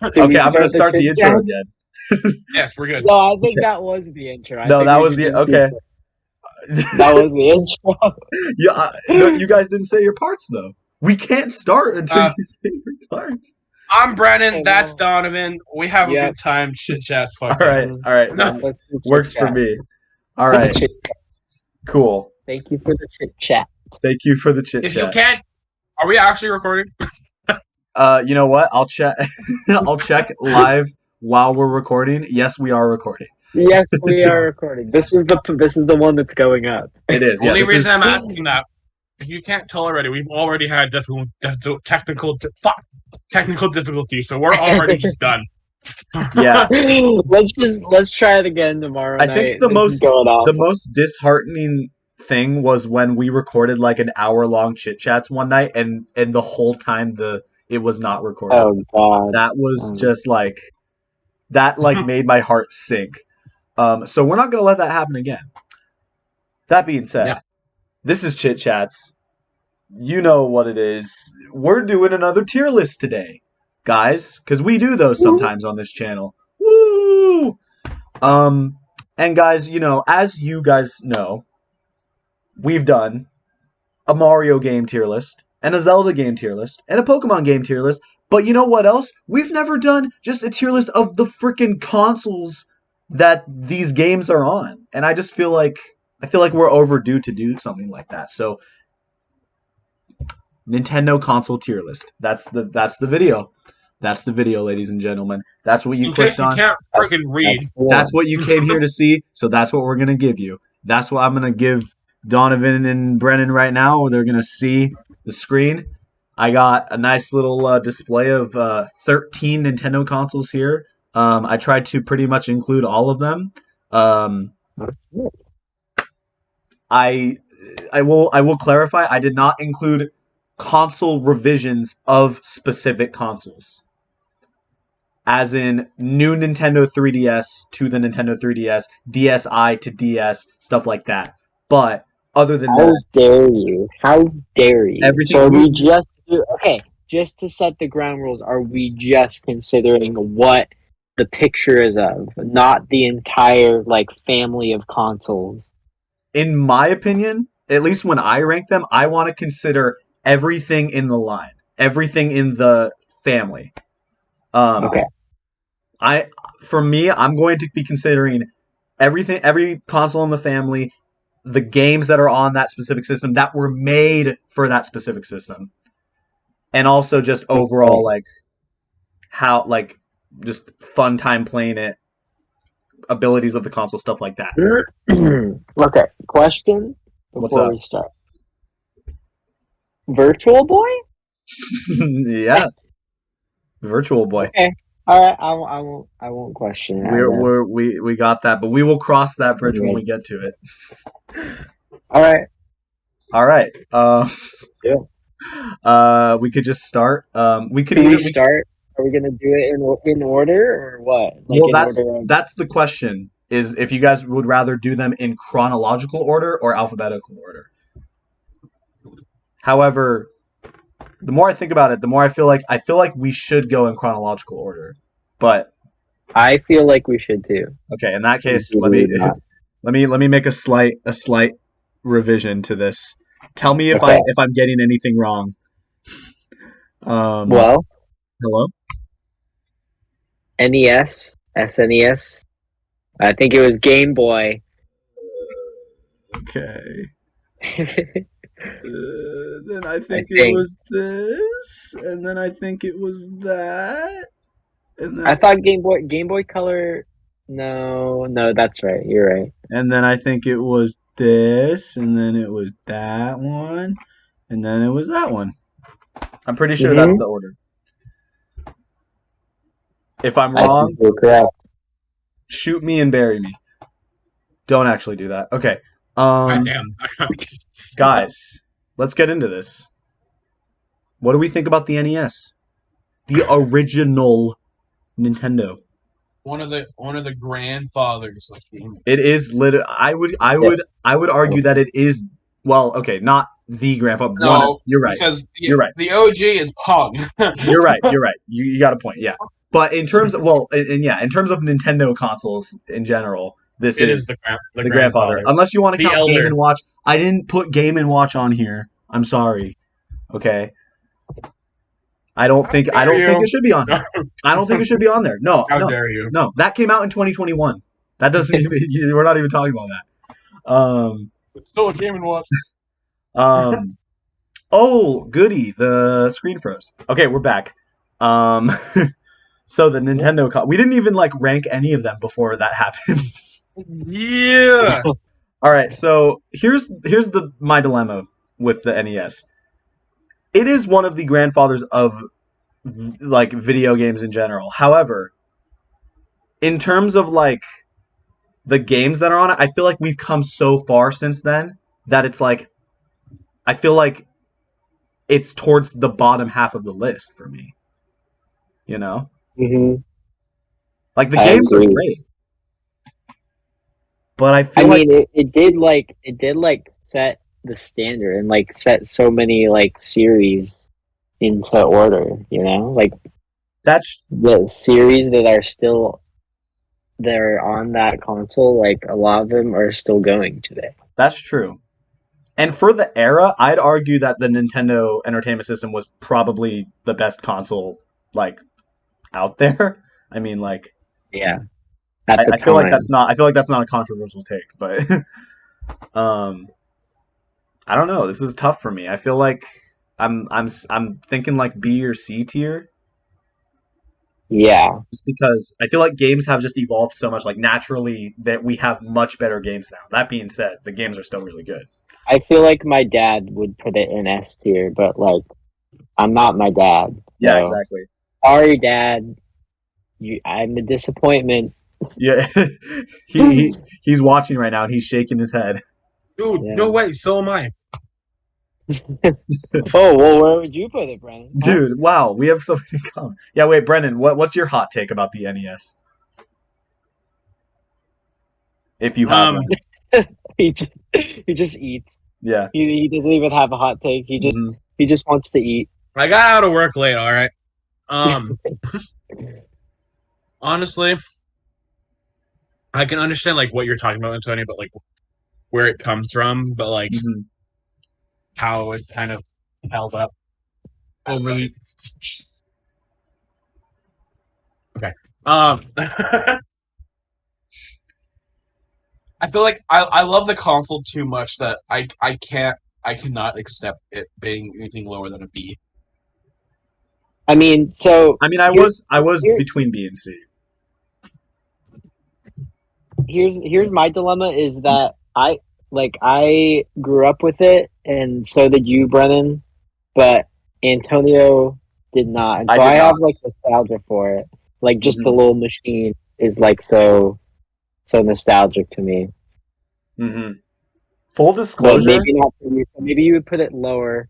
Okay, I'm going to start the intro again. Yes, we're good. No, I think that was the intro. That was the... Okay. That was the intro. Yeah, no, you guys didn't say your parts, though. We can't start until you say your parts. I'm Brennan. That's Donovan. We have a good time. Chit Chats. All right. No. Works for me. All right. Cool. Thank you for the chit chat. Thank you for the chit chat. If you can't, are we actually recording? You know what? I'll check. I'll check live while we're recording. Yes, we are recording. Yes, we are recording. This is the one that's going up. It is. Only reason I'm asking that, if you can't tell already, we've already had technical difficulties, so we're already just done. Yeah. let's try it again tomorrow night. I think the most disheartening thing was when we recorded like an hour-long chit chats one night, and the whole time it was not recorded. Oh God. That was just like that made my heart sink. So we're not gonna let that happen again. That being said, This is Chit Chats. You know what it is. We're doing another tier list today, guys, because we do those sometimes on this channel. Woo! And guys, as you guys know, we've done a Mario game tier list, and a Zelda game tier list, and a Pokemon game tier list. But you know what else? We've never done just a tier list of the freaking consoles that these games are on. And I just feel like we're overdue to do something like that. So Nintendo console tier list. That's the video. That's the video, ladies and gentlemen. That's what you clicked on. You can't freaking read. That's what you came here to see. So that's what we're gonna give you. That's what I'm gonna give Donovan and Brennan right now. They're gonna see the screen. I got a nice little display of 13 Nintendo consoles here. I tried to pretty much include all of them. I will clarify. I did not include console revisions of specific consoles, as in new Nintendo 3DS to the Nintendo 3DS, DSi to DS, stuff like that. But other than that, How dare you? Everything so we just just to set the ground rules, are we just considering what the picture is of, not the entire family of consoles? In my opinion, at least when I rank them, I want to consider everything in the line, everything in the family. Okay. For me, I'm going to be considering everything, every console in the family, the games that are on that specific system that were made for that specific system, and also just overall just fun time playing it, abilities of the console, stuff like that. Okay, question before we start. Virtual Boy? Yeah. Virtual Boy. Okay. All right, I won't question it. I guess. We got that, but we will cross that bridge when we get to it. All right. All right. Yeah. We could just start. We could Can either we start? Are we gonna do it in order or what? Like well, in order of? that's the question. Is if you guys would rather do them in chronological order or alphabetical order. However, the more I think about it, the more I feel like we should go in chronological order. But I feel like we should too. okay, in that case, You let me do not. let me make a slight revision to this. Tell me Okay. if I'm getting anything wrong. Well, Hello? NES, SNES. I think it was Game Boy. Okay. I Then I think it think. was this, and then I think it was that, and I then thought Game Boy Color. No, that's right. You're right. I think it was this, and then it was that one, and then it was that one. I'm pretty sure that's Mm-hmm. the order. If I'm I think wrong, you're correct. shoot me and bury me. Don't actually do that. Okay. God damn. Guys, let's get into this. What do we think about the NES? The original Nintendo. One of the grandfathers of gaming. It is I would argue that it is well, okay, not the grandfather. No, You're right. because You're right. the OG is Pong. You're right. You're right. You got a point. Yeah. But in terms of in terms of Nintendo consoles in general, this It is is the the grandfather. Unless you want to The count Game elder. and Watch. I didn't put Game and Watch on here. I'm sorry. Okay. I don't think it should be on here. I don't think it should be on there. No. How no. dare you? No. That came out in 2021. That doesn't even we're not even talking about that. It's still a Game and Watch. Oh, goody, the screen froze. Okay, we're back. So the Nintendo we didn't even like rank any of them before that happened. Yeah. All right, so here's my dilemma with the NES. It is one of the grandfathers of like video games in general. However, in terms of like the games that are on it, I feel like we've come so far since then that it's like I feel like it's towards the bottom half of the list for me. You know? Mm-hmm. Like the I games are agree. great. But I I feel like mean, it did like set the standard and like set so many like series into order. You know, like that's the series that are still they're on that console. Like a lot of them are still going today. true. And for the era, I'd argue that the Nintendo Entertainment System was probably the best console like out there. I mean, like Yeah, at the I feel like time. I feel like that's not a controversial take, but um I don't know. This is tough for me. I feel like I'm thinking like B or C tier Yeah, just because I feel like games have just evolved so much like naturally that we have much better games now. That being said, the games are still really good. I feel like my dad would put it in S tier, but like I'm not my dad. Yeah, So exactly. sorry, Dad. I'm a disappointment. Yeah, he's watching right now and he's shaking his head. Dude, Yeah. no way. So am I. Oh well, where would you put it, Brennan? Huh? Dude, wow, we have so many comments. Yeah, wait, Brendan, what's your hot take about the NES? If you have one. he just eats. Yeah. He doesn't even have a hot take. He just wants to eat. I got out of work late. All right. Honestly, I can understand like what you're talking about, Antonio, but like where it comes from, but like how it's kind of held up. Oh, really? Okay. I feel like I love the console too much that I cannot accept it being anything lower than a B. I mean, I was between B and C. Here's my dilemma is that I grew up with it, and so did you, Brennan, but Antonio did not, and so I have like nostalgia for it. Like just the little machine is like so nostalgic to me. Full But disclosure, maybe not for you. So maybe you would put it lower.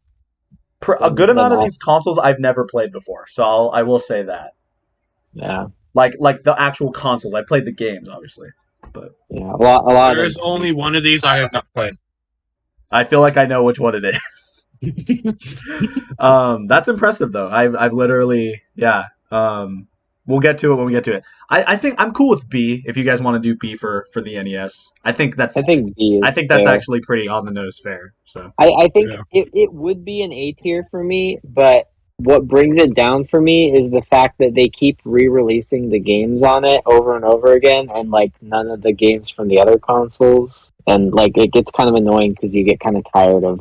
a good amount of us. these consoles I've never played before, so I will say that. Yeah. Like the actual consoles, I played the games obviously, but yeah, a lot. There is only one of these I have not played. I feel like I know which one it is. That's impressive though. I've literally we'll get to it when we get to it. I think I'm cool with B if you guys want to do B for the NES. I think I think B is that's fair. actually pretty on the nose fair. So I think it would be an A tier for me, but what brings it down for me is the fact that they keep re-releasing the games on it over and over again, and like none of the games from the other consoles, and like it gets kind of annoying because you get kind of tired of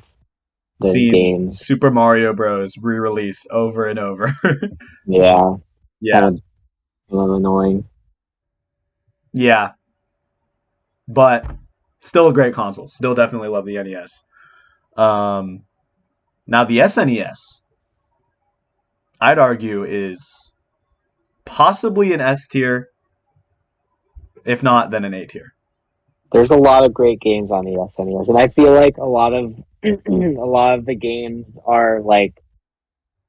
the games. Super Mario Bros. Re-released over and over. Yeah. Yeah. Kind of annoying. Yeah. But still a great console. Still definitely love the NES. Now the SNES, I'd argue, is possibly an S tier, if not, then an A tier. There's a lot of great games on the SNES, and I feel like a lot of the games are like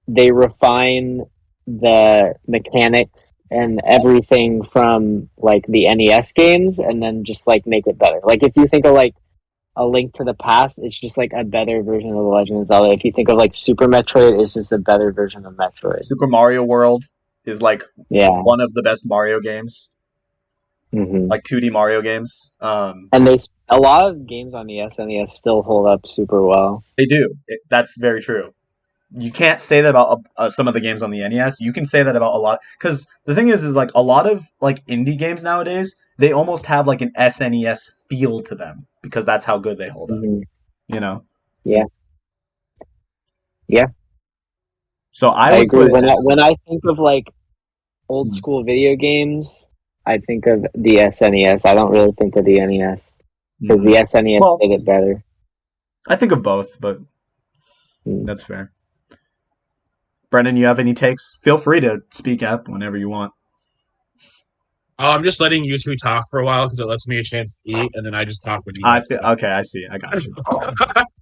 they refine the mechanics and everything from like the NES games, and then just like make it better. Like if you think of like A Link to the Past, it's just like a better version of The Legend of Zelda. If you think of like Super Metroid, it's just a better version of Metroid. Super Mario World is like one of the best Mario games. Like 2D Mario games. And a lot of games on the SNES still hold up super well. They do. That's very true. You can't say that about some of the games on the NES. You can say that about a lot, because the thing is like a lot of like indie games nowadays, they almost have like an SNES feel to them because that's how good they hold up. You know? Yeah. Yeah. So I agree. When I think of like old school video games, I think of the SNES. I don't really think of the NES because the SNES did it better. I think of both, but that's fair. Brendan, you have any takes? Feel free to speak up whenever you want. Oh, I'm just letting you two talk for a while because it lets me a chance to eat, and then I just talk with you. Okay, I see. I got you.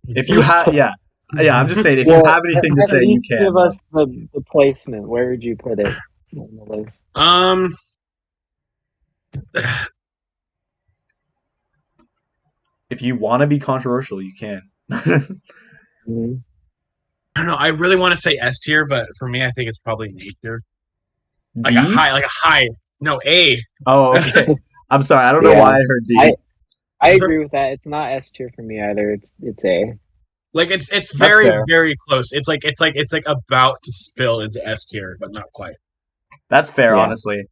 If you have, yeah, I'm just saying, if you have anything to say, you can. Give us the placement. Where would you put it on the list? If you want to be controversial, you can. I don't know. I really want to say S tier, but for me, I think it's probably an A tier. Like a high. No, A. Oh, okay. I'm sorry. I don't know why I heard D. I agree with that. It's not S tier for me either. It's A. Like it's very very close. It's like about to spill into S tier, but not quite. That's fair, honestly.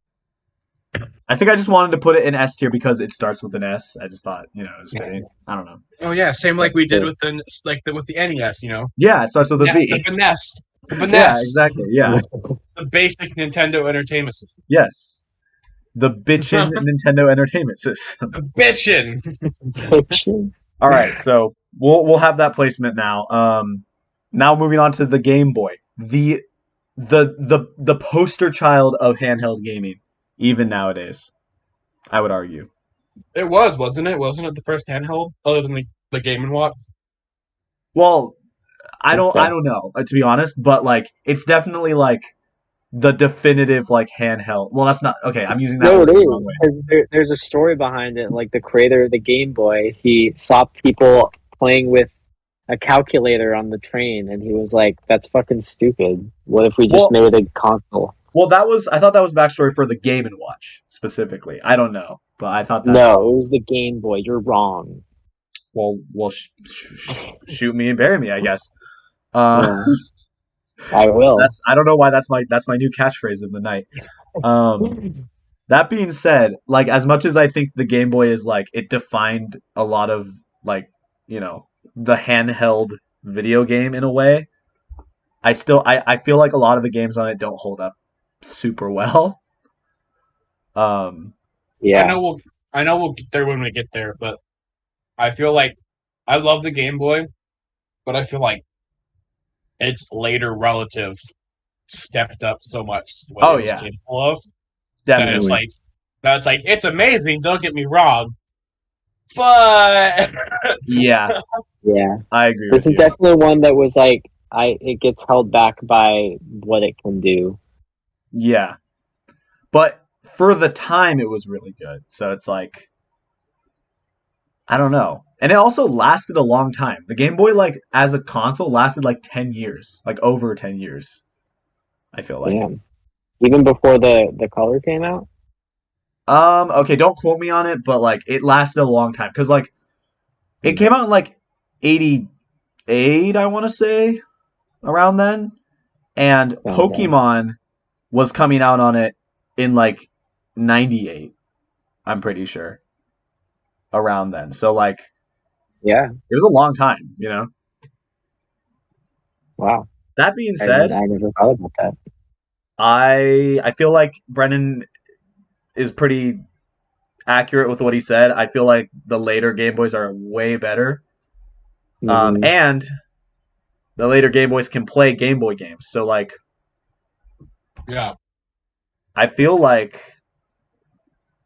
I think I just wanted to put it in S tier because it starts with an S. I just thought, it was fitting. I don't know. Oh yeah, same like we did with the NES, Yeah, it starts with a B. The finesse. Yeah, exactly. Yeah. The basic Nintendo Entertainment System. Yes. The bitchin' Nintendo Entertainment System. The bitchin'. All right, so we'll have that placement now. Now moving on to the Game Boy, the poster child of handheld gaming, even nowadays, I would argue. It wasn't it? Wasn't it the first handheld other than the Game & Watch? Well, I don't know, to be honest, but like it's definitely like the definitive like handheld. Well, that's not okay. I'm using that. No, it is because there's a story behind it. Like the creator of the Game Boy, he saw people playing with a calculator on the train, and he was like, "That's fucking stupid. What if we just made a console?" Well, I thought that was backstory for the Game & Watch specifically. I don't know, but I thought that's... No, it was the Game Boy. You're wrong. Well, shoot me and bury me, I guess. I will. I don't know why that's my new catchphrase of the night. That being said, like as much as I think the Game Boy is like it defined a lot of like the handheld video game in a way, I feel like a lot of the games on it don't hold up super well. Yeah. I know we'll get there when we get there, but I feel like I love the Game Boy, but I feel like its later relative stepped up so much what it was capable of. Definitely. That's like it's amazing. Don't get me wrong, but Yeah, Yeah, I agree this with is you. definitely one that was like it gets held back by what it can do. Yeah, but for the time, it was really good. So it's like, I don't know. And it also lasted a long time. The Game Boy, like, as a console, lasted like 10 years, like over 10 years, I feel like. Damn. Even before the color came out? Okay, don't quote me on it, but like, it lasted a long time. Because, like, it came out in like 88, I want to say, around then. And Okay. Pokemon was coming out on it in like 98, I'm pretty sure, around then. So, like, Yeah. it was a long time, you know? Wow. That being I said, never thought about that. I feel like Brennan is pretty accurate with what he said. I feel like the later Game Boys are way better. Mhm. And the later Game Boys can play Game Boy games. So, like, yeah, I feel like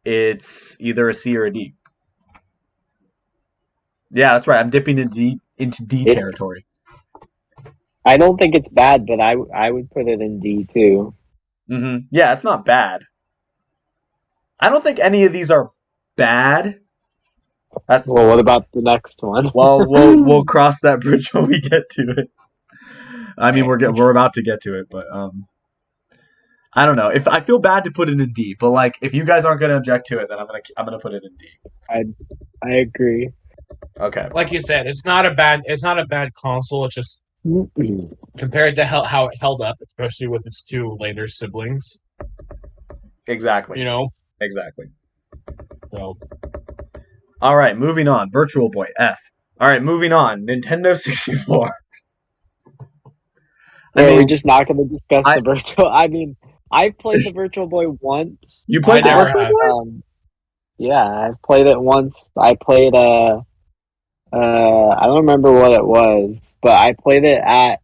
it's either a C or a D. Yeah, that's right. I'm dipping into D It's territory. I don't think it's bad, but I would put it in D too. Yeah, it's not bad. I don't think any of these are bad. That's Well, what about the next one? well, we'll cross that bridge when we get to it. I mean, we're about to get to it, but I don't know. If I feel bad to put it in D, but like if you guys aren't gonna object to it, then I'm gonna put it in D. I agree. Okay. like you said, it's not a bad console. It's just compared to how it held up, especially with its two later siblings. Exactly. You know. Exactly. So. All right, moving on. Virtual Boy F. All right, moving on. Nintendo 64. We're just not going to discuss I- the Virtual. I mean, I played the Virtual Boy once. You played the Virtual Boy? Yeah, I played it once. I played I don't remember what it was, but I played it at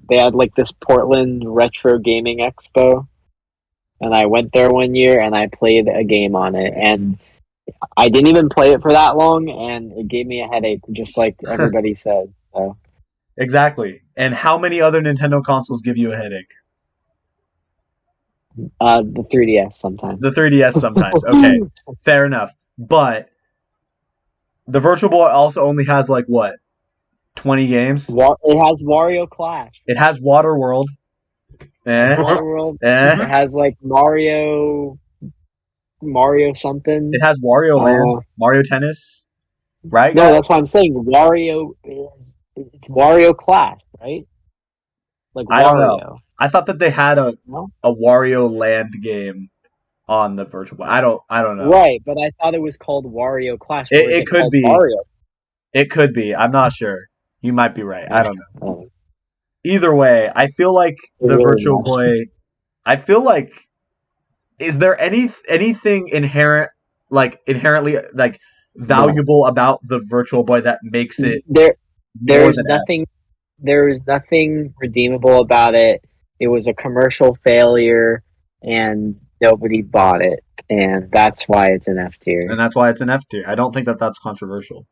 they had like this Portland Retro Gaming Expo, and I went there one year and I played a game on it, and I didn't even play it for that long, and it gave me a headache, just like everybody said. So. Exactly. And how many other Nintendo consoles give you a headache? The 3DS sometimes. The 3DS sometimes. Okay, fair enough. But the Virtual Boy also only has like what, 20 games? It has Wario Clash. It has Waterworld. Waterworld. It has like Mario something. It has Wario Land, Mario Tennis, right? No, guys? that's what I'm saying. It's Wario Clash, right? Like Wario. I don't know. I thought that they had a No? Wario Land game on the Virtual Boy. I don't know. Right, but I thought it was called Wario Clash. It could be. Mario? It could be. I'm not sure. You might be right. I don't know. Oh. Either way, I feel like the really Virtual not. Boy. I feel like, is there anything inherently like valuable about the Virtual Boy that makes it There's nothing. There's nothing redeemable about it. It was a commercial failure, and nobody bought it, and that's why it's an F tier. And that's why it's an F tier. I don't think that that's controversial.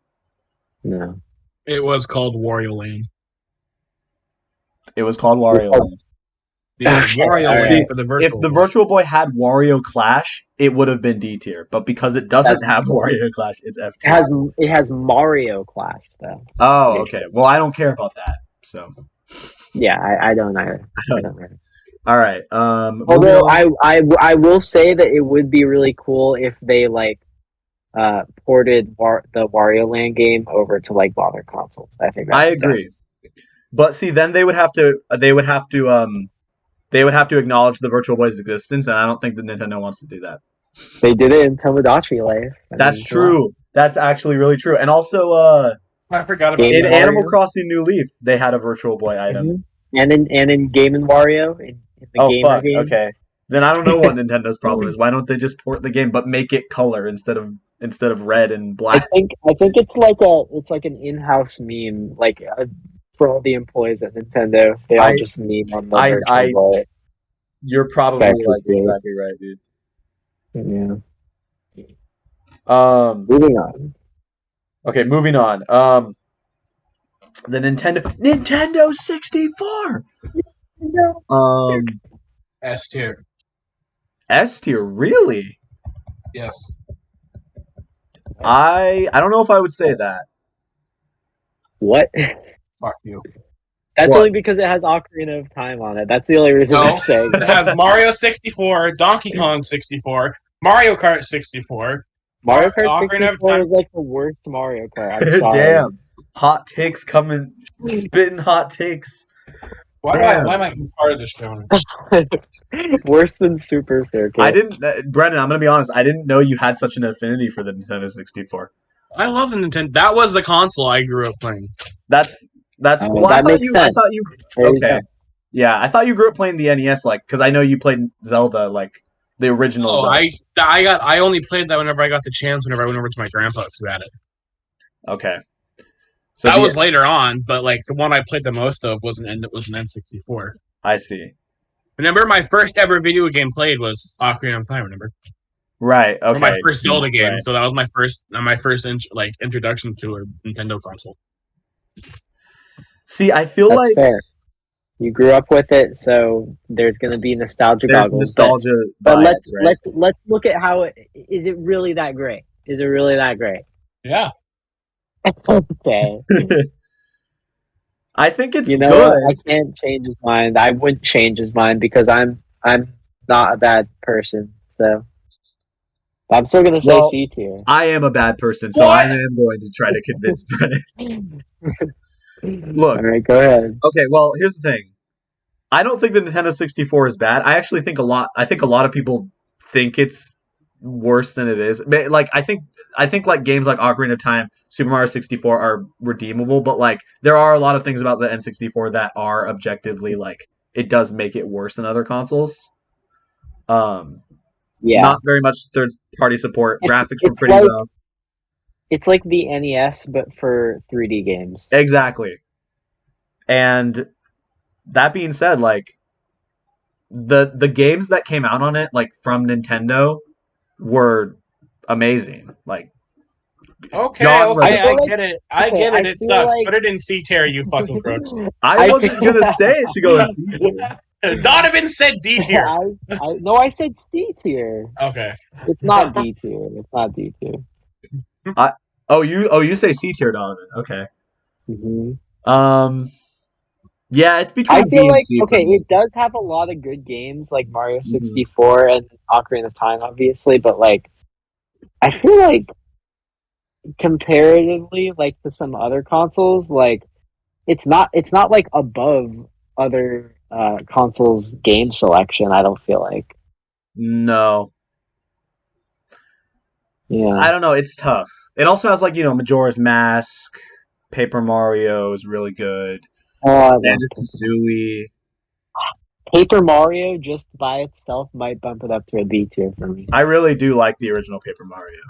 No. It was called Wario Land. It was called Wario Land. Yeah, Wario Land for the Virtual If the Boy. Virtual Boy had Wario Clash, it would have been D tier. But because it doesn't have Wario Clash, it's F tier. It has Mario Clash though. Oh, okay. Well, I don't care about that. So. Yeah, I don't either. I don't either. All right. Although I will say that it would be really cool if they like ported the Wario Land game over to like modern consoles. I think I agree. But see, then they would have to acknowledge the Virtual Boy's existence, and I don't think the Nintendo wants to do that. They did it in Tomodachi Life. That's true. That's actually really true. And also, I forgot about in Animal Crossing New Leaf, they had a Virtual Boy item. And in Game and Wario, in the Gamer fuck. game. Okay. Then I don't know what Nintendo's problem is. Why don't they just port the game but make it color instead of red and black? I think it's like an in-house meme, like for all the employees at Nintendo. They all just meme on the Virtual Boy. You're probably like exactly right, dude. Yeah. Um. Moving on. Okay, moving on. The Nintendo 64. No. S tier. S tier, really? Yes. I don't know if I would say that. What? Fuck you. That's What? only because it has Ocarina of Time on it. That's the only reason No. I'm saying It that. has Mario 64, Donkey Kong 64, Mario Kart 64, Mario Kart Ocarina of 64 Time. is like the worst Mario Kart. I'm sorry. Damn. Hot takes coming, spitting hot takes. Why Damn. am I part of this show? Worse than Super Circuit. I didn't, Brendan. I'm gonna be honest. I didn't know you had such an affinity for the Nintendo 64. I love the Nintendo. That was the console I grew up playing. That's. Well, that makes sense. I thought you. There you Okay. go. Yeah, I thought you grew up playing the NES, like, because I know you played Zelda, like the original. Oh, Zelda. I only played that whenever I got the chance. Whenever I went over to my grandpa's who had it. Okay. So That was later on, but like the one I played the most of was an N64. I see. Remember, my first ever video game played was Ocarina of Time. Remember? Right. Okay. Or my first Zelda game. Right. So that was my first introduction to a Nintendo console. See, I feel That's like fair. You grew up with it, so there's going to be nostalgia there's goggles. nostalgia But bias, right? let's look at how is it really that great? Is it really that great? Yeah. Okay. I think it's You know good. what? I can't change his mind. I wouldn't change his mind because I'm not a bad person. So I'm still gonna say C tier. I am a bad person, so I am going to try to convince Brennan. Look. All right, go ahead. Okay, well, here's the thing. I don't think the Nintendo 64 is bad. I actually think a lot of people think it's worse than it is. Like I think like games like Ocarina of Time, Super Mario 64 are redeemable, but like there are a lot of things about the N64 that are objectively like it does make it worse than other consoles. Yeah. Not very much third party support. Graphics were pretty rough. It's like the NES but for 3D games. Exactly. And that being said, like the games that came out on it, like from Nintendo, were amazing. Like, okay, I get it. I get it. It sucks. Like... Put it in C tier, you fucking crooks. I wasn't gonna say it should go in C tier. Donovan said D tier. No, I said C tier. Okay. It's not D tier. It's not D tier. You say C tier, Donovan. Okay. Mm-hmm. Yeah, it's between B and C. Okay, it does have a lot of good games like Mario 64 and Ocarina of Time, obviously, but like, I feel like comparatively, like to some other consoles, like it's not like above other consoles' game selection. I don't feel like. No. Yeah. I don't know. It's tough. It also has like Majora's Mask, Paper Mario is really good. Banjo-Kazooie. Paper Mario just by itself might bump it up to a B tier for me. I really do like the original Paper Mario.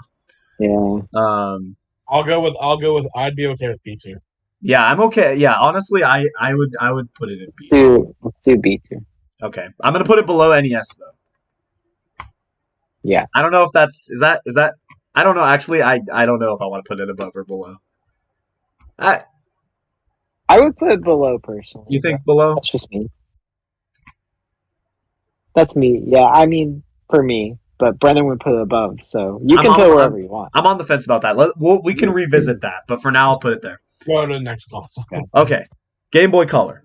Yeah. I'd be okay with B tier. Yeah, I'm okay. Yeah, honestly, I would put it in B. Let's do B tier. Okay, I'm gonna put it below NES though. Yeah. I don't know if is that. I don't know. Actually, I don't know if I want to put it above or below. I would put it below personally. You think below? That's just me. That's me. Yeah, I mean, for me. But Brennan would put it above, so you can put it wherever you want. I'm on the fence about that. We can revisit that, but for now, I'll put it there. Go to the next console. Okay. Game Boy Color.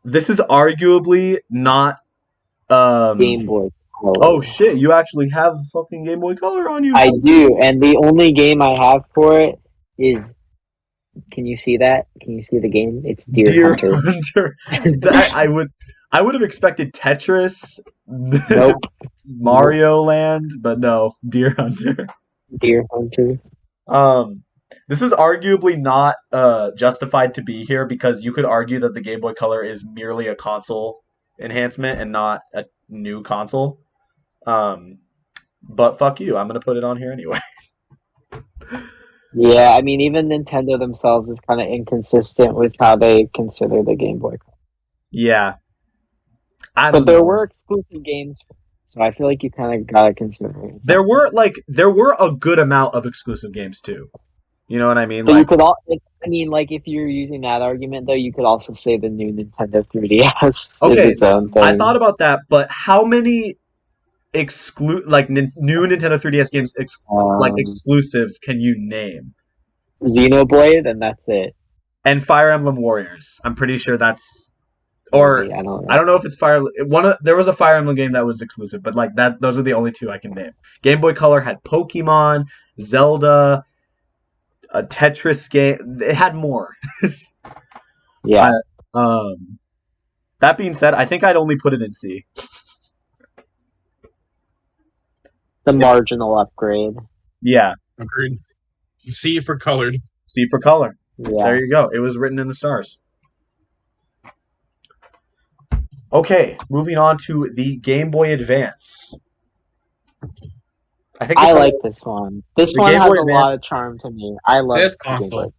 This is arguably not Game Boy Color. Oh shit, you actually have fucking Game Boy Color on you. I do, and the only game I have for it is, can you see that? Can you see the game? It's Deer Hunter. I would have expected Tetris, nope. Mario Land, but no, Deer Hunter. Deer Hunter. This is arguably not justified to be here because you could argue that the Game Boy Color is merely a console enhancement and not a new console. But fuck you, I'm gonna put it on here anyway. Yeah, I mean, even Nintendo themselves is kind of inconsistent with how they consider the Game Boy Color. Yeah. But there were exclusive games So I feel like you kind of gotta consider it. There were a good amount of exclusive games too. You know what I mean? But Like, you could all. I mean, like if you're using that argument, though, you could also say the new Nintendo 3DS is okay, its own thing. I thought about that, but how many new Nintendo 3DS games exclusives can you name? Xenoblade, and that's it. And Fire Emblem Warriors. I'm pretty sure that's, or Maybe, I don't know. I don't know if it's there was a Fire Emblem game that was exclusive, but like that, those are the only two I can name. Game Boy Color had Pokemon, Zelda, a Tetris game. It had more. Yeah. That being said, I think I'd only put it in C. The marginal upgrade. Yeah. Agreed. C for colored. C for color. Yeah. There you go. It was written in the stars. Okay, moving on to the Game Boy Advance. I like this one. This one has a lot of charm to me. I love This Game Boy. console.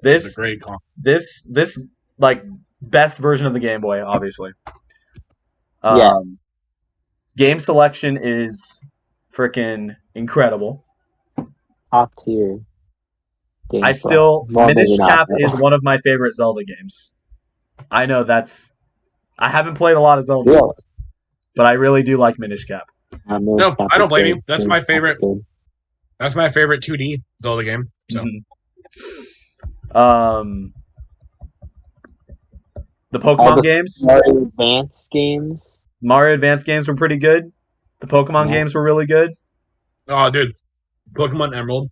This is a great console. This like best version of the Game Boy, obviously. Yeah. Game selection is freaking incredible. Top tier. Minish Cap is one of my favorite Zelda games. I know I haven't played a lot of Zelda games, but I really do like Minish Cap. No, I don't blame you. That's my favorite. That's my favorite 2D Zelda game. So, the Pokemon games, Mario Advance games were pretty good. The Pokemon games were really good. Oh, dude, Pokemon Emerald.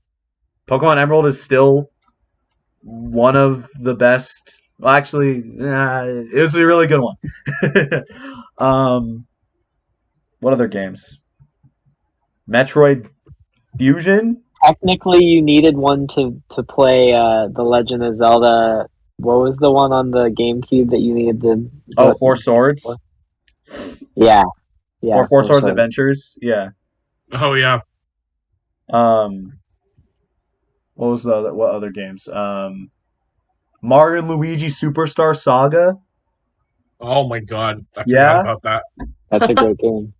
Pokemon Emerald is still one of the best. Well, actually, it was a really good one. What other games? Metroid Fusion? Technically, you needed one to play The Legend of Zelda. What was the one on the GameCube that you needed to... Four Swords? Yeah. Or Four Swords Adventures? Yeah. Oh, yeah. What other games? Mario and Luigi Superstar Saga? Oh my god. I forgot about that. That's a great game.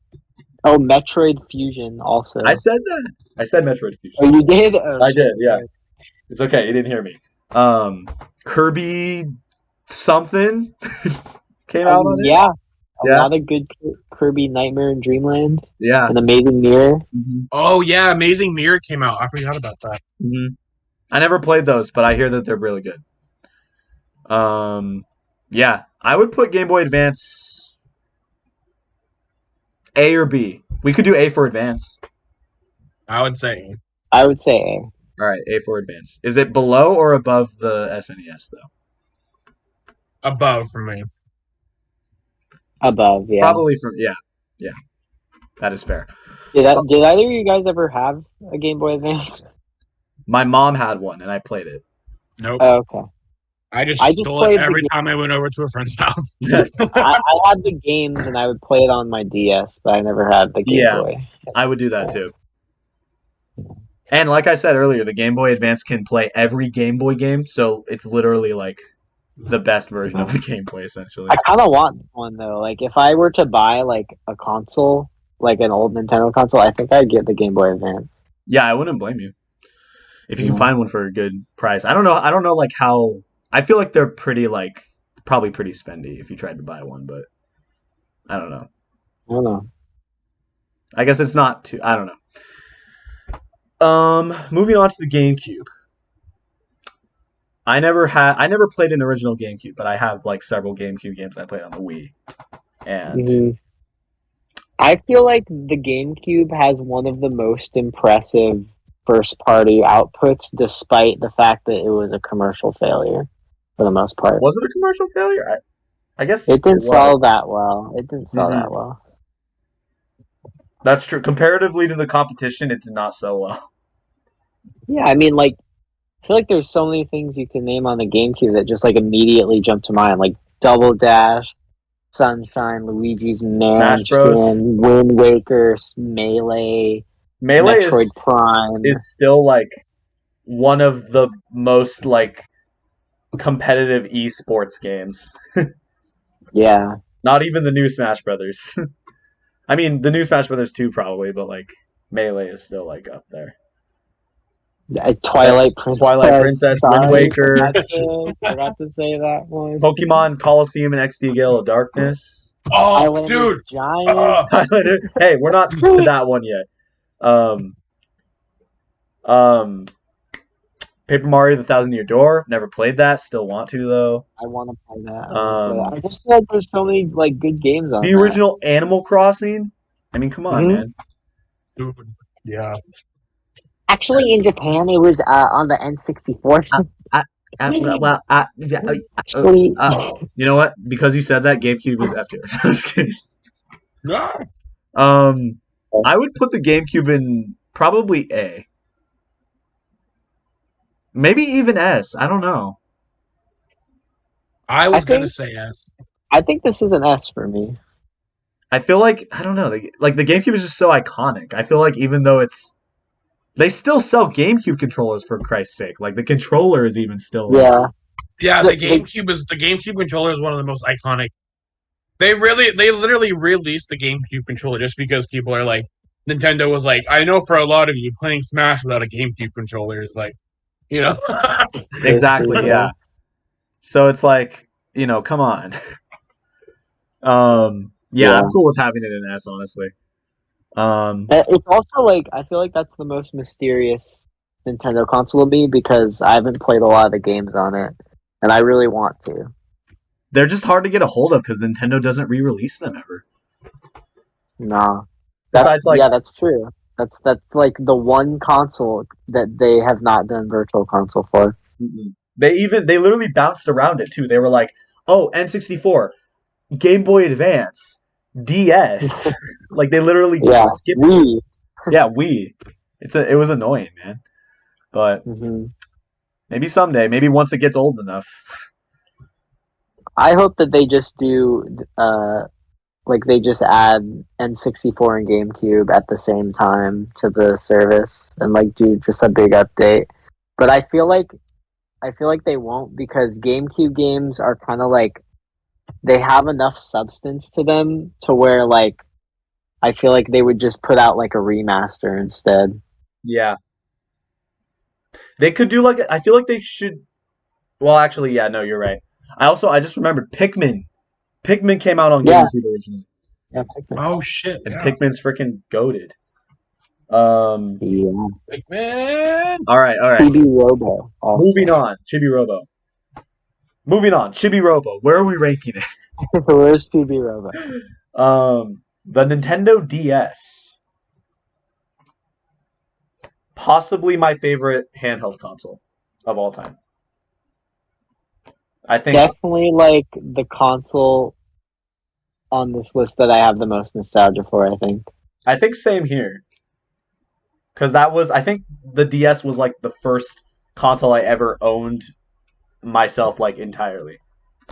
Oh, Metroid Fusion also. I said that. I said Metroid Fusion. Oh, you did? Oh, I did, yeah. It's okay, you didn't hear me. Kirby something came out on it. Yeah. A lot of good Kirby Nightmare in Dreamland. Yeah. An Amazing Mirror. Mm-hmm. Oh, yeah, Amazing Mirror came out. I forgot about that. Mm-hmm. I never played those, but I hear that they're really good. Yeah, I would put Game Boy Advance A or B. We could do A for Advance. I would say A. All right, A for Advance. Is it below or above the SNES, though? Above for me. Above, yeah. Probably yeah. That is fair. Did either of you guys ever have a Game Boy Advance? My mom had one, and I played it. Nope. Oh, okay. I just stole it every time I went over to a friend's house. I had the games, and I would play it on my DS, but I never had the Game Boy. I would do that, too. And like I said earlier, the Game Boy Advance can play every Game Boy game, so it's literally like the best version of the Game Boy, essentially. I kind of want one, though. Like, if I were to buy, like, a console, like an old Nintendo console, I think I'd get the Game Boy Advance. Yeah, I wouldn't blame you. If you can find one for a good price. I don't know, like, how... I feel like they're pretty, like... Probably pretty spendy if you tried to buy one, but... I don't know. I guess it's not too... I don't know. Moving on to the GameCube. I never played an original GameCube, but I have like several GameCube games I played on the Wii. And I feel like the GameCube has one of the most impressive first-party outputs, despite the fact that it was a commercial failure for the most part. Was it a commercial failure? I guess it didn't sell that well. That's true. Comparatively to the competition, it did not sell well. Yeah, I mean, like, I feel like there's so many things you can name on the GameCube that just like immediately jump to mind, like Double Dash, Sunshine, Luigi's Mansion, Wind Waker, Melee, Metroid Prime is still like one of the most like competitive esports games. Yeah, not even the new Smash Brothers. I mean, the new Smash Brothers 2 probably, but like Melee is still like up there. Twilight Princess. Twilight Princess, Wind Sorry, Waker, forgot to say that one. Pokemon Coliseum and XD Gale of Darkness. Oh, dude. Giants. Hey, we're not to that one yet. Um, Paper Mario: The Thousand Year Door. Never played that. Still want to though. I want to play that. Um, I just feel like there's so many like good games on the original Animal Crossing. I mean, come on, man. Dude, yeah. Actually, in Japan, it was on the N64. You know what? Because you said that, GameCube is F tier. Just kidding. No. I would put the GameCube in probably A. Maybe even S. I don't know. I was going to say S. I think this is an S for me. I feel like, I don't know, like the GameCube is just so iconic. I feel like even though they still sell GameCube controllers for Christ's sake. Like the controller is even still Yeah, the GameCube controller is one of the most iconic. They literally released the GameCube controller just because people are like, Nintendo was like, I know for a lot of you playing Smash without a GameCube controller is like, you know. Exactly, yeah. So it's like, come on. Yeah, I'm cool with having it in S, honestly. It's also like I feel like that's the most mysterious Nintendo console to me because I haven't played a lot of the games on it, and I really want to. They're just hard to get a hold of because Nintendo doesn't re-release them ever. No, Besides, that's true. That's like the one console that they have not done Virtual Console for. They literally bounced around it too. They were like, "Oh, N64, Game Boy Advance, DS." Like they literally skipped. Wii. Yeah, Wii. It was annoying, man. But maybe someday, maybe once it gets old enough. I hope that they just do like they just add N64 and GameCube at the same time to the service and like do just a big update. But I feel like they won't because GameCube games are kind of like they have enough substance to them to where like I feel like they would just put out like a remaster instead. Yeah. They could do like I feel like they should. Well, actually, yeah, no, you're right. I just remembered Pikmin. Pikmin came out on GameCube originally. Yeah, Pikmin. Oh shit! And Pikmin's freaking goated. Pikmin. All right. Chibi Robo. Also. Moving on, Chibi Robo. Where are we ranking it? Where's Chibi Robo? The Nintendo DS. Possibly my favorite handheld console of all time. I think definitely like the console on this list that I have the most nostalgia for. I think same here. Because I think the DS was like the first console I ever owned myself like entirely.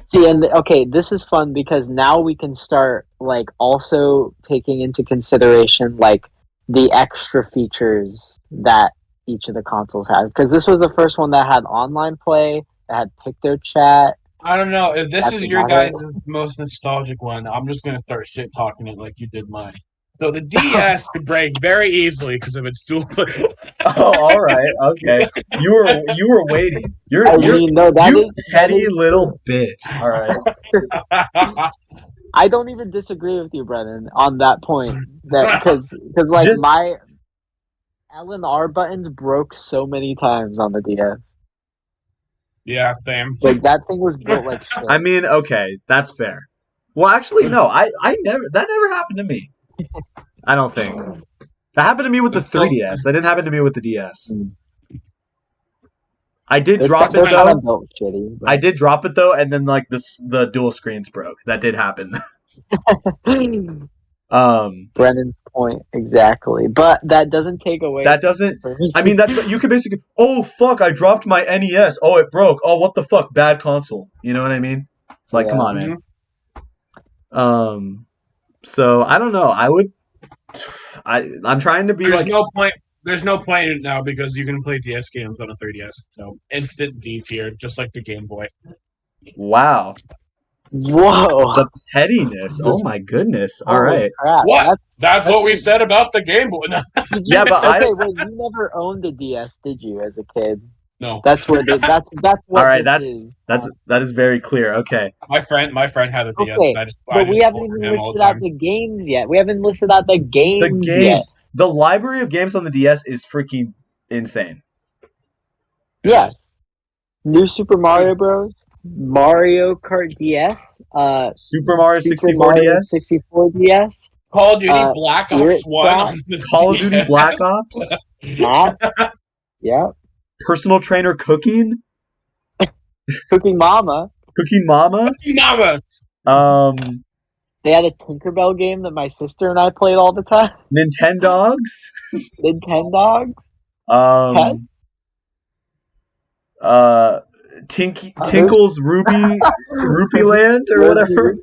See, and okay, this is fun because now we can start like also taking into consideration like the extra features that each of the consoles had. Because this was the first one that had online play, that had picture chat. I don't know if this is your guys' most nostalgic one. I'm just gonna start shit talking it like you did mine. So the DS could break very easily because of its dual. Oh, all right, okay. You were waiting. You're petty little bitch. All right. I don't even disagree with you, Brennan, on that point. That because like my L and R buttons broke so many times on the DS. Yeah, same. Like that thing was built like shit. I mean, okay, that's fair. Well, actually, no. That never happened to me. I don't think. That happened to me with the 3DS. That didn't happen to me with the DS. I did drop it though. I did drop it though, and then like the dual screens broke. That did happen. Brennan's point exactly, but that doesn't take away. That doesn't. I mean, you could basically. Oh fuck! I dropped my NES. Oh, it broke. Oh, what the fuck? Bad console. You know what I mean? It's like, come on, man. So I don't know. I'm trying to be There's no point. There's no point in it now because you can play DS games on a 3DS. So instant D tier, just like the Game Boy. Wow. Whoa! The pettiness. Oh my goodness. All Holy right. crap! What? That's what we it. said about the Game Boy. No. Yeah, but Okay, wait. You never owned a DS, did you, as a kid? No. That's what. That's what. all right. this is. That is very clear. Okay. My friend had a DS, Okay, and I but we just haven't stole from even him all listed the out time. the games yet. We haven't listed out the The games yet. games. The library of games on the DS is freaking insane. Yes. New Super Mario Bros. Mario Kart DS. Super Mario Super 64 Mario DS. 64 DS. Call of Duty Black Ops Spirit 1 Trap. on the Call of Duty DS. Black Ops. Yep. Personal Trainer Cooking. Cooking Mama. Cooking Mama. Mama. They had a Tinkerbell game that my sister and I played all the time. Nintendogs. Nintendo. Tinkle's Rupee Land or whatever.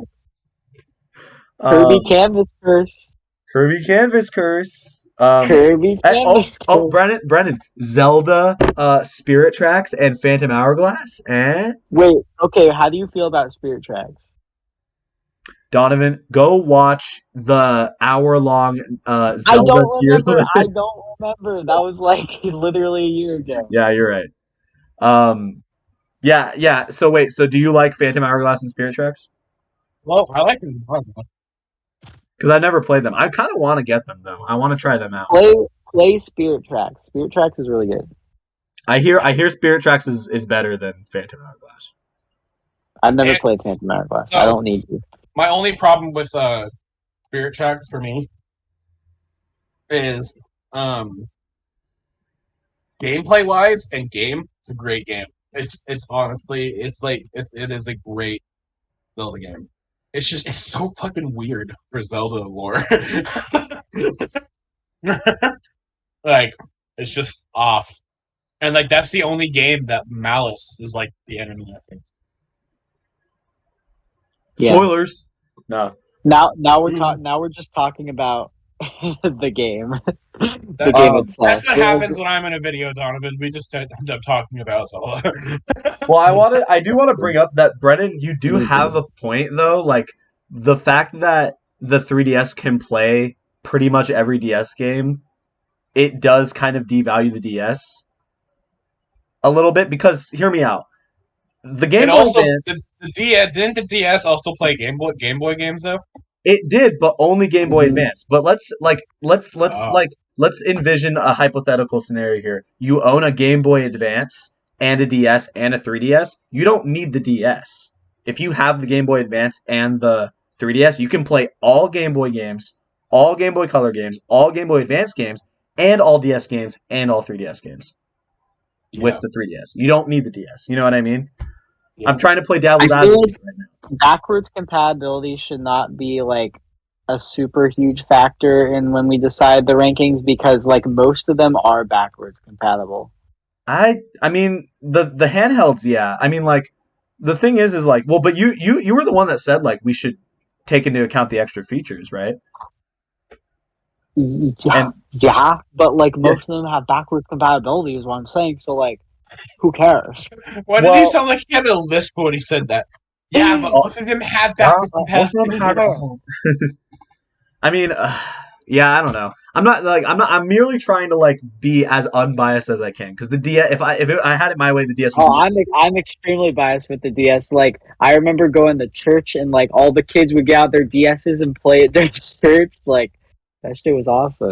Kirby Canvas Curse. Kirby Canvas Curse. Kirby Canvas Curse. Oh, Brennan. Zelda, Spirit Tracks, and Phantom Hourglass. Wait, okay, how do you feel about Spirit Tracks? Donovan, go watch the hour-long Zelda I don't tier remember. list. I don't remember. That was like literally a year ago. Yeah, you're right. Yeah. So wait, so do you like Phantom Hourglass and Spirit Tracks? Well, I like them. Because I never played them. I kind of want to get them though. I want to try them out. Play Spirit Tracks. Spirit Tracks is really good. I hear Spirit Tracks is better than Phantom Hourglass. I've never played Phantom Hourglass. I don't need to. My only problem with Spirit Tracks for me is gameplay wise and it's a great game. It's honestly it is a great Zelda game. It's so fucking weird for Zelda lore. Like it's just off. And like that's the only game that Malice is like the enemy, I think. Yeah. Spoilers. No. Now we're just talking about the game. The game itself. That's what happens when I'm in a video, Donovan. We just end up talking about Zelda. Well, I do want to bring up that Brennan, you do have a point though. Like the fact that the 3DS can play pretty much every DS game, it does kind of devalue the DS a little bit because hear me out. The Game Boy Advance. Didn't the DS also play Game Boy games though? It did, but only Game Boy Advance. But let's envision a hypothetical scenario here. You own a Game Boy Advance and a DS and a 3DS. You don't need the DS. If you have the Game Boy Advance and the 3DS, you can play all Game Boy games, all Game Boy Color games, all Game Boy Advance games, and all DS games and all 3DS games with the 3DS. You don't need the DS. You know what I mean? Yeah. I'm trying to play devil's advocate right now. Backwards compatibility should not be like a super huge factor in when we decide the rankings because like most of them are backwards compatible. I mean the handhelds, yeah. I mean like the thing is like well, but you were the one that said like we should take into account the extra features, right? Yeah, but like most of them have backwards compatibility is what I'm saying. So like, who cares? Why did he sound like he had a lisp when he said that? Yeah, but most of them had backwards compatibility. I mean, yeah, I don't know. I'm merely trying to like be as unbiased as I can because the DS. If I had it my way, the DS would. I'm extremely biased with the DS. Like I remember going to church and like all the kids would get out their DSs and play it during church. Like that shit was awesome.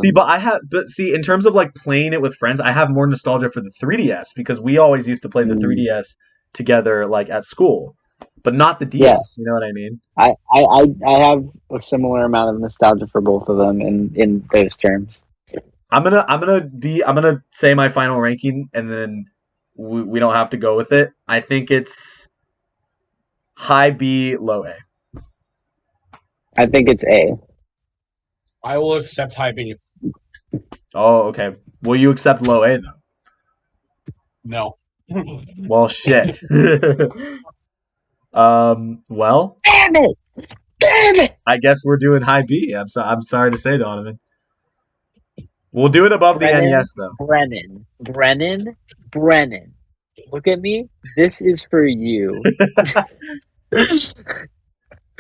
See, in terms of like playing it with friends, I have more nostalgia for the 3DS because we always used to play the 3DS together, like at school, but not the DS. Yeah. You know what I mean? I have a similar amount of nostalgia for both of them in those terms. I'm gonna say my final ranking, and then we don't have to go with it. I think it's high B, low A. I think it's A. I will accept high B. Oh, okay. Will you accept low A though? No. Well, shit. Well. Damn it! I guess we're doing high B. I'm sorry to say, Donovan. We'll do it above the NES though. Brennan. Look at me. This is for you.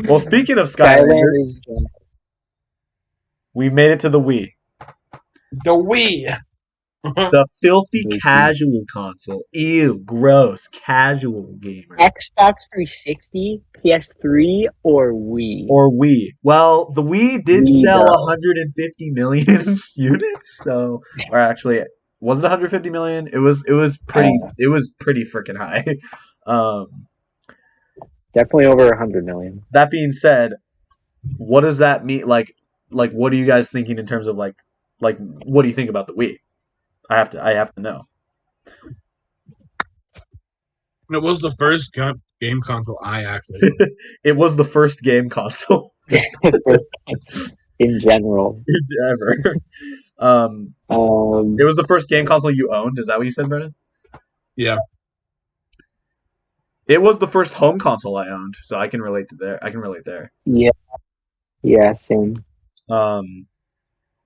Well, speaking of Skylanders. Skylanders, we made it to the Wii. The Wii. The filthy The Wii. casual console. Ew, gross. Casual gamer. Xbox 360, PS3, or Wii? Or Wii. Well, the Wii did Wii, sell though. 150 million units, so or actually was it 150 million? It was pretty freaking high. Definitely over 100 million. That being said, what does that mean? Like what are you guys thinking in terms of like what do you think about the Wii? I have to know. It was the first game console I actually. It was the first game console In general. ever. It was the first game console you owned. Is that what you said, Brennan? Yeah. It was the first home console I owned, so I can relate there. Yeah. Yeah, same.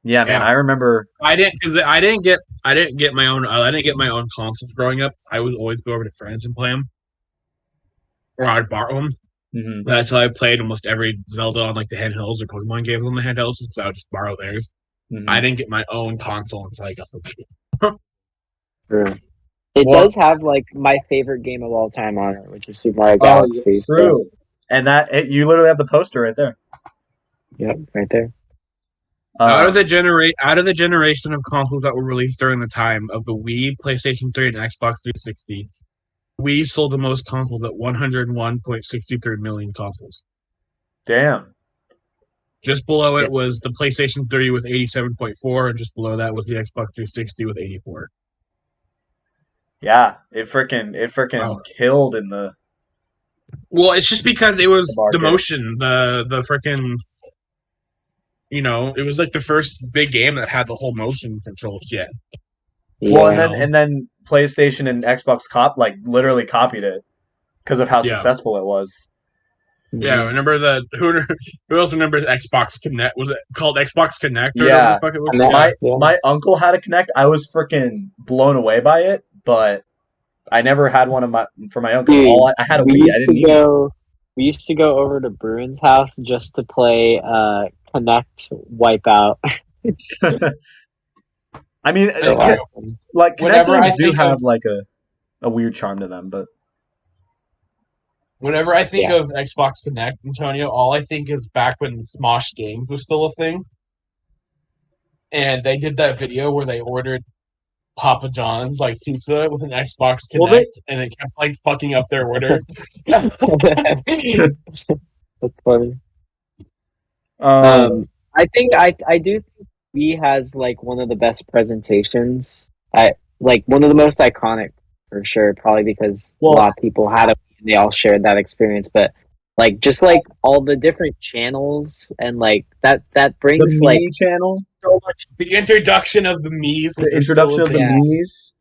Yeah, man, I remember. I didn't get my own consoles growing up. I would always go over to friends and play them, or I'd borrow them. Mm-hmm. That's how I played almost every Zelda on like the handhelds or Pokemon games on the handhelds, because I would just borrow theirs. Mm-hmm. I didn't get my own console until I got the Wii. True. It does have like my favorite game of all time on it, which is Super Mario Galaxy. Oh, true. And you literally have the poster right there. Yep, right there. Out of the generation of consoles that were released during the time of the Wii, PlayStation 3, and Xbox 360, Wii sold the most consoles at 101.63 million consoles. Damn. Just below it was the PlayStation 3 with 87.4, and just below that was the Xbox 360 with 84. Yeah, it freaking killed in the. Well, it's just because it was the motion, the freaking. It was like the first big game that had the whole motion controls yet. Well, and then PlayStation and Xbox literally copied it because of how successful it was. Yeah, remember who else remembers Xbox Connect? Was it called Xbox Connect or whatever the fuck it was? My uncle had a Connect. I was freaking blown away by it, but I never had one for my own. Dude, I had a Wii. I didn't need it. We used to go over to Bruin's house just to play Connect Wipeout. I mean, like Connect games do have like a weird charm to them, but whenever I think of Xbox Connect, Antonio, all I think is back when Smosh Games was still a thing, and they did that video where they ordered Papa John's like pizza with an Xbox Connect, and it kept like fucking up their order. That's funny. I think I do think Wii has like one of the best presentations. Like one of the most iconic for sure, probably because a lot of people had it and they all shared that experience. But like just like all the different channels and like that brings the like channel. So much the introduction of the Mii's. The introduction of the Mii's.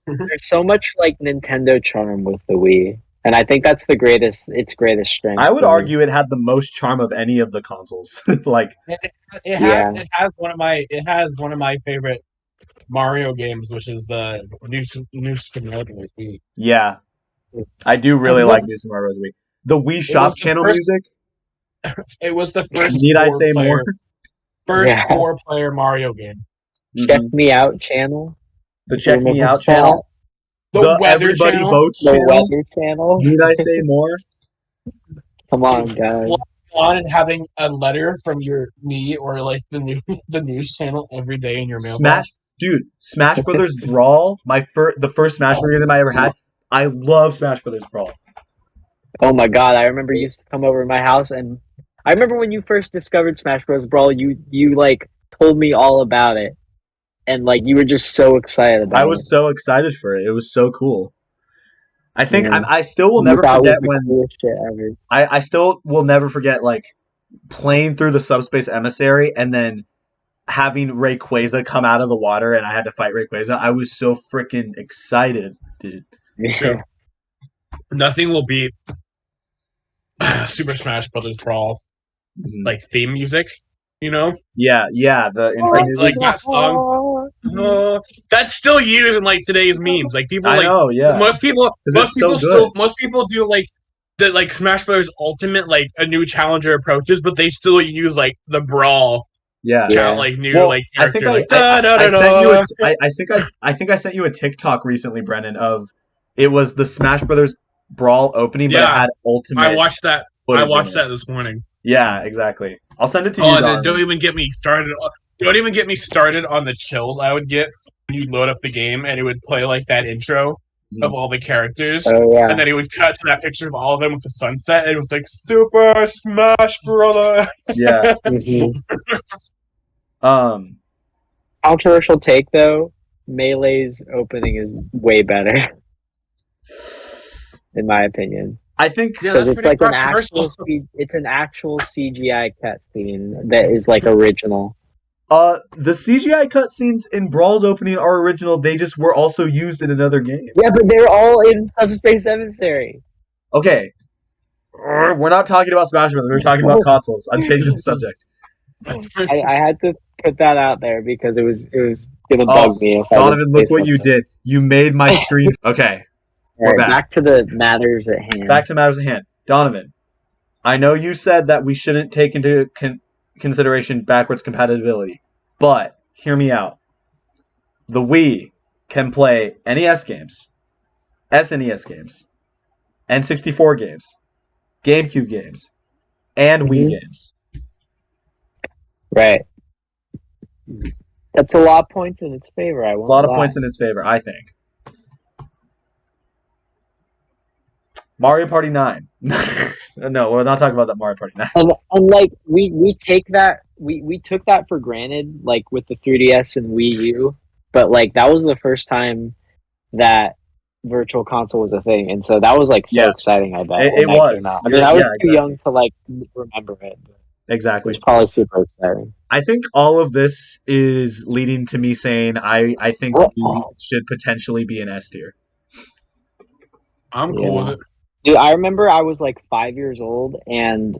There's so much like Nintendo charm with the Wii. And I think that's its greatest strength. I would argue it had the most charm of any of the consoles. Like it has one of my favorite Mario games, which is the New Super Mario Bros. Wii. Yeah. I do really like New Super Mario Bros. Wii. The Wii Shop channel music. It was the first Need I say more? First 4-player Mario game. Check Me Out channel. The Check Me Out channel. The weather Everybody channel. Votes the channel. Weather channel. Need I say more? Come on, guys. On and having a letter from me or like the news channel every day in your mailbox. Smash Brothers Brawl. The first Smash Brothers game I ever had. I love Smash Brothers Brawl. Oh my god! I remember you used to come over to my house, and I remember when you first discovered Smash Bros. Brawl. You like told me all about it, and like you were just so excited about it. I was so excited for it. It was so cool. I think I still will never forget when I still will never forget like playing through the Subspace Emissary and then having Rayquaza come out of the water and I had to fight Rayquaza. I was so freaking excited, dude. Yeah. Nothing will beat Super Smash Brothers Brawl like theme music, Yeah, the intro music. Like that song. That's still used in like today's memes. Like people I know, yeah. most people do like that like Smash Bros. Ultimate, like a new challenger approaches, but they still use like the brawl. Yeah. Like new like character. I think I sent you a TikTok recently, Brennan, of it was the Smash Brothers Brawl opening, but it had Ultimate. I watched that. I watched that this morning. Yeah, exactly. I'll send it to you. Oh, then don't even get me started. Don't even get me started on the chills I would get when you load up the game and it would play like that intro of all the characters. Oh, yeah. And then it would cut to that picture of all of them with the sunset, and it was like Super Smash Brother. Yeah. Controversial take though, Melee's opening is way better, in my opinion. I think because it's like an actual CGI cutscene that is like original. The CGI cutscenes in Brawl's opening are original. They just were also used in another game. Yeah, but they're all in Subspace Emissary. Okay, we're not talking about Smash Bros. We're talking about consoles. I'm changing the subject. I had to put that out there because it was gonna bug me. If Donovan, look what you did. You made my screen. Okay, we're back to the matters at hand. Back to matters at hand. Donovan, I know you said that we shouldn't take into consideration backwards compatibility, but hear me out. The Wii can play NES games, SNES games, N64 games, GameCube games, and Wii games. Right. That's a lot of points in its favor. A lot of points in its favor, I think. Mario Party 9. No, we're not talking about that Mario Party 9. And like we take that we took that for granted, like with the 3DS and Wii U, but like that was the first time that Virtual Console was a thing, and so that was like so exciting. I bet it was. I mean, I was too young to like remember it. Exactly. It was probably super exciting. I think all of this is leading to me saying I think we should potentially be an S tier. I'm cool with it. Dude, I remember I was like 5 years old, and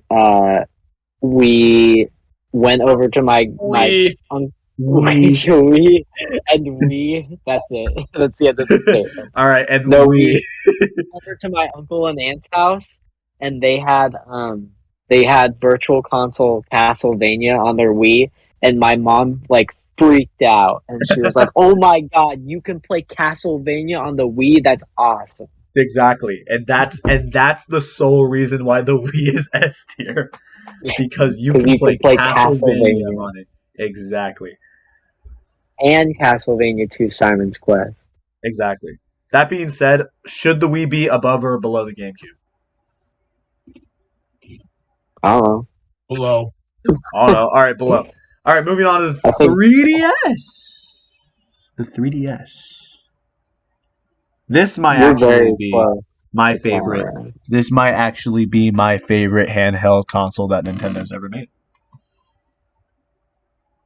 we went over to my uncle. That's it. That's the end of the statement. All right, and we went over to my uncle and aunt's house, and they had Virtual Console Castlevania on their Wii, and my mom like freaked out, and she was like, "Oh my god, you can play Castlevania on the Wii? That's awesome!" Exactly, and that's the sole reason why the Wii is S tier, because you can play Castlevania on it. Exactly. And Castlevania 2 Simon's Quest. Exactly. That being said, should the Wii be above or below the GameCube? I don't know. Below. Oh no. All right, below. All right, moving on to the 3DS. The 3DS. This might actually be my favorite. This might actually be my favorite handheld console that Nintendo's ever made.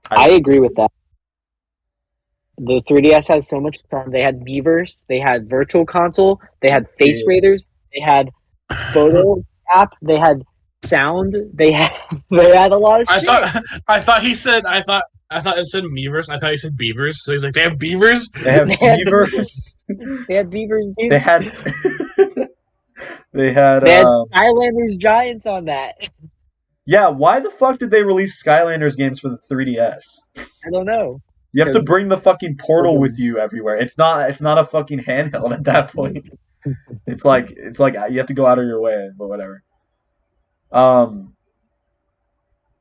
I agree with that. The 3DS has so much fun. They had Miiverse, they had Virtual Console, they had Face Raiders, they had Photo app, they had sound, they had a lot of shit. I thought it said Miiverse. I thought he said Beavers. So he's like, they have Beavers? They have Beavers. They had Beavers, dude. They had Skylanders Giants on that. Yeah, why the fuck did they release Skylanders games for the 3DS? I don't know. You have to bring the fucking portal with you everywhere. It's not a fucking handheld at that point. It's like you have to go out of your way, but whatever.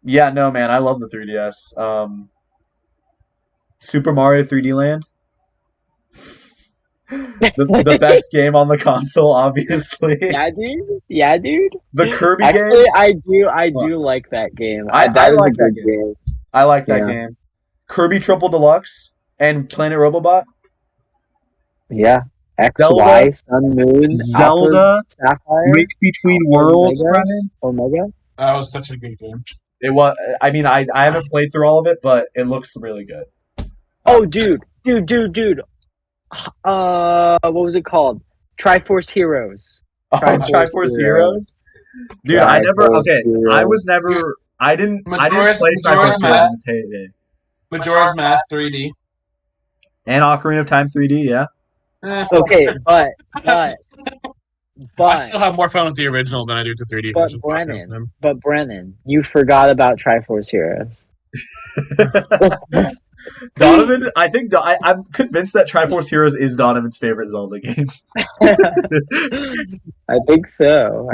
Yeah, no, man, I love the 3DS. Super Mario 3D Land. The best game on the console, obviously. Yeah, dude. The Kirby games. I do like that game. I like that game. I like that game. Kirby Triple Deluxe and Planet Robobot. Yeah. XY, Sun Moon, Zelda, Link Between Worlds, Brennan. Omega. That was such a good game. It was. I mean, I haven't played through all of it, but it looks really good. Oh, dude. What was it called? Triforce Heroes. Triforce Heroes. Dude, I didn't play Triforce Heroes in its heyday. Majora's Mask 3D. And Ocarina of Time 3D, yeah. Okay, but But I still have more fun with the original than I do with the 3D version. But Brennan, you forgot about Triforce Heroes. Donovan, I'm convinced that Triforce Heroes is Donovan's favorite Zelda game. I think so.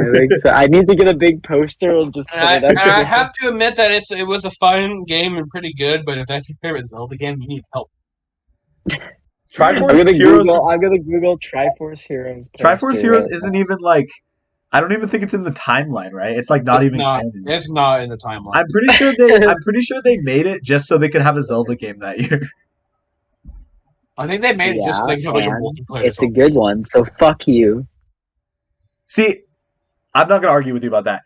I need to get a big poster and just put it up. And I have to admit that it was a fun game and pretty good, but if that's your favorite Zelda game, you need help. Triforce Heroes. I'm gonna Google Triforce Heroes. Triforce Heroes isn't even like. I don't even think it's in the timeline, right? It's like not even canon. It's not in the timeline. I'm pretty sure they made it just so they could have a Zelda game that year. I think they made it just so they could have like a multiplayer. It's a good one, so fuck you. See, I'm not gonna argue with you about that.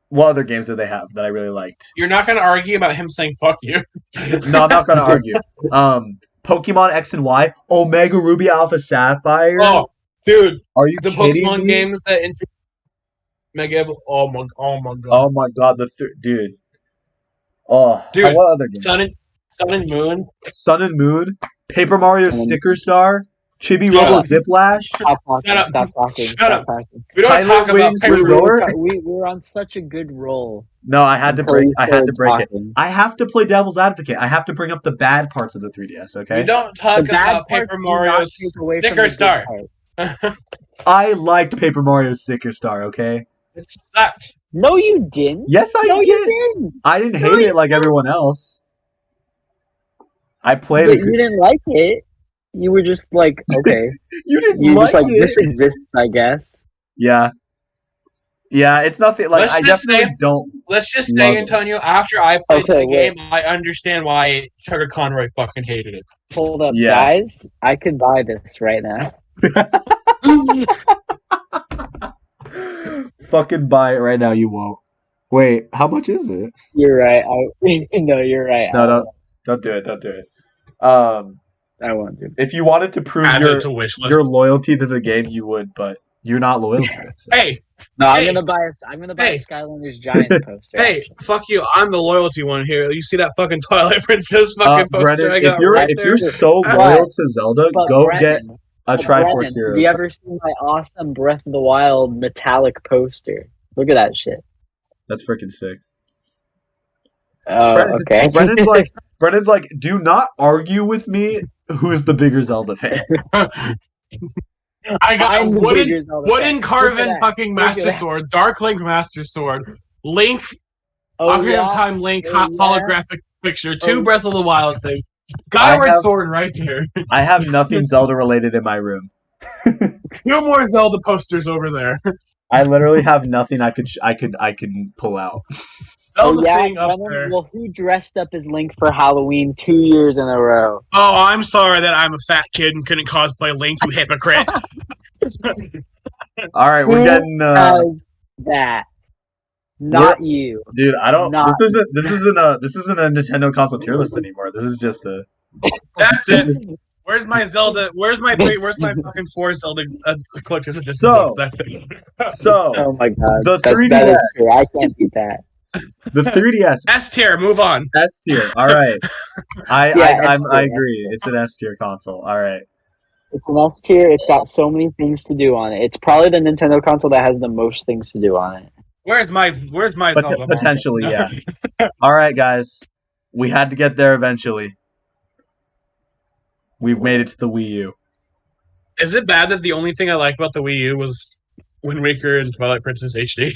What other games did they have that I really liked? You're not gonna argue about him saying "fuck you." No, I'm not gonna argue. Pokemon X and Y, Omega Ruby Alpha Sapphire. Oh, dude, are you the kidding Pokemon me? games that Mega? Oh my god! Oh my god, dude. Oh, dude, what other games? Sun and Moon, Paper Mario Sticker Star, Chibi Robo Ziplash. Stop talking. Shut up. We don't talk about Paper Resort. We were on such a good roll. No, I had to break it. I have to play devil's advocate. I have to bring up the bad parts of the 3DS, okay? We don't talk about Paper Mario Sticker Star. I liked Paper Mario Sticker Star, okay? It sucked. No, you didn't. Yes, I did. You didn't. I didn't hate it like everyone else. I played it. You didn't like it. You were just like, okay. You didn't you like just like it. This exists, I guess. Yeah. Yeah, it's nothing like I definitely don't. Let's just say, Antonio, after I played the game, I understand why Sugar Conroy fucking hated it. Hold up, guys. I could buy this right now. Fucking buy it right now, you won't. Wait, how much is it? You're right. No, you're right. No, don't do it. Don't do it. I won't do it. If you wanted to prove your loyalty to the game, you would, but you're not loyal to it. So. Hey, no, I'm gonna buy a Skylanders Giant poster. Hey, fuck you! I'm the loyalty one here. You see that fucking Twilight Princess fucking poster Brennan, I got if you're so loyal to Zelda, go get a Triforce Hero. Have you ever seen my awesome Breath of the Wild metallic poster? Look at that shit. That's freaking sick. Oh, okay. Brennan's like, do not argue with me. Who is the bigger Zelda fan? I got a wooden carven fucking Master Sword, Dark Link Master Sword, Link, Ocarina of Time Link, holographic picture, 2 Breath of the Wild things. Skyward Sword right there. I have nothing Zelda related in my room. 2 more Zelda posters over there. I literally have nothing I can pull out. Thing up there. Well, who dressed up as Link for Halloween 2 years in a row? Oh, I'm sorry that I'm a fat kid and couldn't cosplay Link, you hypocrite. All right, we're getting that. Not you, dude. I don't. This isn't a Nintendo console tier list anymore. This is just a. That's it. Where's my Zelda? Where's my fucking 4 Zelda collector's edition? So. Oh my god. The 3DS. I can't beat that. The 3DS. S tier. Move on. S tier. All right. I agree. It's an S tier console. All right. It's an S tier. It's got so many things to do on it. It's probably the Nintendo console that has the most things to do on it. Where's my Zelda? Potentially, yeah. All right, guys. We had to get there eventually. We've made it to the Wii U. Is it bad that the only thing I like about the Wii U was Wind Waker and Twilight Princess HD?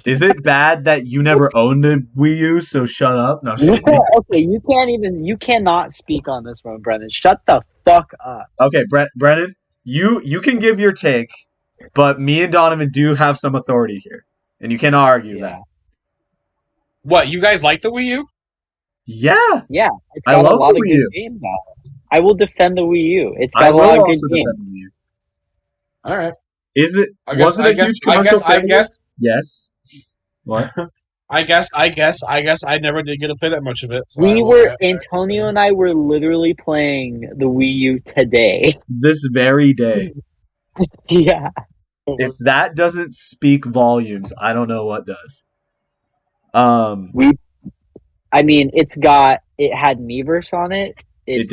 Is it bad that you never owned a Wii U, so shut up? No, okay, you cannot speak on this one, Brennan. Shut the fuck up. Okay, Brennan, you can give your take, but me and Donovan do have some authority here, and you cannot argue that. What, you guys like the Wii U? Yeah. Yeah, it's got a lot of good games on it. I will defend the Wii U. It's got a lot of good games. All right. Is it? Was it a huge commercial failure? I guess. Yes. What? I guess I never did get to play that much of it. So Antonio and I were literally playing the Wii U today. This very day. Yeah. If that doesn't speak volumes, I don't know what does. It had Miiverse on it. It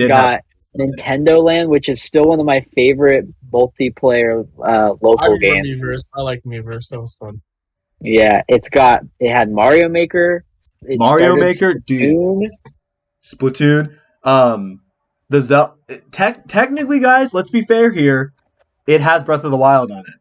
Nintendo Land, which is still one of my favorite multiplayer I local remember games. Miiverse. I like Miiverse. That was fun. Yeah, it had Mario Maker. It Mario started Maker, dude. Splatoon. Technically, guys, let's be fair here. It has Breath of the Wild on it.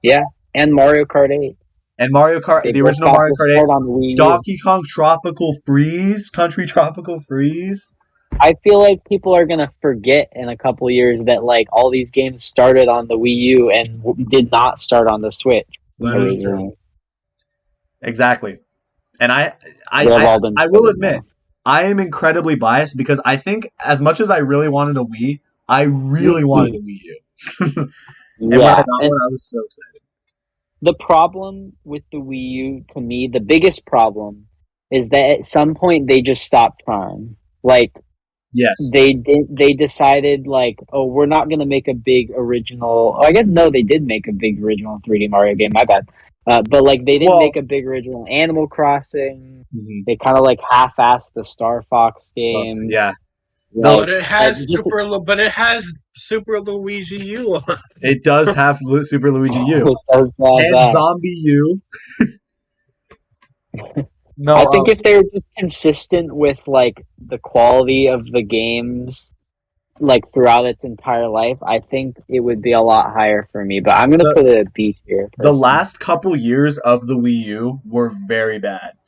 Yeah, and Mario Kart 8. And Mario Kart, They the both original got Mario the Kart 8. start on the Wii U. Donkey Kong Tropical Freeze, Country Tropical Freeze. I feel like people are gonna forget in a couple years that like all these games started on the Wii U and did not start on the Switch. That is true. Exactly. And I all will admit, I am incredibly biased because I think as much as I really wanted a Wii, I really wanted a Wii U. And when I got one, I was so excited. The problem with the Wii U, to me, the biggest problem is that at some point they just stopped trying. Like, yes, they decided like, oh, we're not gonna make a big original. Oh, I guess no, they did make a big original 3D Mario game. My bad. But like they didn't make a big original Animal Crossing. Mm-hmm. They kind of like half-assed the Star Fox game. Yeah. Like, but it has Super Luigi U. It does have Super Luigi U. It does and that. Zombie U. No, I think if they were just consistent with like the quality of the games, like throughout its entire life, I think it would be a lot higher for me. But I'm gonna put it at B tier. The last couple years of the Wii U were very bad.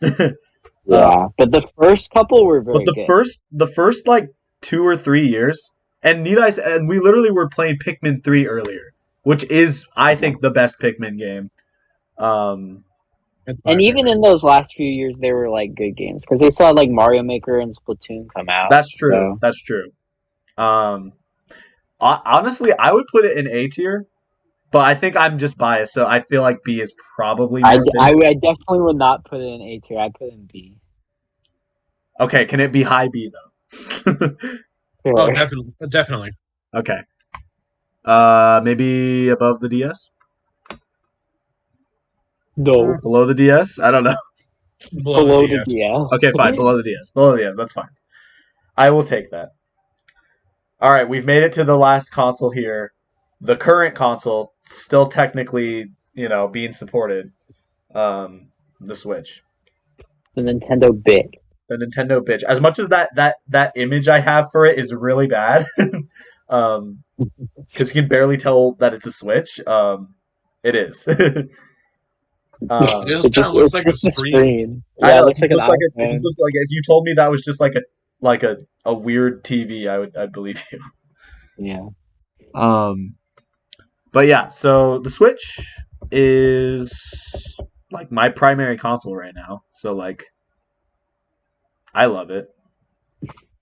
Yeah, but the first couple were very good. The first like 2 or 3 years, and we literally were playing Pikmin 3 earlier, which is I think the best Pikmin game. And even in those last few years, they were like good games because they saw like Mario Maker and Splatoon come out. That's true. So. That's true. Honestly, I would put it in A tier, but I think I'm just biased, so I feel like B is probably. I definitely would not put it in A tier. I'd put it in B. Okay, can it be high B though? Sure. Oh, definitely. Okay. Maybe above the DS. No. Below the DS? I don't know. Below the DS. Okay, fine. Below the DS. Below the DS. That's fine. I will take that. All right, we've made it to the last console here. The current console, still technically, being supported. The Switch. The Nintendo bitch. The Nintendo bitch. As much as that image I have for it is really bad, because you can barely tell that it's a Switch. It is. It just kind of looks like a screen. Yeah, it just looks like if you told me that was just like a weird TV, I'd believe you. Yeah. But yeah, so the Switch is like my primary console right now. So like, I love it.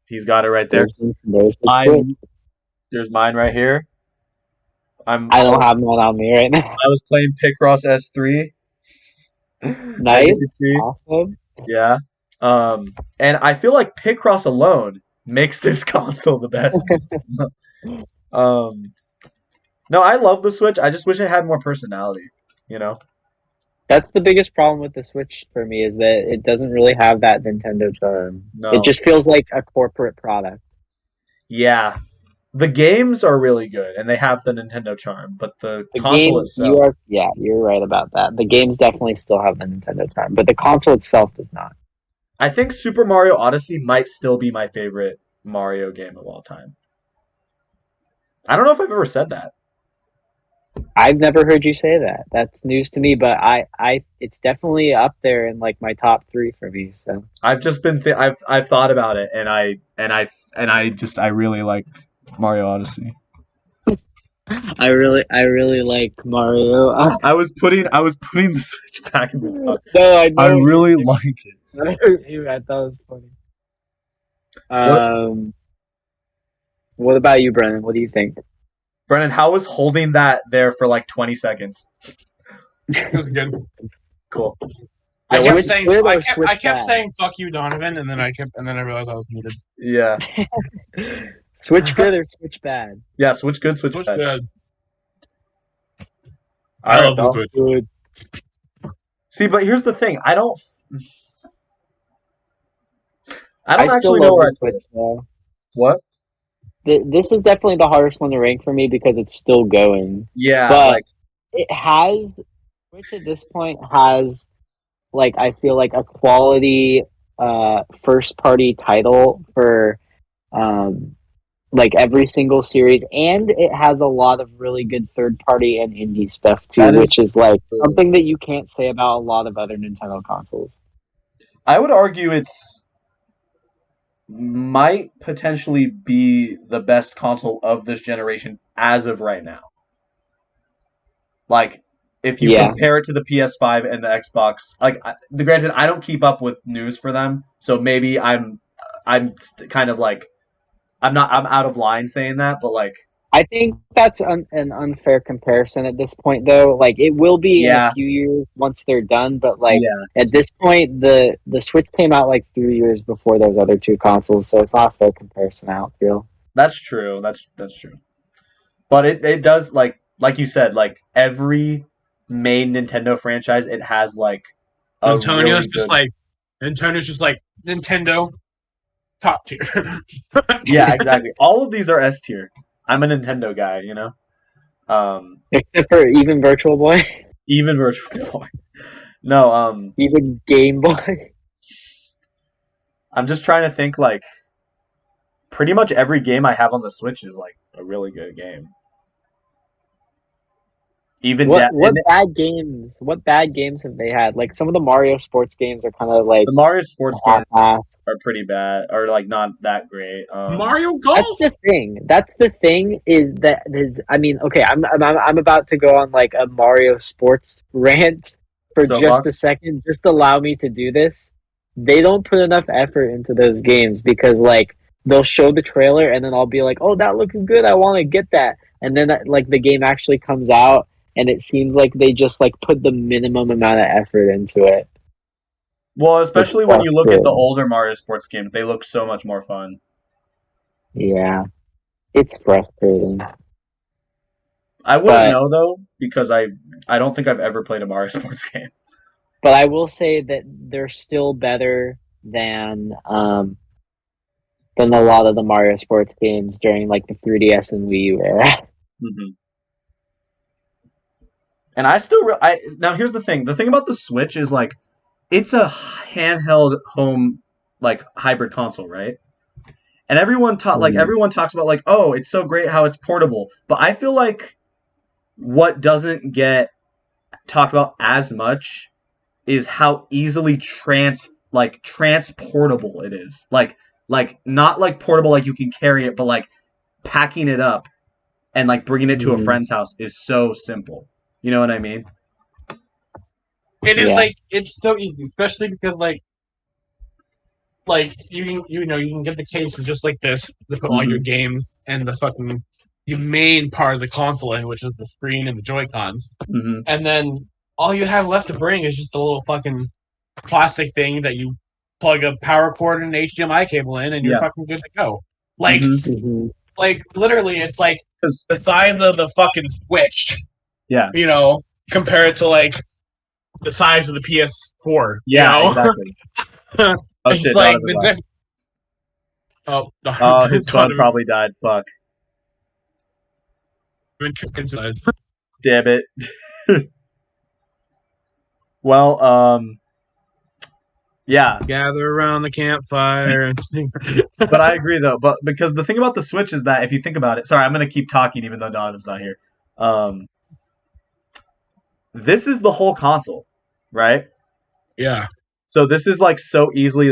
He's got it right there. There's mine right here. I don't have mine on me right now. I was playing Picross S3. Nice. As you can see. Awesome. Yeah. And I feel like Picross alone makes this console the best. No, I love the Switch. I just wish it had more personality, That's the biggest problem with the Switch for me is that it doesn't really have that Nintendo charm. No. It just feels like a corporate product. Yeah. The games are really good, and they have the Nintendo charm, but the console itself... you're right about that. The games definitely still have the Nintendo charm, but the console itself does not. I think Super Mario Odyssey might still be my favorite Mario game of all time. I don't know if I've ever said that. I've never heard you say that. That's news to me, but it's definitely up there in like my top 3 for me. So I've just been I've thought about it, and I really like Mario Odyssey. I really like Mario. I was putting the Switch back in the box. No, I know. I really like it. I thought it was funny. What about you, Brennan? What do you think? Brennan, how was holding that there for like 20 seconds? It was good. Cool. I kept saying "fuck you, Donovan," and then I realized I was muted. Yeah. Switch good or switch bad? Yeah, switch good, switch bad. Good. I love the Switch. Good. See, but here's the thing. I don't actually know where I put it. What? this is definitely the hardest one to rank for me because it's still going. Yeah, But like it has, Switch at this point has, like, I feel like a quality first party title for like every single series, and it has a lot of really good third party and indie stuff too, that which is is like true. something that you can't say about a lot of other Nintendo consoles. I would argue it's might potentially be the best console of this generation as of right now. Like, if you Yeah. compare it to the PS5 and the Xbox, granted, I don't keep up with news for them, so maybe kind of like I'm out of line saying that, but like, I think that's an unfair comparison at this point, though. Like, it will be in a yeah, few years once they're done, but like yeah, at this point, the Switch came out like 3 years before those other two consoles, so it's not a fair comparison. I don't feel. that's true. That's true. But it does like you said, like every main Nintendo franchise, it has like a really good. Antonio's just like Nintendo top tier. Yeah, exactly. All of these are S tier. I'm a Nintendo guy, you know. Except for even Virtual Boy, Even Virtual Boy. No, even Game Boy. I'm just trying to think like pretty much every game I have on the Switch is like a really good game. Even What da- what and bad games? What bad games have they had? Like some of the Mario sports games are kind of like the Mario sports games half-assed. are pretty bad, or like not that great. Mario That's Golf. the thing. That's the thing is that is, I mean, okay, I'm about to go on like a Mario sports rant for just a Soapbox. second. Just allow me to do this. They don't put enough effort into those games because like they'll show the trailer and then I'll be like, "Oh, that looks good. I want to get that." And then like the game actually comes out and it seems like they just like put the minimum amount of effort into it. Well, It's especially when you look at the frustrating. older Mario sports games, they look so much more fun. Yeah, it's frustrating. I wouldn't But know though because I don't think I've ever played a Mario sports game. But I will say that they're still better than a lot of the Mario sports games during like the 3DS and Wii U era. Hmm. And I still I now here's the thing. The thing about the Switch is like it's a handheld home like hybrid console, right? And Mm. everyone talks about like, oh, it's so great how it's portable. But I feel like what doesn't get talked about as much is how easily transportable it is. Like not like portable like you can carry it, but like packing it up and like bringing it to a Mm. friend's house is so simple. You know what I mean? It is Yeah. like it's so easy, especially because like you can get the case of just like this to put all your Hmm. games and the main part of the console in, which is the screen and the Joy Cons, Hmm. and then all you have left to bring is just a little fucking plastic thing that you plug a power cord and an HDMI cable in, and you're Yeah. fucking good to go. Like Hmm. Hmm. like literally, it's like 'Cause- the size of the fucking Switch, yeah. compared to like the size of the PS4. Yeah. Exactly. Oh It's shit, like Donovan the left. oh, His phone Donovan probably died. Fuck. inside. Damn it. Well, yeah. Gather around the campfire and sing. But I agree though. But because the thing about the Switch is that if you think about it, sorry, I'm gonna keep talking even though Donovan's not here. Um, this is the whole console, right? Yeah, So this is like so easily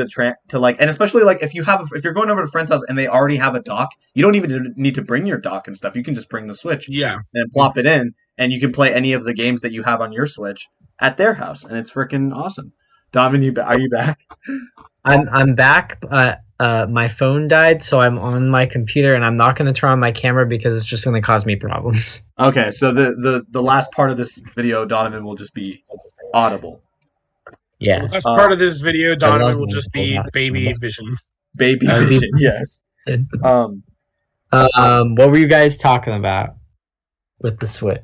to like, and especially like if you're going over to a friend's house and they already have a dock, you don't even need to bring your dock and stuff. You can just bring the Switch yeah. and plop it in, and you can play any of the games that you have on your Switch at their house, and it's freaking awesome. Donovan, are you back? I'm back. My phone died, so I'm on my computer, and I'm not going to turn on my camera because it's just going to cause me problems. Okay, so the last part of this video, Donovan will just be audible. Yeah, As part of this video, I Donovan love will when just people be not- baby vision. Baby That would be- vision, yes. What were you guys talking about with the Switch?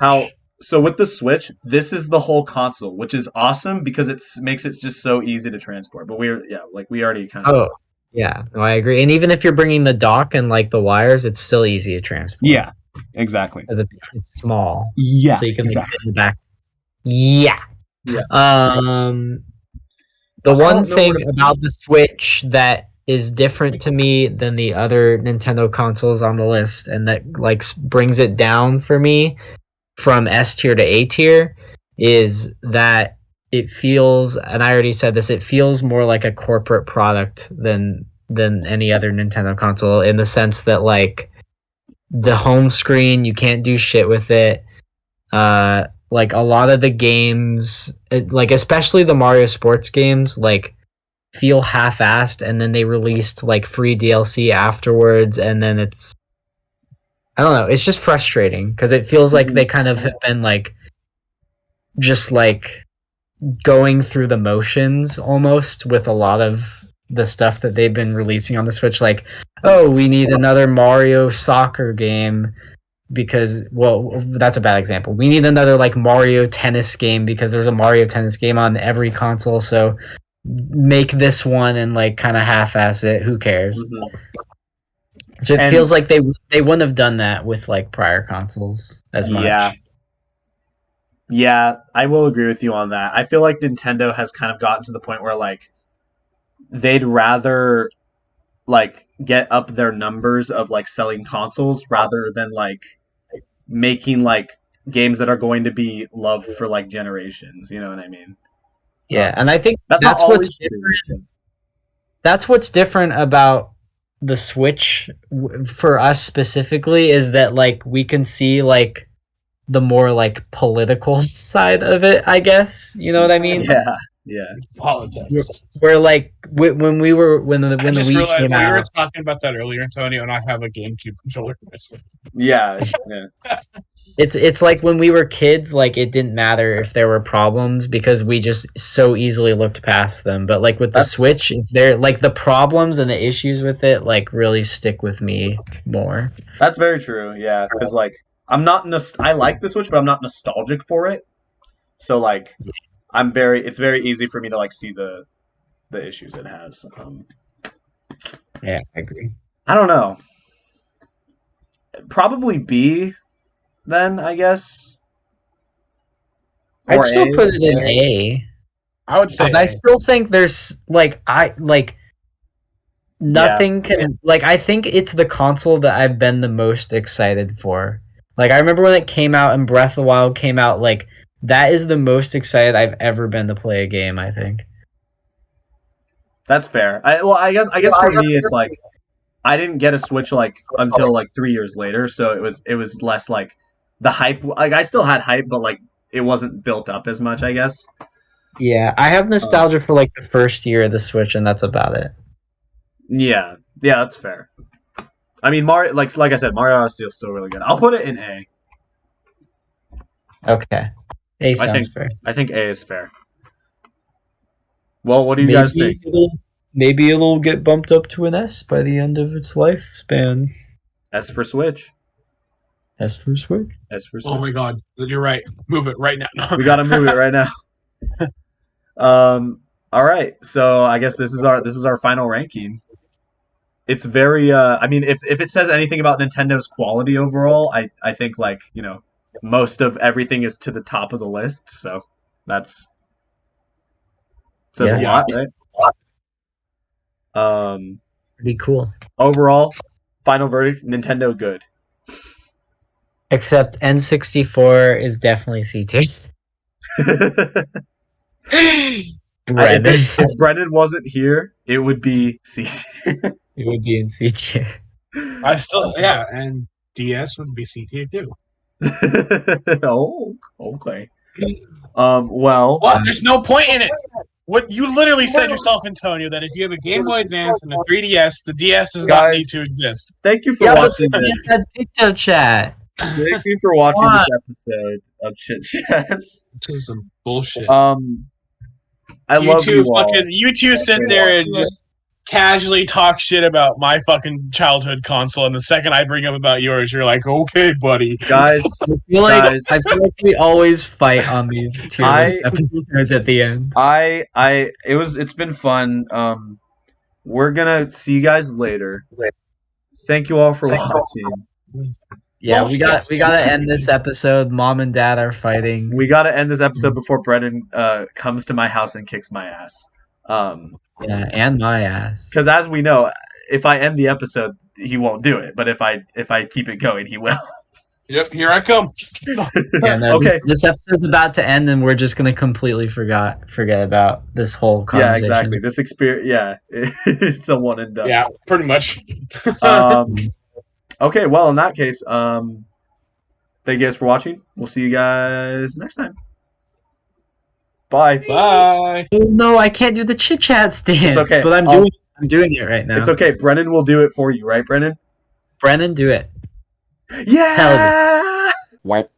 So with the Switch, this is the whole console, which is awesome because it makes it just so easy to transport. But we already kind of. Oh, Yeah, no, I agree. And even if you're bringing the dock and like the wires, it's still easy to transport. Yeah, exactly. Because it's small. Yeah, So you can exactly. fit in the back. Yeah. Yeah. The one thing about the Switch that is different to me than the other Nintendo consoles on the list, and that like brings it down for me from S tier to A tier, is that it feels, and I already said this, it feels more like a corporate product than any other Nintendo console, in the sense that like the home screen, you can't do shit with it. Like a lot of the games, like especially the Mario sports games, like feel half-assed, and then they released like free DLC afterwards, and then it's, I don't know, it's just frustrating because it feels like they kind of have been like just like going through the motions almost with a lot of the stuff that they've been releasing on the Switch. Like, oh, we need another Mario soccer game because, well, that's a bad example. We need another like Mario tennis game because there's a Mario tennis game on every console, so make this one and like kind of half-ass it. Who cares? It feels like they wouldn't have done that with like prior consoles as much. Yeah, I will agree with you on that. I feel like Nintendo has kind of gotten to the point where like they'd rather like get up their numbers of like selling consoles rather than like making like games that are going to be loved for like generations. You know what I mean? Yeah, and I think that's what's different. That's what's different about the Switch for us specifically, is that like we can see like the more like political side of it, I guess. You know what I mean? Yeah. Apologize. Where like when the just Wii realized came we were out, talking about that earlier, Antonio, and I have a GameCube controller for my Switch. Yeah. It's like when we were kids, like it didn't matter if there were problems because we just so easily looked past them. But like with the Switch, they're like the problems and the issues with it like really stick with me more. That's very true. Yeah, because like I'm not I like the Switch, but I'm not nostalgic for it. So like it's very easy for me to like see the issues it has. Yeah, I agree. I don't know. Probably B then, I guess. I'd still put it in A. I would say I still think there's like nothing can like, I think it's the console that I've been the most excited for. Like I remember when it came out and Breath of the Wild came out, like that is the most excited I've ever been to play a game, I think. That's fair. I guess for me it's like I didn't get a Switch like until like 3 years later, so it was less like the hype. Like I still had hype, but like it wasn't built up as much, I guess. Yeah, I have nostalgia for like the first year of the Switch, and that's about it. Yeah, that's fair. I mean, Mario, like I said, Mario Odyssey is still really good. I'll put it in A. Okay, A sounds fair. I think A is fair. Well, what do you guys think? Maybe it'll get bumped up to an S by the end of its lifespan. S for Switch. S for Switch. S for Switch. Oh my God, you're right. Move it right now. We gotta move it right now. All right. So I guess this is our final ranking. It's very. I mean, if it says anything about Nintendo's quality overall, I think like most of everything is to the top of the list. So that's says a lot, right? Pretty cool. Overall, final verdict: Nintendo good. Except N64 is definitely C tier. Brennan. If Brennan wasn't here, it would be C tier. It would be in C tier. And DS would be C tier too. Oh, okay. Well, there's no point in it. What you literally said yourself, Antonio, that if you have a Game Boy Advance and a 3DS, the DS does not need to exist. Thank you for watching this. TikTok chat. Thank you for watching this episode of Chit Chats. This is some bullshit. I love you all. You two sit there and just casually talk shit about my fucking childhood console, and the second I bring up about yours, you're like, okay, buddy. Guys, I feel like we always fight on these tier list episodes at the end. It's been fun. we're gonna see you guys later. Thank you all for watching. Yeah, we gotta end this episode. Mom and Dad are fighting. We gotta end this episode before Brennan comes to my house and kicks my ass. Yeah, and my ass. Because as we know, if I end the episode, he won't do it. But if I keep it going, he will. Yep, here I come. Yeah, no, Okay. This episode's about to end, and we're just gonna completely forget about this whole conversation. Yeah, exactly. This experience, yeah, it's a one and done. Yeah, pretty much. Okay, well, in that case, thank you guys for watching. We'll see you guys next time. Bye. Bye. Oh, no, I can't do the Chit Chats dance. It's okay. But I'm doing it right now. It's okay. Brennan will do it for you, right, Brennan? Brennan, do it. Yeah. White